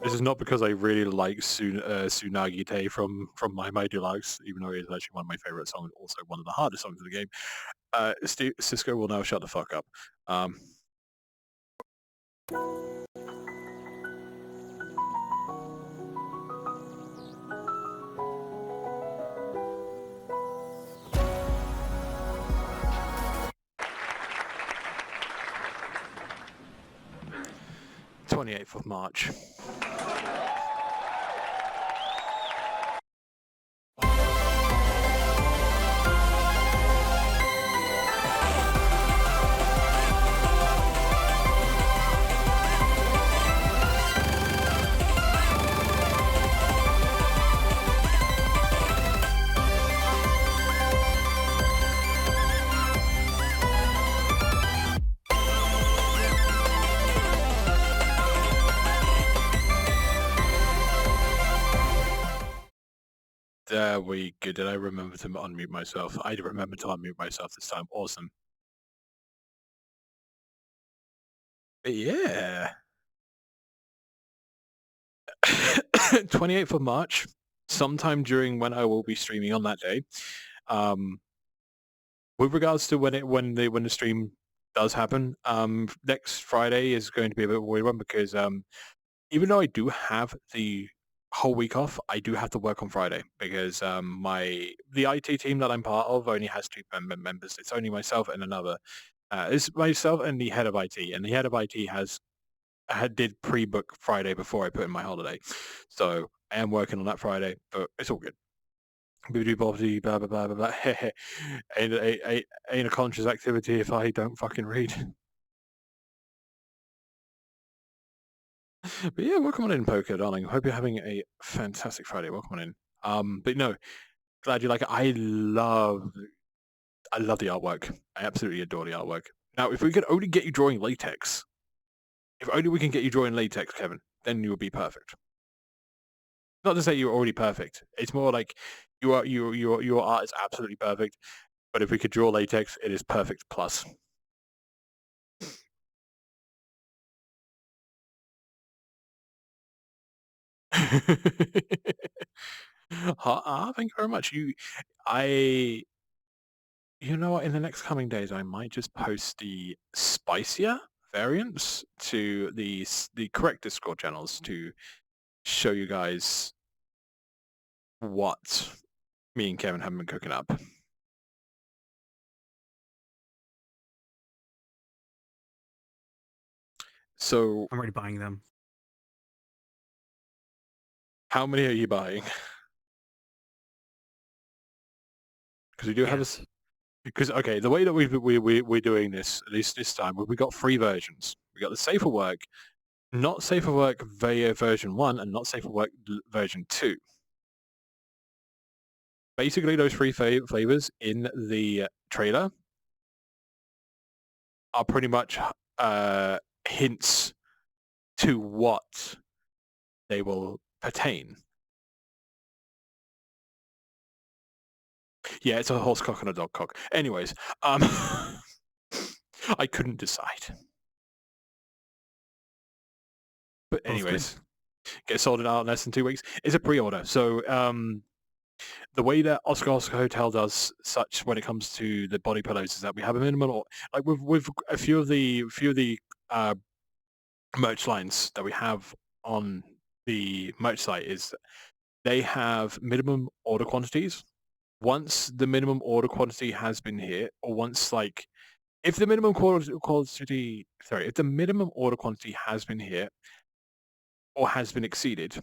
This is not because I really like Tsunagi Te from My Deluxe, even though it is actually one of my favorite songs, also one of the hardest songs of the game. Cisco will now shut the fuck up. (28th of March). There we go. Did I remember to unmute myself? I remember to unmute myself this time. Awesome. But yeah. 28th of March, sometime during when I will be streaming on that day. With regards to when the stream does happen, next Friday is going to be a bit of a weird one because even though I do have the whole week off, I do have to work on Friday because the IT team that I'm part of only has 2 members. It's only myself and another. It's myself and the head of IT, and the head of IT did pre-book Friday before I put in my holiday, so I am working on that Friday, but it's all good. Boobity bobbity blah blah blah blah blah. Ain't a conscious activity if I don't fucking read. But yeah, welcome on in, Poker, darling. Hope you're having a fantastic Friday. Welcome on in. But no, glad you like it. I love the artwork. I absolutely adore the artwork. Now, if we could only get you drawing latex, if only we can get you drawing latex, Kevin, then you would be perfect. Not to say you're already perfect. It's more like your art is absolutely perfect. But if we could draw latex, it is perfect plus. Thank you very much. You know what? In the next coming days, I might just post the spicier variants to the correct Discord channels to show you guys what me and Kevin have been cooking up. So I'm already buying them. how many are you buying? Because we do have Yes. Because okay, the way that we're doing this, at least this time, we got 3 versions. We got the safe for work, not safe for work version 1, and not safe for work version 2. Basically, those 3 flavors in the trailer are pretty much hints to what they will pertain. Yeah, it's a horse cock and a dog cock. Anyways, I couldn't decide. But anyways, get sold out in less than 2 weeks. It's a pre-order, so the way that Oscar Hotel does such when it comes to the body pillows is that we have a minimum, like with a few of the merch lines that we have on the merch site is they have minimum order quantities. Once the minimum order quantity has been hit, or once like if the minimum if the minimum order quantity has been hit or has been exceeded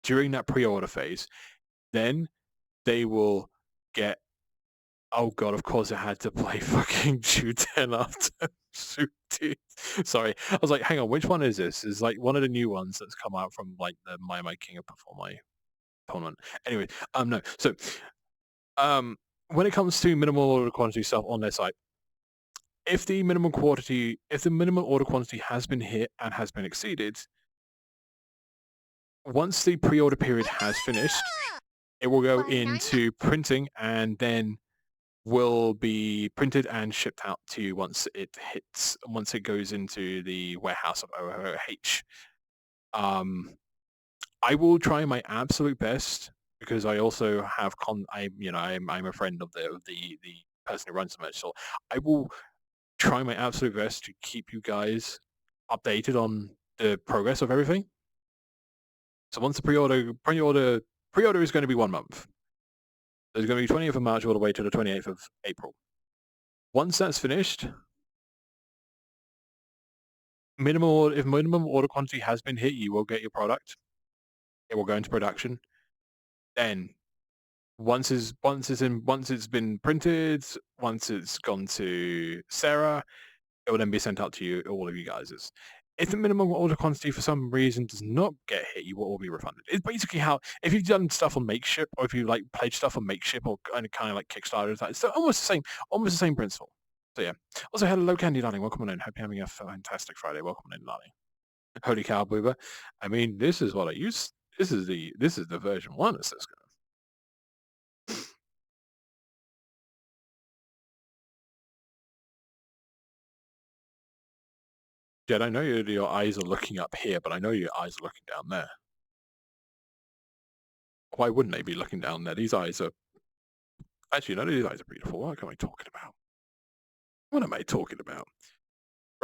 during that pre-order phase, then they will get. Oh god, of course I had to play fucking Shoot 10 after Shoot 2. Sorry, I was like, hang on, which one is this? It's like one of the new ones that's come out from like the My King of Before My Opponent. Anyway, no. So, when it comes to minimal order quantity stuff on their site, if the minimum order quantity has been hit and has been exceeded, once the pre-order period has finished, it will go into printing and then will be printed and shipped out to you once it goes into the warehouse of OOH. I will try my absolute best because I also have I'm a friend of the person who runs the merch store. I will try my absolute best to keep you guys updated on the progress of everything. So once the pre-order is going to be 1 month. There's going to be 20th of March all the way to the 28th of April. Once that's finished, if minimum order quantity has been hit, you will get your product. It will go into production. Then once it's been printed, once it's gone to Sarah, it will then be sent out to you, all of you guys. If the minimum order quantity for some reason does not get hit, you will all be refunded. It's basically how, if you've done stuff on Makeship, or if you like pledged stuff on Makeship, or kind of like Kickstarter, it's almost the same principle. So yeah. Also, hello, Candy, darling. Welcome on in. Hope you're having a fantastic Friday. Welcome on in, darling. Holy cow, Boober. I mean, this is what I use. This is the version 1 of Cisco. Jed, I know your eyes are looking up here, but I know your eyes are looking down there. Why wouldn't they be looking down there? These eyes are... Actually, no, these eyes are beautiful. What am I talking about? What am I talking about?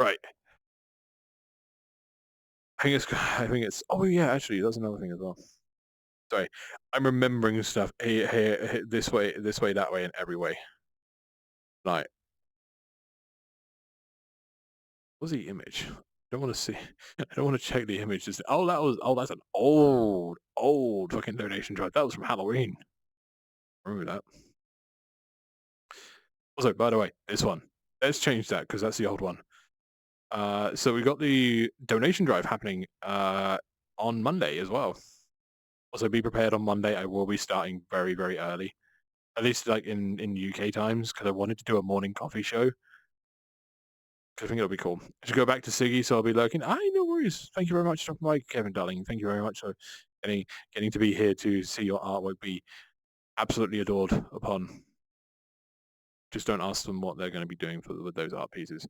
Right. I think it's... Oh, yeah, actually, that's another thing as well. Sorry. I'm remembering stuff here, this way, that way, and every way. Right. What's the image? I don't want to see... I don't want to check the image. Oh, that's an old fucking donation drive. That was from Halloween. Remember that. Also, by the way, this one. Let's change that, because that's the old one. So we got the donation drive happening on Monday as well. Also, be prepared on Monday. I will be starting very, very early. At least like in UK times, because I wanted to do a morning coffee show. Because I think it'll be cool. I should go back to Siggy, so I'll be lurking. No worries. Thank you very much, dropping by, Kevin, darling. Thank you very much for getting to be here to see your artwork be absolutely adored upon. Just don't ask them what they're going to be doing with those art pieces.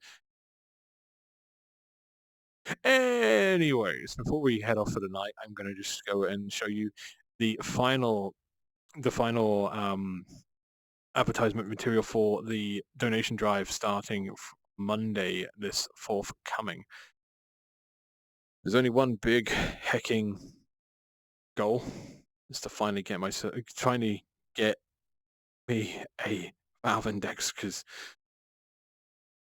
Anyways, before we head off for the night, I'm going to just go and show you the final advertisement material for the donation drive starting Monday, this forthcoming. There's only one big hecking goal, is to finally get me a Valve Index, because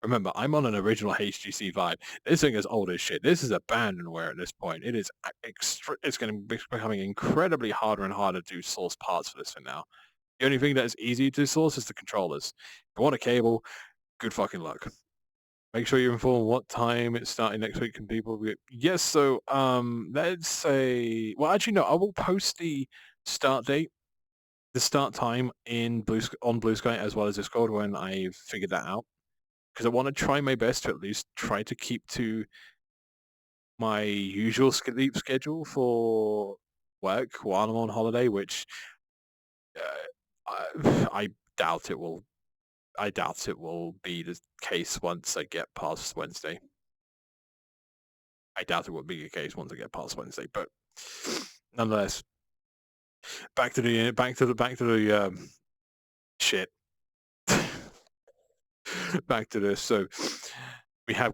remember, I'm on an original HGC vibe. This thing is old as shit. This is abandonware at this point. It is it's going to be becoming incredibly harder and harder to source parts for this thing now. The only thing that is easy to source is the controllers. If you want a cable, good fucking luck. Make sure you're informed what time it's starting next week. Can people be... Yes, so let's say... Well, actually, no, I will post the start date, the start time on Blue Sky as well as Discord when I've figured that out. Because I want to try my best to at least try to keep to my usual sleep schedule for work while I'm on holiday, which I doubt it will. I doubt it will be the case once I get past Wednesday. I doubt it will be the case once I get past Wednesday, but nonetheless, back to the shit. Back to this. So we have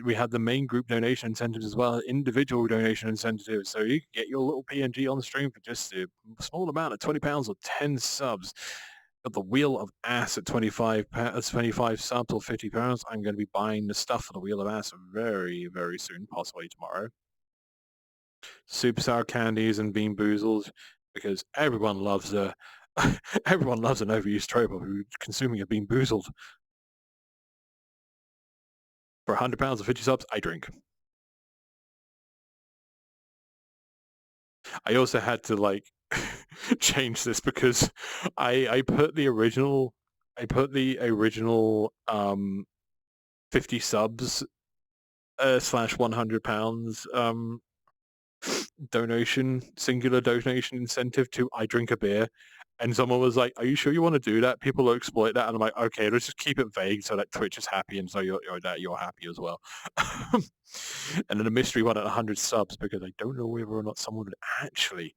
we have the main group donation incentives as well as individual donation incentives. So you can get your little PNG on the stream for just a small amount of £20 or 10 subs. Got the Wheel of Ass at 25 subs or £50. I'm going to be buying the stuff for the Wheel of Ass very, very soon, possibly tomorrow. Super sour candies and bean boozled, because everyone loves an overused trope of consuming a bean boozled. For £100 or 50 subs, I drink. I also had to change this because I put the original 50 subs / £100 singular donation incentive to I drink a beer, and someone was like, are you sure you want to do that? People will exploit that. And I'm like, okay, let's just keep it vague so that Twitch is happy and so you're happy as well. And then a mystery one at 100 subs, because I don't know whether or not someone would actually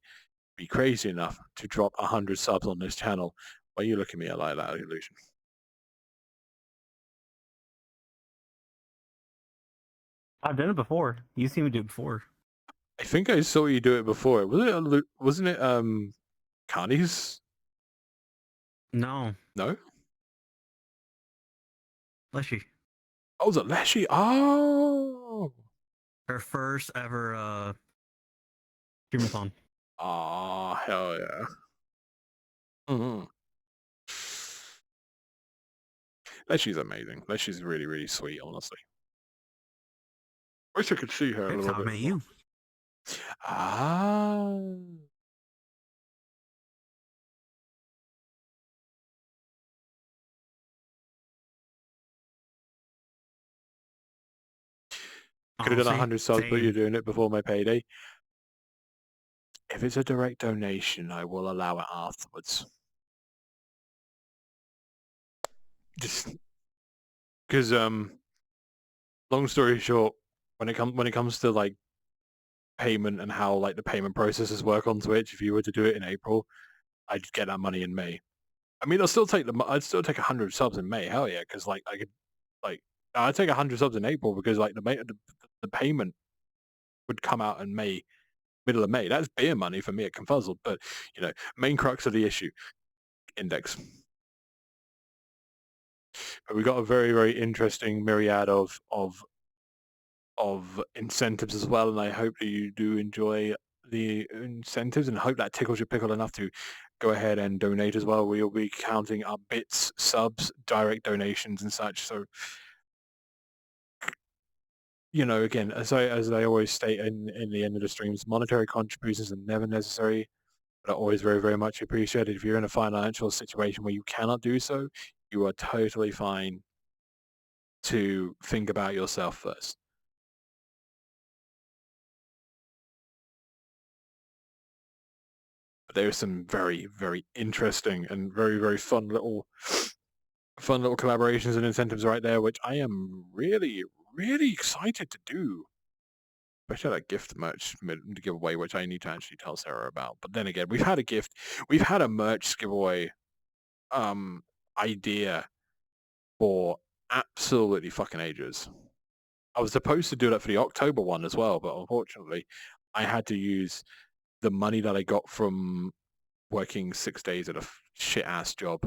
be crazy enough to drop 100 subs on this channel. Why are you looking at me like that, Illusion? I've done it before. You seen me do it before. I think I saw you do it before. Wasn't it Connie's? No. No? Leshy. Oh, was it Leshy? Oh! Her first ever streamathon. Ah, hell yeah. Mm-hmm. Leshy's amazing. Leshy's really, really sweet, honestly. I wish I could see her a That's little how I bit met more. you. Ah. Could have done 100 subs, but you're doing it before my payday. If it's a direct donation, I will allow it afterwards. Just because long story short, when it comes to like payment and how like the payment processes work on Twitch, if you were to do it in April, I'd get that money in May. I mean, I'd still take 100 subs in May. Hell yeah, because like I could like I'd take 100 subs in April because like the payment would come out in May, middle of May. That's beer money for me at Confuzzled. But you know, main crux of the issue, Index. But we got a very, very interesting myriad of incentives as well, and I hope that you do enjoy the incentives and hope that tickles your pickle enough to go ahead and donate as well. We'll be counting up bits, subs, direct donations and such. So, you know, again, as I always state in the end of the streams, monetary contributions are never necessary, but are always very, very much appreciated. If you're in a financial situation where you cannot do so, you are totally fine to think about yourself first. But there's some very, very interesting and very, very fun little collaborations and incentives right there, which I am really, really excited to do. Especially that gift merch giveaway, which I need to actually tell Sarah about. But then again, we've had a merch giveaway idea for absolutely fucking ages. I was supposed to do that for the October one as well, but unfortunately, I had to use the money that I got from working 6 days at a shit ass job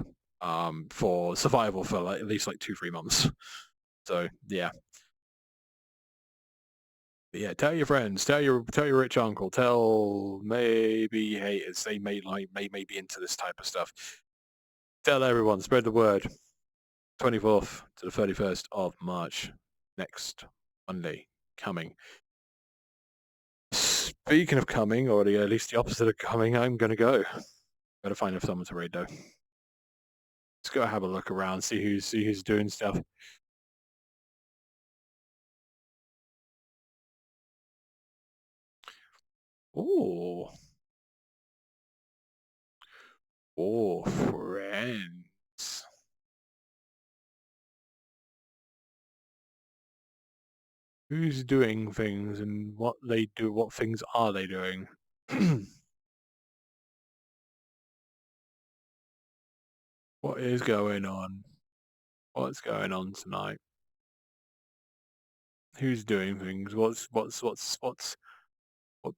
for survival for like, at least like 2-3 months. So yeah. But yeah, tell your friends, tell your rich uncle, tell maybe haters. They may be into this type of stuff. Tell everyone, spread the word. 24th to the 31st of March, next Monday coming. Speaking of coming, or at least the opposite of coming, I'm gonna go. Gotta find someone to raid though. Let's go have a look around, see who's doing stuff. Oh. Oh, friends. Who's doing things and what they do, what things are they doing? What is going on? What's going on tonight? Who's doing things? What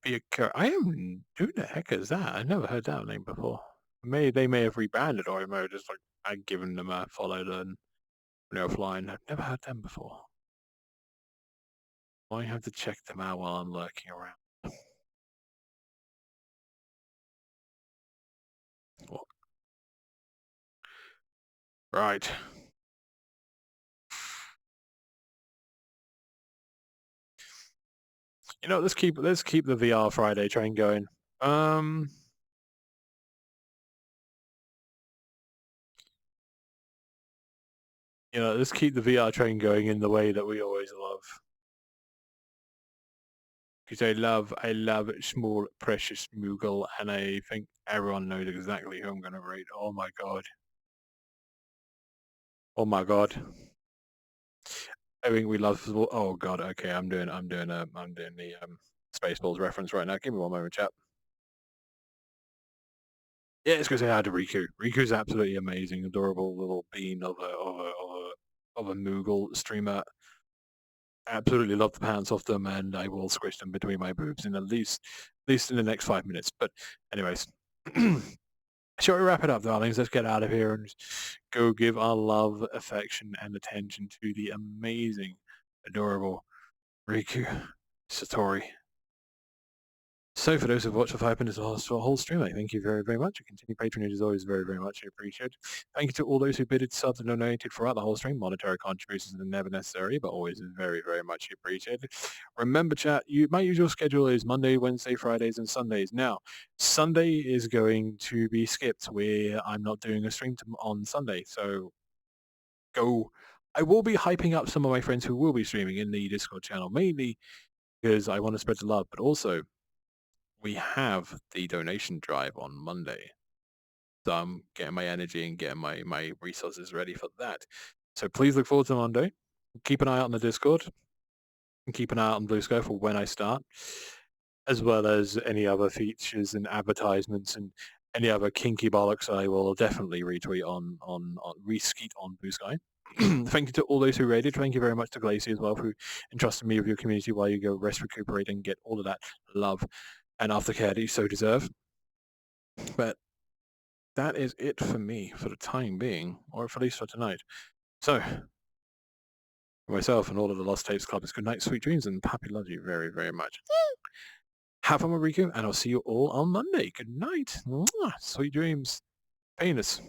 be occur? I am who the heck is that? I never heard that name before. They may have rebranded or I may have just like I'd given them a follow and they're offline. I've never heard them before. I have to check them out while I'm lurking around. What? Right. You know, let's keep the VR Friday train going. You know, let's keep the VR train going in the way that we always love. Because I love small, precious Moogle, and I think everyone knows exactly who I'm going to rate. Oh my god. Oh my god. I think we love. Oh god. Okay, I'm doing the Spaceballs reference right now. Give me one moment, chat. Yeah, it's because I had to Riku. Riku's absolutely amazing, adorable little bean of a Moogle streamer. Absolutely love the pants off them, and I will squish them between my boobs in at least in the next 5 minutes. But anyways, shall we wrap it up, darlings? Let's get out of here and go give our love, affection, and attention to the amazing, adorable Riku Satori. So for those who've watched for 5 minutes or for a whole stream, I thank you very, very much. Your continued patronage is always very, very much appreciated. Thank you to all those who bidded, subs, and donated throughout the whole stream. Monetary contributions are never necessary, but always very, very much appreciated. Remember, chat, my usual schedule is Monday, Wednesday, Fridays, and Sundays. Now, Sunday is going to be skipped where I'm not doing a stream on Sunday. So go. I will be hyping up some of my friends who will be streaming in the Discord channel, mainly because I want to spread the love, but also we have the donation drive on Monday. So I'm getting my energy and getting my resources ready for that. So please look forward to Monday. Keep an eye out on the Discord. and keep an eye out on Blue Sky for when I start, as well as any other features and advertisements and any other kinky bollocks I will definitely retweet on reskeet on Blue Sky. Thank you to all those who raided. Thank you very much to Glacy as well for entrusting me with your community while you go rest, recuperate, and get all of that love and aftercare that you so deserve. But that is it for me for the time being, or at least for tonight. So, for myself and all of the Lost Tapes Club, it's good night, sweet dreams, and Pappy loves you very, very much. Have fun with Riku, and I'll see you all on Monday. Good night. Mwah. Sweet dreams. Penis.